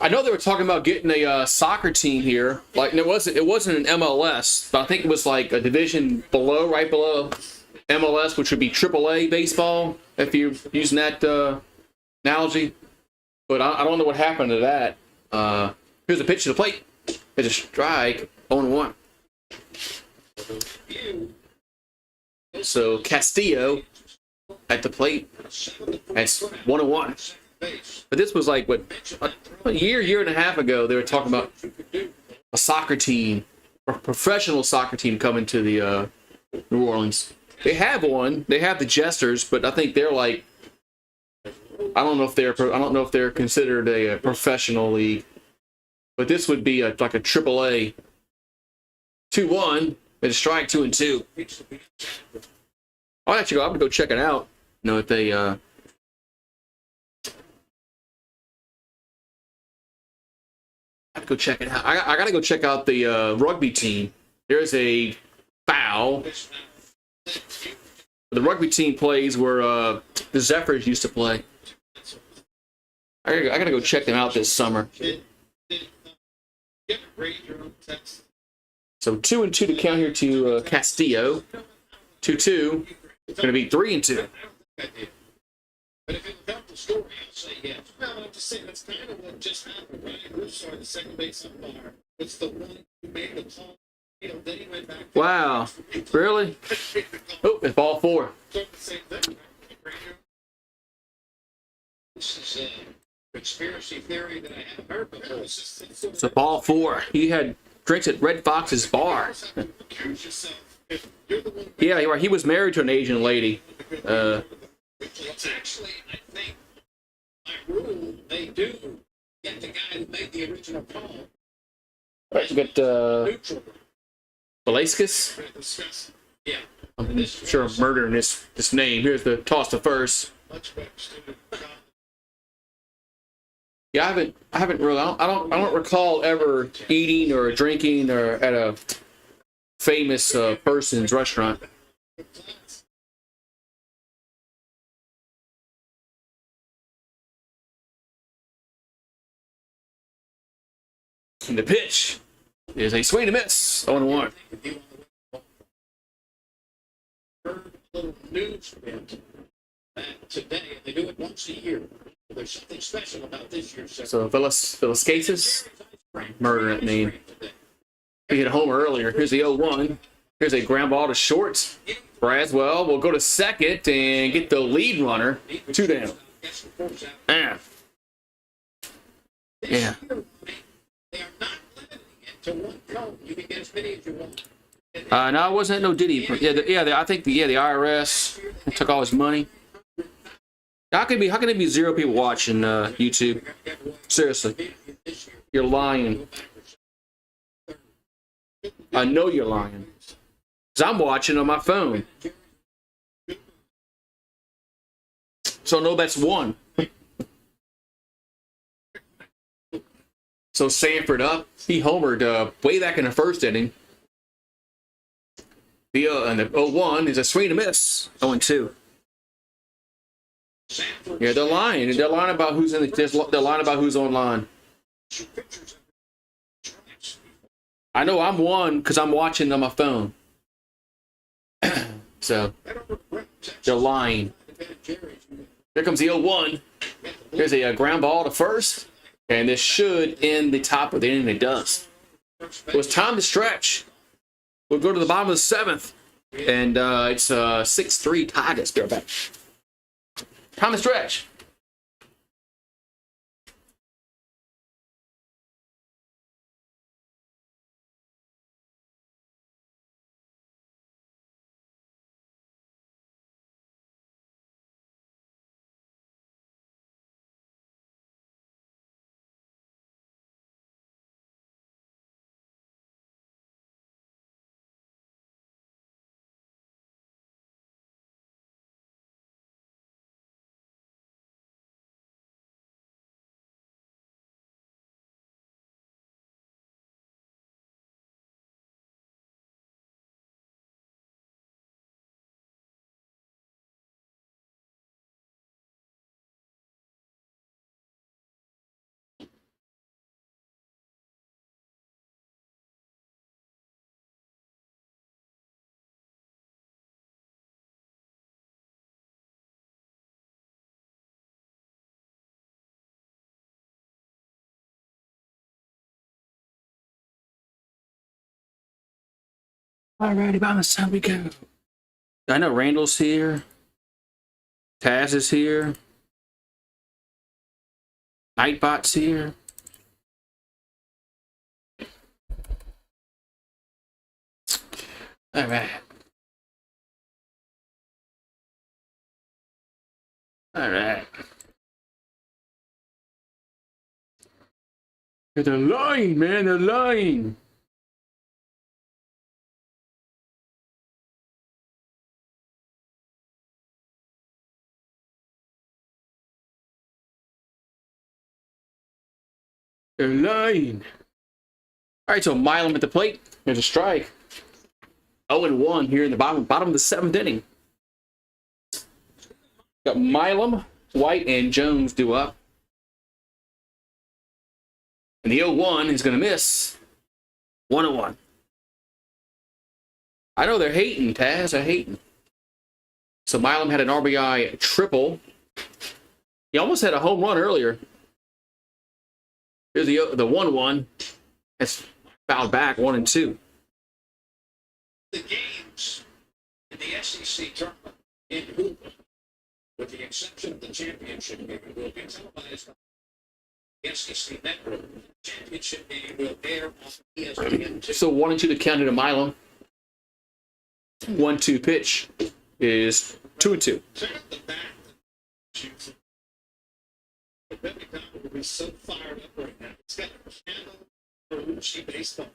I know they were talking about getting a soccer team here. Like it wasn't an MLS, but I think it was like a division below, right below MLS, which would be AAA baseball, if you're using that analogy. But I don't know what happened to that. Here's a pitch to the plate. It's a strike. 0-1. So Castillo at the plate. That's 1-1. But this was like, what, a year and a half ago, they were talking about a soccer team, a professional soccer team coming to the New Orleans. They have one. They have the Jesters, but I think they're like, I don't know if they're considered a professional league. But this would be like a AAA. 2-1. It's a strike. 2-2. I'm gonna go check it out. You know if they I have to go check it out. I gotta go check out the rugby team. There's a foul. The rugby team plays where the Zephyrs used to play. I gotta go check them out this summer. So 2-2 to count here to Castillo. 2-2. It's going to be 3-2. But if it would help the story, I'll say yes. Well, I'm just saying that's kind of what just happened. Ryan Russo, the second base umpire, was the one who made the call. You know, then he went back. Wow. Really? Oh, it's ball 4. The same thing. This is a conspiracy theory that I haven't heard before. It's a ball 4. He had drinks at Red Fox's bar. Yeah, you're right. He was married to an Asian lady. It's actually, I think, by rule, they do get the guy who made the original call. All right, we got Velasquez. Yeah. I'm sure I'm murdering this name. Here's the toss to first. Yeah, I haven't really. I don't recall ever eating or drinking or at a famous person's restaurant. And the pitch is a swing and miss. 0-1. Little news bit today, and they do it once a year. There's something special about this year's. So Velasquez, murder that name. He hit a homer earlier. Here's the 0-1. Here's a ground ball to short. Braswell will go to second and get the lead runner. 2 down. Yeah. They are not limiting it to one cone. You can get as many as you want. No, it wasn't no Diddy. I think the IRS took all his money. How can it be 0 people watching YouTube? Seriously, you're lying. I know you're lying. Because I'm watching on my phone. So no, that's 1. So Sanford up. He homered way back in the first inning. And the 0-1 is a swing and a miss. 0-2. Yeah, they're lying. They're lying about who's they're lying about who's online. I know I'm 1 because I'm watching on my phone. So they're lying. Here comes the 0-1. Here's a ground ball to first, and this should end the top of the inning. It does. It was time to stretch. We'll go to the bottom of the 7th, and it's 6-3 Tigers. Be right back. Time to stretch. Alrighty, by the time we go. I know Randall's here. Taz is here. Nightbot's here. All right. All right. They're lying, man. They're lying. They're lying. All right, so Milam at the plate. There's a strike. 0-1 here in the bottom of the 7th inning. Got Milam, White, and Jones due up. And the 0-1 is going to miss. 1-1. I know they're hating, Taz. They're hating. So Milam had an RBI triple. He almost had a home run earlier. Here's the 1-1. That's fouled back 1-2. The games in the SEC tournament in Hoover, with the exception of the championship game, will be televised on the SEC network. The championship game will air on ESPN2. So 1-2 to count to Milam. 1-2 pitch is 2-2. Turn up the back. The Billy Connor will be so fired up right now. It's got a channel for Lucci baseball.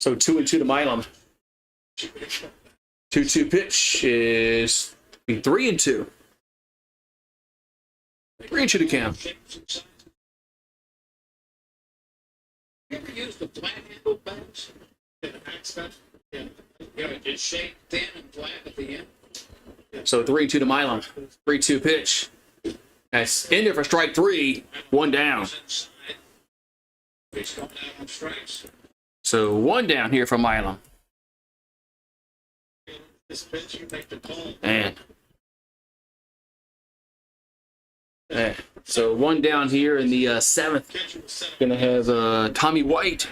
So 2-2 to Milam. 2-2 pitch is 3-2. 3-2 to count. You ever used the flat handle bats? It's shaped thin and flat at the end. So 3-2 to Milam. 3-2 pitch. That's in there for strike 3. 1 down. He's going out on strikes. So 1 down here for Milam. This pitch, you make the call. And so 1 down here in the 7th. Gonna have Tommy White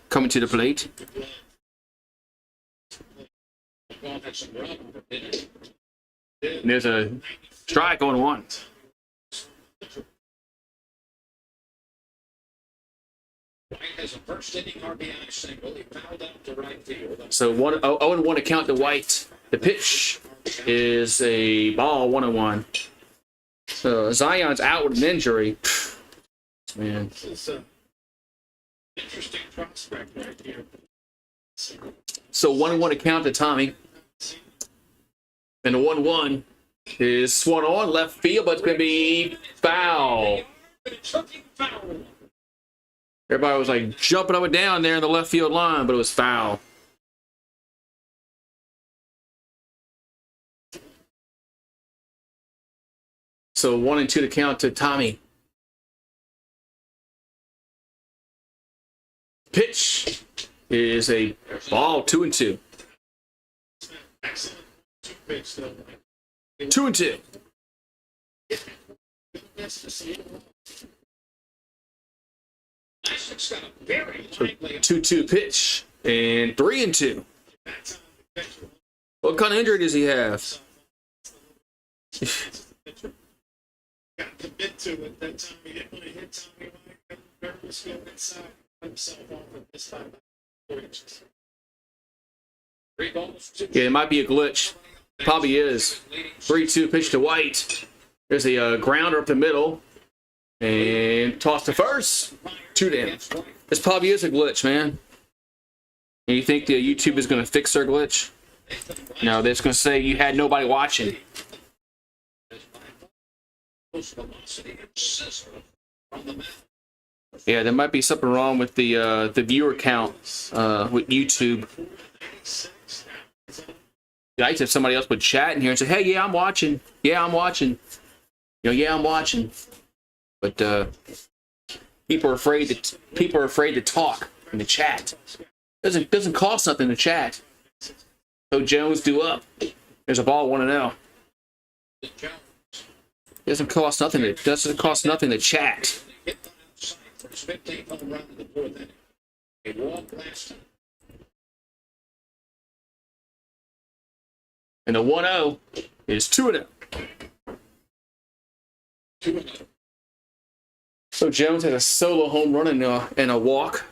coming to the plate. And there's a strike on 1. White has a first inning RBI single. He fouled out to right field. So 0-1 to count to White. The pitch is a ball 101. So Zion's out with an injury. Man. This is an interesting prospect right here. So 1-1 to count to Tommy. And the 1-1 is swung on left field, but it's going to be foul. Everybody was like jumping up and down there in the left field line, but it was foul. So 1-2 to count to Tommy. Pitch is a ball 2-2. 2-2. 2-2 pitch and 3-2. What kind of injury does he have? Got commit to it that time. He didn't want to hit Tommy Mike. Nervous going inside. Himself off at this time. 3 balls. Yeah, it might be a glitch. Probably is. 3-2 pitch to White. There's a grounder up the middle. And toss to first. 2 down. This probably is a glitch, man. And you think the YouTube is going to fix their glitch? No, they're just going to say you had nobody watching. Yeah, there might be something wrong with the viewer count with YouTube. Nice if somebody else would chat in here and say, "Hey, yeah, I'm watching. Yeah, I'm watching. Yeah, I'm watching." But people are afraid to talk in the chat. Doesn't cost nothing to chat. So Jones due up. There's a ball 1-0. Doesn't cost nothing to chat. And the 1-0 is 2-0. So Jones had a solo home run and a walk.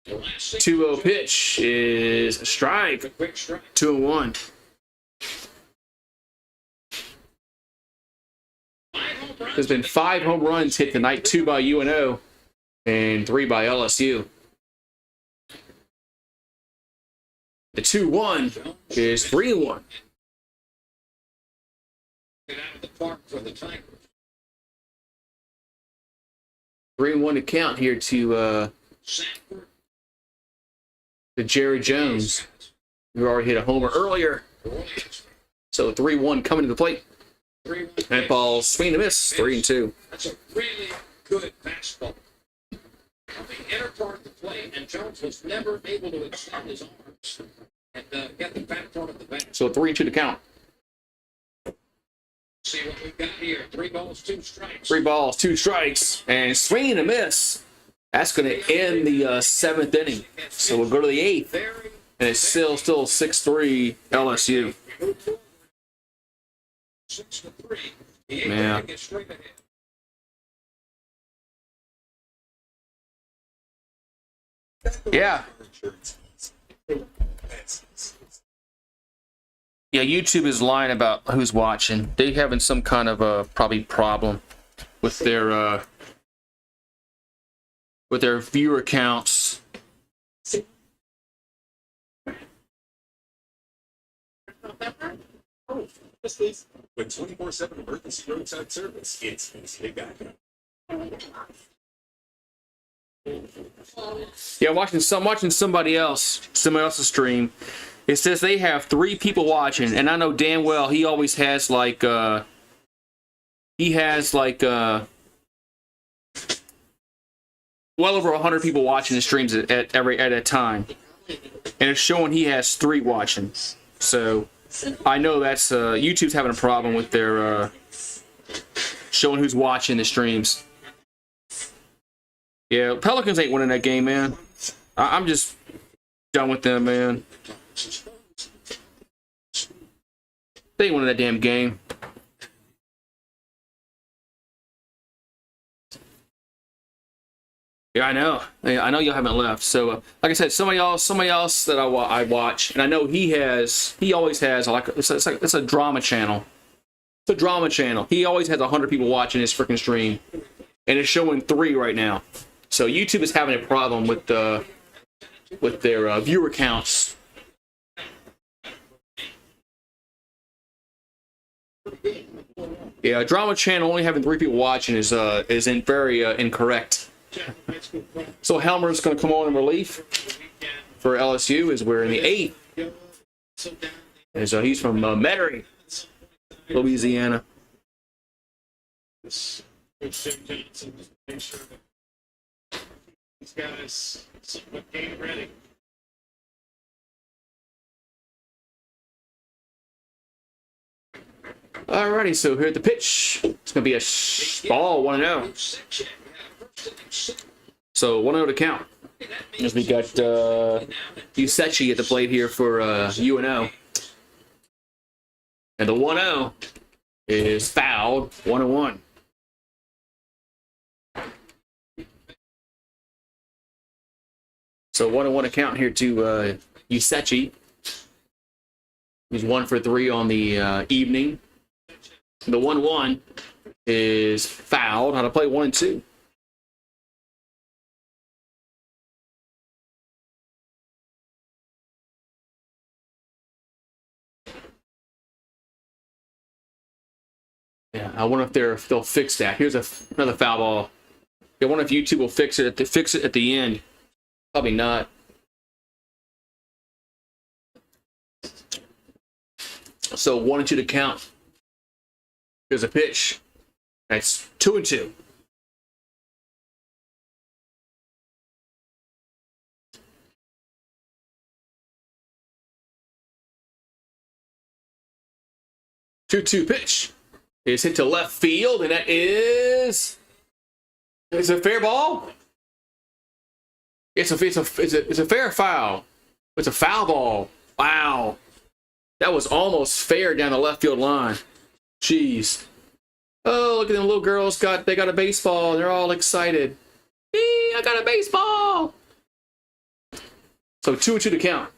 The 2-0 pitch is a strike. 2-1. There's been 5 home runs hit tonight, 2 by UNO and 3 by LSU. The 2-1 is 3-1. Get out of the park for the Tigers. 3-1 to count here to Jerry Jones, who already hit a homer earlier. So 3-1 coming to the plate. That ball swing and miss, 3-2. That's a really good fastball. On the inner part of the plate, and Jones was never able to extend his arms and get the back part of the bat. So 3-2 to count. See what we've got here. 3 balls, 2 strikes. 3 balls, 2 strikes, and swing and a miss. That's going to end the 7th inning. So we'll go to the 8th, and it's still 6-3 LSU. 6-3. Yeah. Yeah. Yeah, YouTube is lying about who's watching. They're having some kind of a probably problem with their viewer counts. With 24/7 emergency roadside service, it's easy to guide. Yeah, I'm watching somebody else's stream. It says they have 3 people watching, and I know damn well he always has like well over 100 people watching the streams at a time, and it's showing he has 3 watching. So I know that's YouTube's having a problem with their showing who's watching the streams. Yeah, Pelicans ain't winning that game, man. I'm just done with them, man. They ain't winning that damn game. Yeah, I know. Yeah, I know y'all haven't left. So, like I said, somebody else that I watch, and I know he always has like it's a drama channel. It's a drama channel. He always has 100 people watching his freaking stream, and it's showing 3 right now. So YouTube is having a problem with their viewer counts. Yeah, drama channel only having 3 people watching is very incorrect. So Helmer's going to come on in relief for LSU as we're in the 8th. And so he's from Metairie, Louisiana. These guys somewhat game ready. Alrighty, so here at the pitch, it's going to be a ball 1-0. So 1-0 to count. As we got Usechi at the plate here for UNO. And the 1-0 is fouled, 1-1. So 1-1 account here to Usechi. He's 1 for 3 on the evening. The 1-1 is fouled. How to play 1-2. Yeah, I wonder if they'll fix that. Here's another foul ball. I wonder if YouTube will fix it at the end. Probably not. So 1-2 to count. Here's a pitch. That's 2-2. Two pitch is hit to left field, and that is a fair ball. It's a fair foul. It's a foul ball. Wow, that was almost fair down the left field line. Jeez. Oh, look at them little girls they got a baseball. They're all excited. Hey, I got a baseball. So 2-2 to count.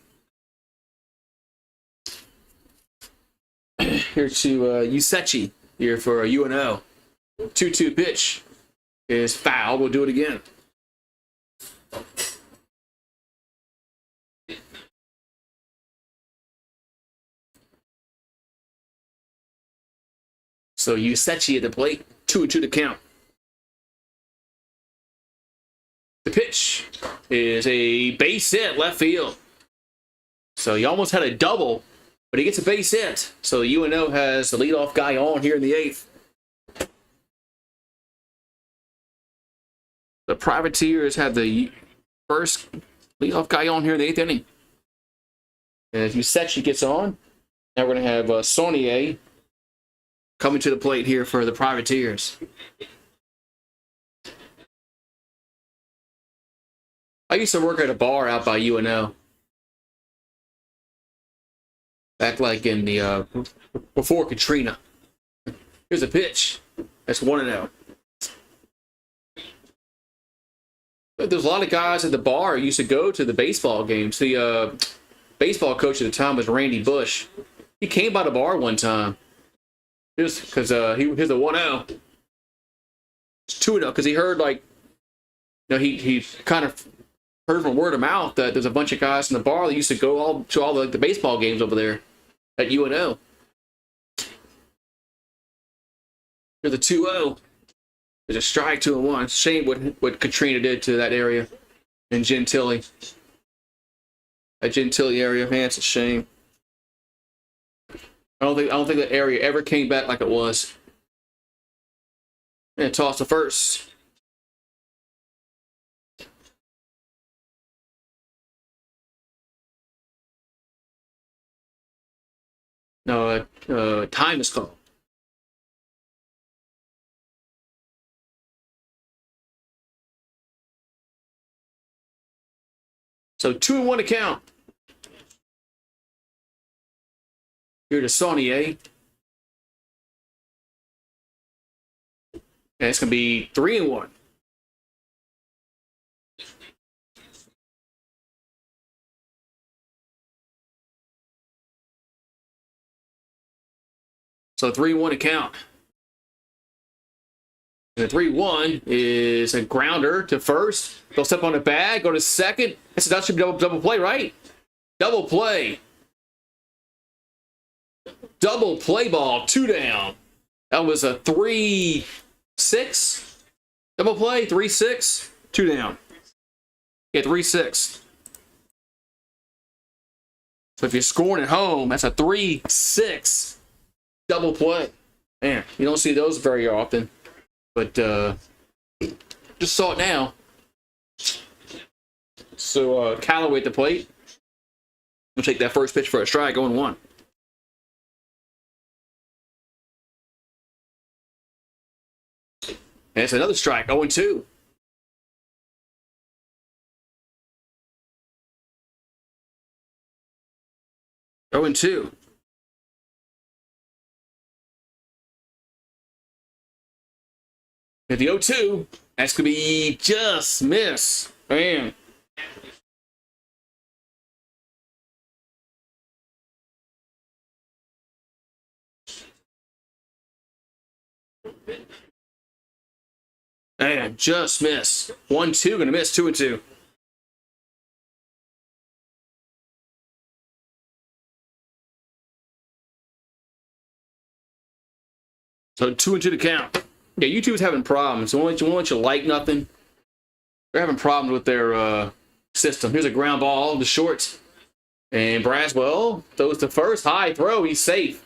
Here to Usechi here for UNO. 2-2 pitch is fouled. We'll do it again. So Usechi at the plate. 2-2 to count. The pitch is a base hit left field. So he almost had a double, but he gets a base hit. So UNO has the leadoff guy on here in the 8th. The Privateers have the first leadoff guy on here in the 8th inning. And as Usechi gets on, now we're going to have Saunier coming to the plate here for the Privateers. I used to work at a bar out by UNO. Back like in the before Katrina. Here's a pitch. That's 1-0. There's a lot of guys at the bar who used to go to the baseball games. The baseball coach at the time was Randy Bush. He came by the bar one time. Just because here's a 1-0. It's 2-0 because he heard he kind of heard from word of mouth that there's a bunch of guys in the bar that used to go to all the baseball games over there at UNO. Here's a 2-0. There's a strike, 2-1. Shame what Katrina did to that area in Gentilly. That Gentilly area, man, it's a shame. I don't think that area ever came back like it was. And toss to first. No, time is called. So 2-1 to count. Here to Saunier. And it's going to be 3-1. So 3-1 to count. The 3-1 is a grounder to first. They'll step on the bag, go to second. That should be double play, right? Double play. Double play ball, 2 down. That was a 3-6. Double play, 3-6, 2 down. Yeah, 3-6. So if you're scoring at home, that's a 3-6 double play. Man, you don't see those very often. But just saw it now. So Callaway at the plate. We'll take that first pitch for a strike, 0-1. And it's another strike, 0-2. Oh, and 2. At the 0-2, that's going to be just miss. Bam. And just miss. 1-2, going to miss 2-2. So 2-2 to count. Yeah, YouTube's having problems. They won't let you like nothing. They're having problems with their system. Here's a ground ball to short. And Braswell throws to first. High throw. He's safe.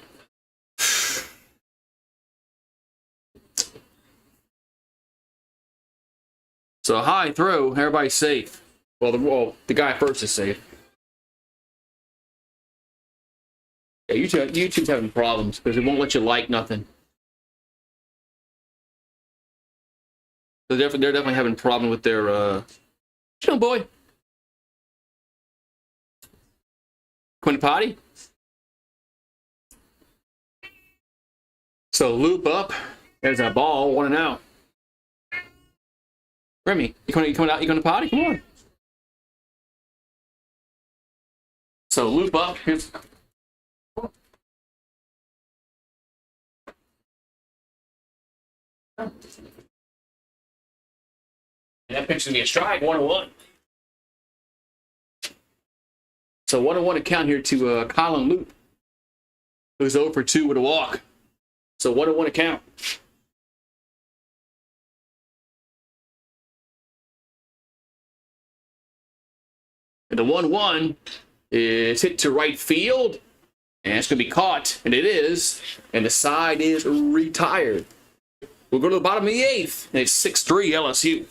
So a high throw. Everybody's safe. Well, the guy first is safe. Yeah, YouTube's having problems because it won't let you like nothing. So they're definitely having a problem with their chill boy. Going to potty. So loop up. There's a ball, 1-out. Remy, you coming out? You going to potty? Come on. So loop up. Here's. And that pitch is going to be a strike, 1-1. So 1-1 to count here to Colin Loop, who's 0 for 2 with a walk. So 1-1 to count. And the 1-1 is hit to right field, and it's going to be caught, and it is, and the side is retired. We'll go to the bottom of the 8th, and it's 6-3 LSU.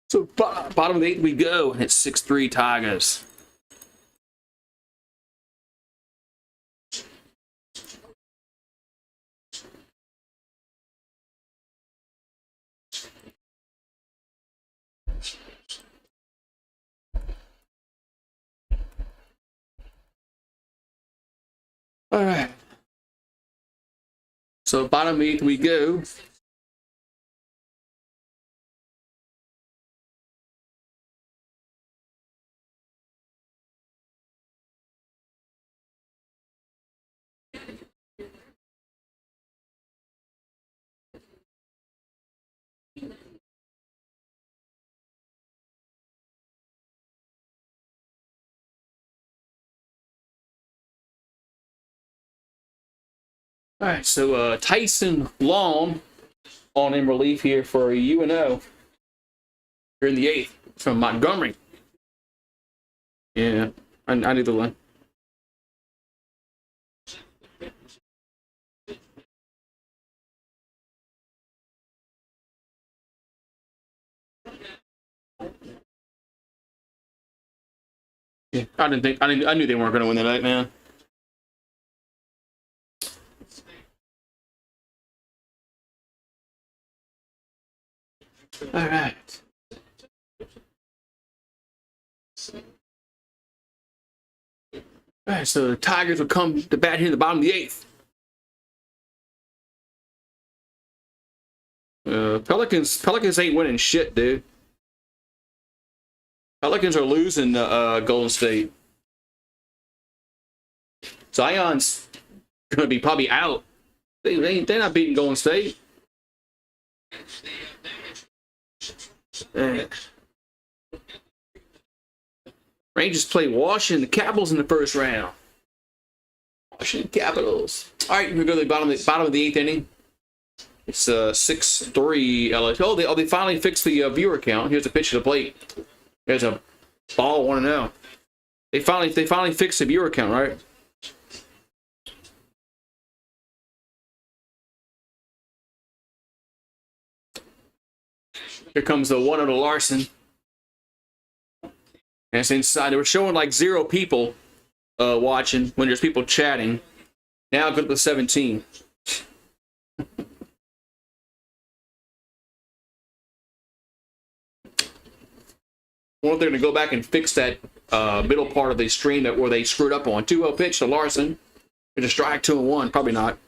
So bottom of the 8th we go, and it's 6-3 Tigers. All right. So bottom of the 8th we go. All right, so Tyson Long on in relief here for UNO. Here in the 8th from Montgomery. Yeah, I knew the line. I knew they weren't going to win tonight, man. All right. All right, so the Tigers will come to bat here in the bottom of the 8th. Pelicans ain't winning shit, dude. Pelicans are losing to Golden State. Zion's gonna be probably out. They're not beating Golden State. Rangers play Washington Capitals in the first round. Washington Capitals. All right, we go to the bottom of the 8th inning. It's 6-3 LSU. Oh, they finally fixed the viewer count. Here's a pitch to the plate. There's a ball 1-0. They finally fixed the viewer count, right? Here comes the 1-0 to Larson. And it's inside. They were showing like 0 people watching when there's people chatting. Now go to the 17. I wonder if they're going to go back and fix that middle part of the stream where they screwed up on. 2-0 pitch to Larson. It's a strike, 2-1. Probably not.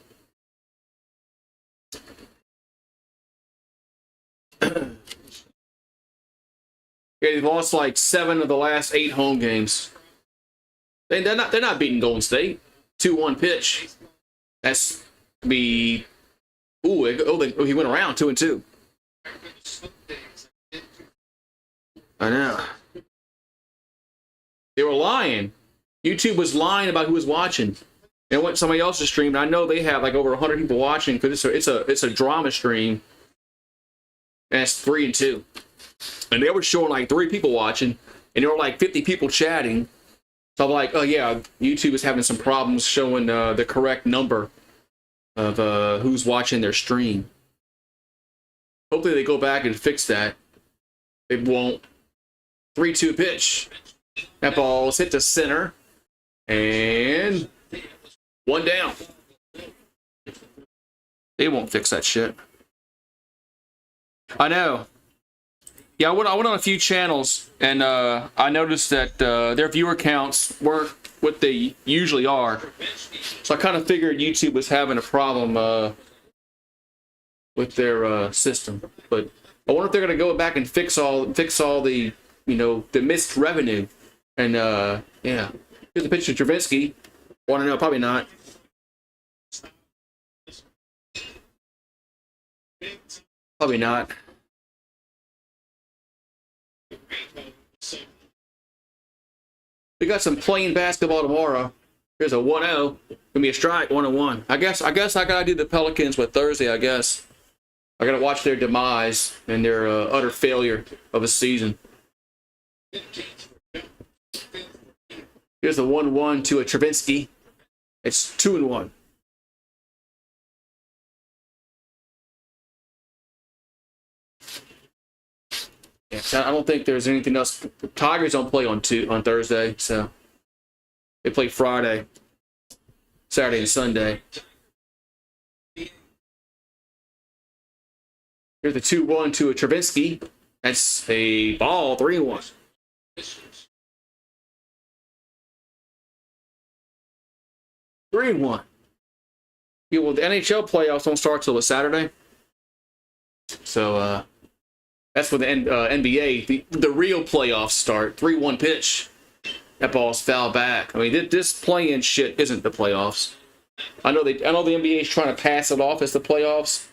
Yeah, they've lost like 7 of the last 8 home games. They're not beating Golden State. 2-1 pitch. That's be. Ooh, he went around 2-2. I know. They were lying. YouTube was lying about who was watching. They went somebody else's stream. And I know they have like over 100 people watching because it's a drama stream. And it's 3-2. And they were showing like 3 people watching, and there were like 50 people chatting. So I'm like, oh yeah, YouTube is having some problems showing the correct number of who's watching their stream. Hopefully they go back and fix that. It won't. 3-2 pitch. That ball's hit to center. And 1 down. They won't fix that shit. I know. Yeah, I went on a few channels, and I noticed that their viewer counts weren't what they usually are. So I kind of figured YouTube was having a problem with their system. But I wonder if they're going to go back and fix all the the missed revenue. And yeah, here's a picture of Travinsky. Want to know? Probably not. Probably not. We got some playing basketball tomorrow. Here's a 1-0. Gonna be a strike, 1-1. I guess I gotta do the Pelicans with Thursday. I guess I gotta watch their demise and their utter failure of a season. Here's a 1-1 to a Travinsky. It's 2-1. Yeah, I don't think there's anything else. The Tigers don't play on Thursday, so they play Friday, Saturday, and Sunday. Here's the 2-1 to a Travinsky. That's a ball, 3-1. Yeah, well, the NHL playoffs don't start till a Saturday, so that's when the NBA, the real playoffs start. 3-1 pitch. That ball's foul back. I mean, this play-in shit isn't the playoffs. I know the NBA is trying to pass it off as the playoffs.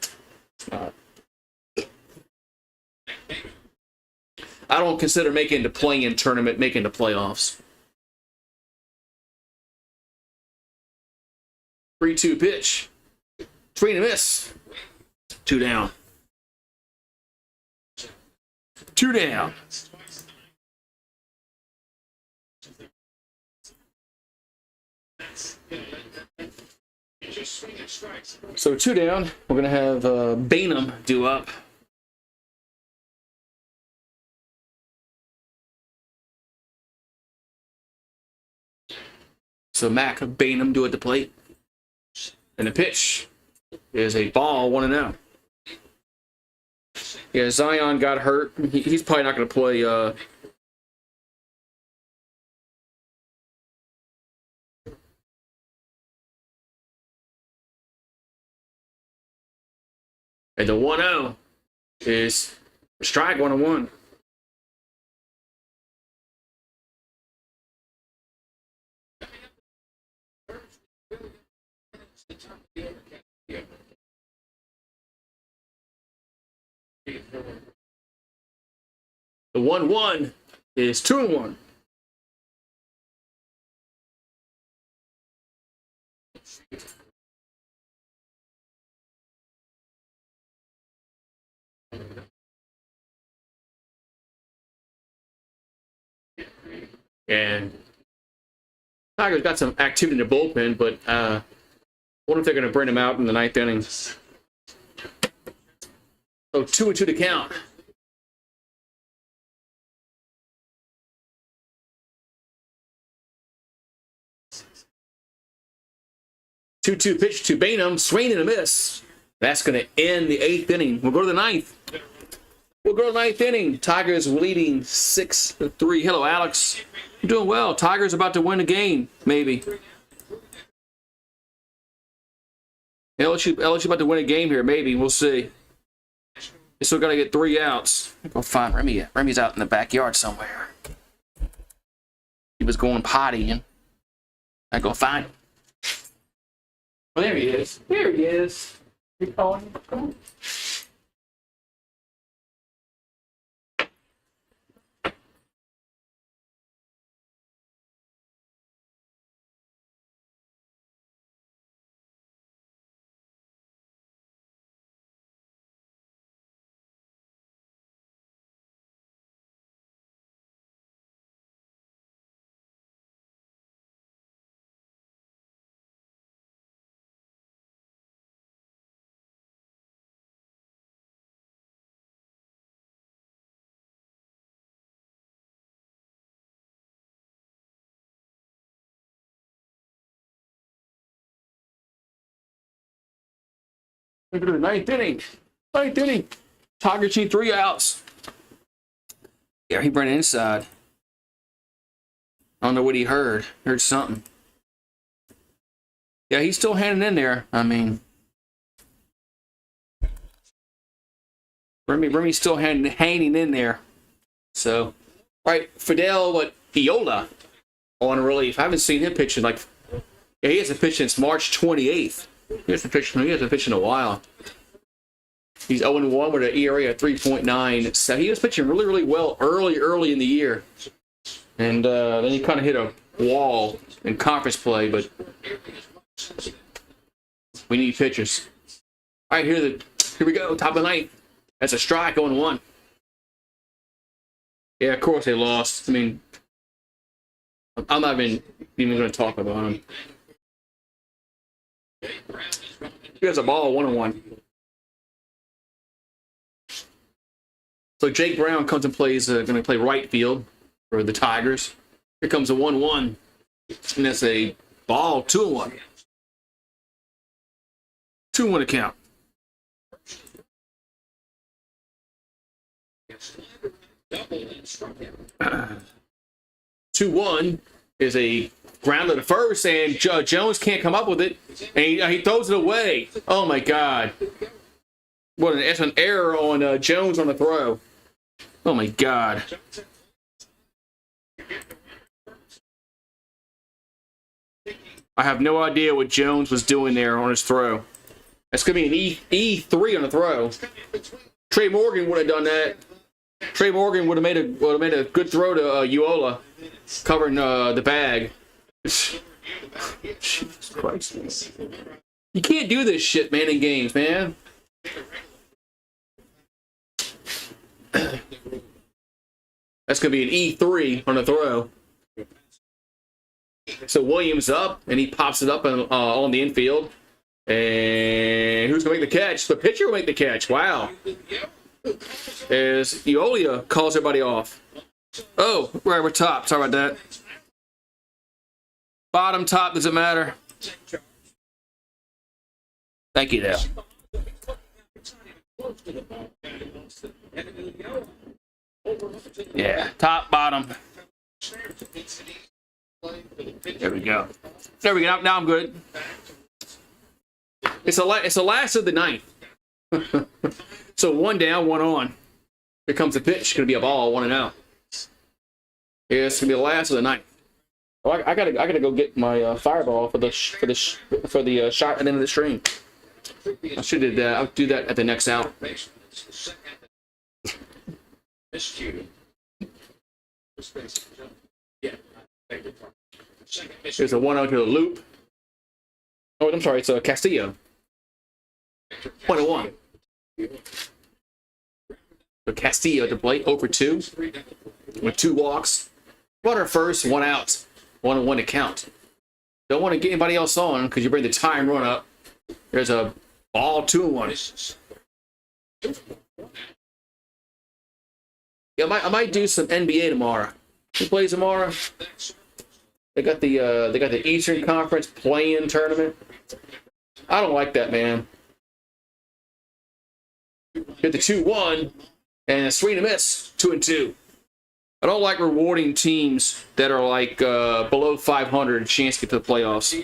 I don't consider making the play-in tournament making the playoffs. 3-2 pitch. Swing and miss. 2 down. 2 down. So 2 down. We're going to have Bainham due up. So Mac Bainham do at the plate. And the pitch is a ball, 1-0. Yeah, Zion got hurt. He's probably not going to play. And the 1-0 is a strike, 1-1. The 1-1 is 2-1. And Tigers got some activity in the bullpen, but I wonder if they're going to bring him out in the ninth inning. So 2-2 to count. Two pitch to Bainham, swing and a miss. That's going to end the eighth inning. We'll go to the ninth. We'll go to the ninth inning. Tigers leading 6-3. Hello, Alex. You're doing well. Tigers about to win a game, maybe. LSU about to win a game here, maybe. We'll see. They still got to get 3 outs. I'll go find Remy. Remy's out in the backyard somewhere. He was going potty, I go find him. Well, there he is. There he is. You calling him? Come on. Look at the ninth inning. Ninth inning. Tigers need 3 outs. Yeah, he ran inside. I don't know what he heard. Heard something. Yeah, he's still hanging in there. I mean, Remy's still hanging in there. So, all right, Fidel Iola on relief. I haven't seen him pitching like. Yeah, he hasn't pitched since March 28th. He hasn't pitched in a while. He's 0-1 with an ERA of 3.9. So he was pitching really, really well early in the year. And then he kind of hit a wall in conference play, but we need pitchers. All right, here we go, top of the ninth. That's a strike, 0-1. Yeah, of course they lost. I mean, I'm not even going to talk about him. He has a ball, 1-1. So Jake Brown comes and plays, going to play right field for the Tigers. Here comes a 1-1. And that's a ball, 2-1. 2-1 to count. 2-1 is a ground to first, and Jones can't come up with it, and he throws it away. Oh my God! It's an error on Jones on the throw. Oh my God! I have no idea what Jones was doing there on his throw. That's gonna be an E3 on the throw. Trey Morgan would have done that. Trey Morgan would have made a good throw to Iola, covering the bag. Jesus Christ. You can't do this shit, man, in games, man. That's going to be an E3 on the throw. So Williams up, and he pops it up on the infield. And who's going to make the catch? The pitcher will make the catch. Wow. As Iola calls everybody off. Oh, we're top. Sorry about that. Bottom, top, doesn't matter. Thank you, there. Yeah, top, bottom. There we go. There we go. Now I'm good. It's the last of the ninth. So one down, one on. Here comes the pitch. Going to be a ball, 1-0. Yeah, it's going to be the last of the ninth. Oh, I gotta go get my fireball for the shot at the end of the stream. I should have did that. I'll do that at the next out. Here's a 1-0 to the loop. Oh, I'm sorry. It's a Castillo. 1-1. So Castillo at the plate, 0-2 with 2 walks. Runner first, 1 out. 1-1 to count. Don't want to get anybody else on because you bring the time run up. There's a ball, 2-1. Yeah, I might do some NBA tomorrow. Who plays tomorrow? They got the Eastern Conference play-in tournament. I don't like that, man. Get the 2-1 and a swing and a miss, 2-2. I don't like rewarding teams that are like below 500 chance to get to the playoffs.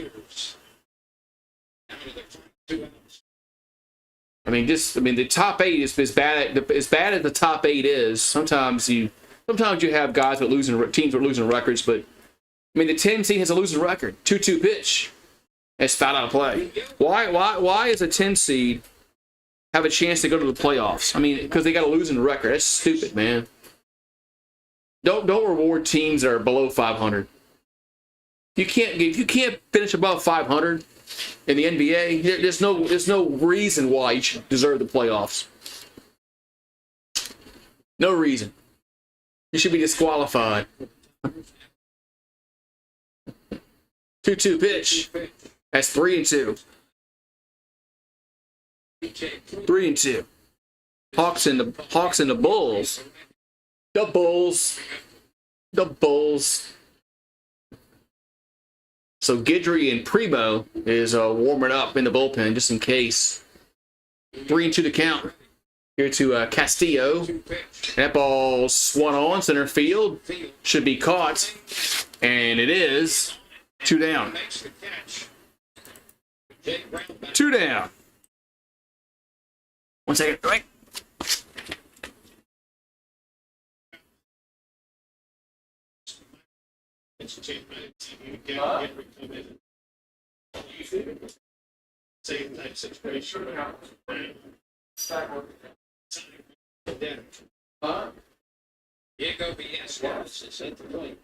The top 8 is as bad as the top 8 is. Sometimes you have guys with teams with losing records, but the 10 seed has a losing record. 2-2 pitch. It's foul out of play. Why is a 10 seed have a chance to go to the playoffs? Because they got a losing record. That's stupid, man. Don't reward teams that are below 500. If you can't finish above 500 in the NBA, there's no reason why you should deserve the playoffs. No reason. You should be disqualified. 2-2 pitch. That's 3-2. 3-2. Hawks and the Bulls. The Bulls. So Guidry and Primo is warming up in the bullpen just in case. 3-2 to count. Here to Castillo. That ball swung on center field. Should be caught. And it is. 2 down. 2 down. 1 second. Right. Same type situation. Diego Villas is at the plate.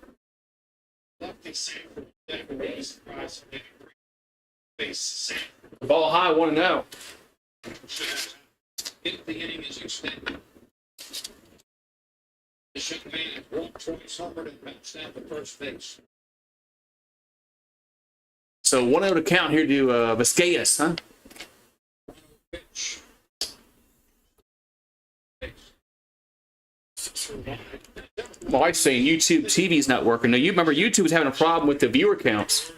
Lefty Sanford, Japanese surprise, face Sanford. Ball high, 1-0. If the inning is extended, the should man walk Troy's homer and bounced out to first base. So 1-0 to count here to Vizcayas, huh? Pitch. My wife's saying YouTube TV's not working. Now, you remember YouTube was having a problem with the viewer counts.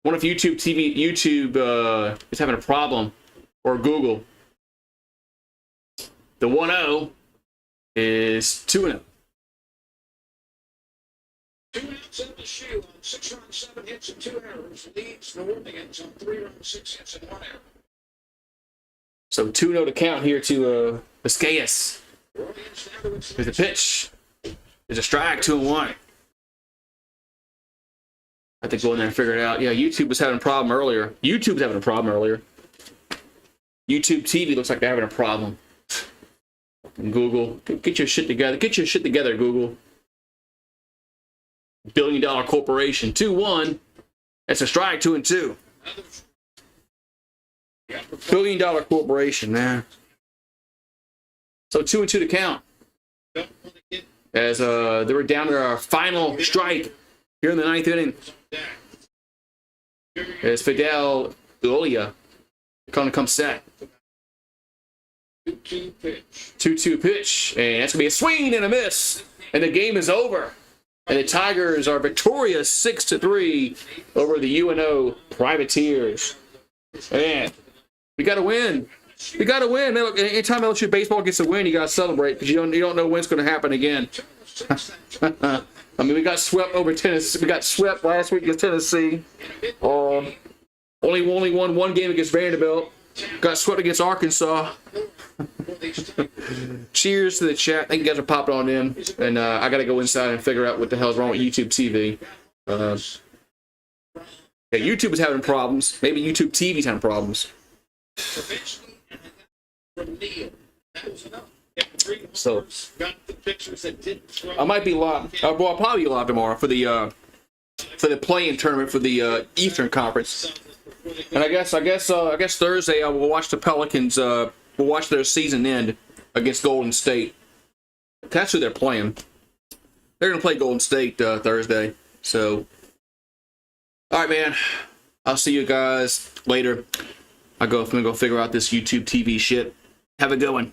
What if YouTube is having a problem, or Google? The 1-0 is 2-0. 2 outs in the shoe on 6 runs, 7 hits, and 2 errors. Leads New Orleans on 3 runs, 6 hits, and 1 error. So 2-0 to count here to Vizcayas. There's a pitch. There's a strike, 2-1. I have to go in there and figure it out. Yeah, YouTube was having a problem earlier. YouTube's having a problem earlier. YouTube TV looks like they're having a problem. Google, get your shit together. Get your shit together, Google. Billion-dollar corporation. 2-1. That's a strike, 2-2. Billion-dollar corporation, man. So 2-2 to count. As they were down to our final strike here in the 9th inning. As Fidel Ulia going to come set. 2-2 pitch. And that's going to be a swing and a miss. And the game is over. And the Tigers are victorious 6-3 over the UNO Privateers. Man, we got to win. We got to win. Man, look, anytime LSU baseball gets a win, you got to celebrate because you don't know when it's going to happen again. I mean, we got swept over Tennessee. We got swept last week against Tennessee. Only won one game against Vanderbilt. Got swept against Arkansas. Cheers to the chat. Thank you guys for popping on in. And I got to go inside and figure out what the hell's wrong with YouTube TV. Yeah, YouTube is having problems. Maybe YouTube TV's having problems. So I might be live. Well, I'll probably be live tomorrow for the play-in tournament for the Eastern Conference. And I guess Thursday I will watch the Pelicans. We'll watch their season end against Golden State. That's who they're playing. They're gonna play Golden State Thursday. So, all right, man. I'll see you guys later. I'm gonna go figure out this YouTube TV shit. Have a good one.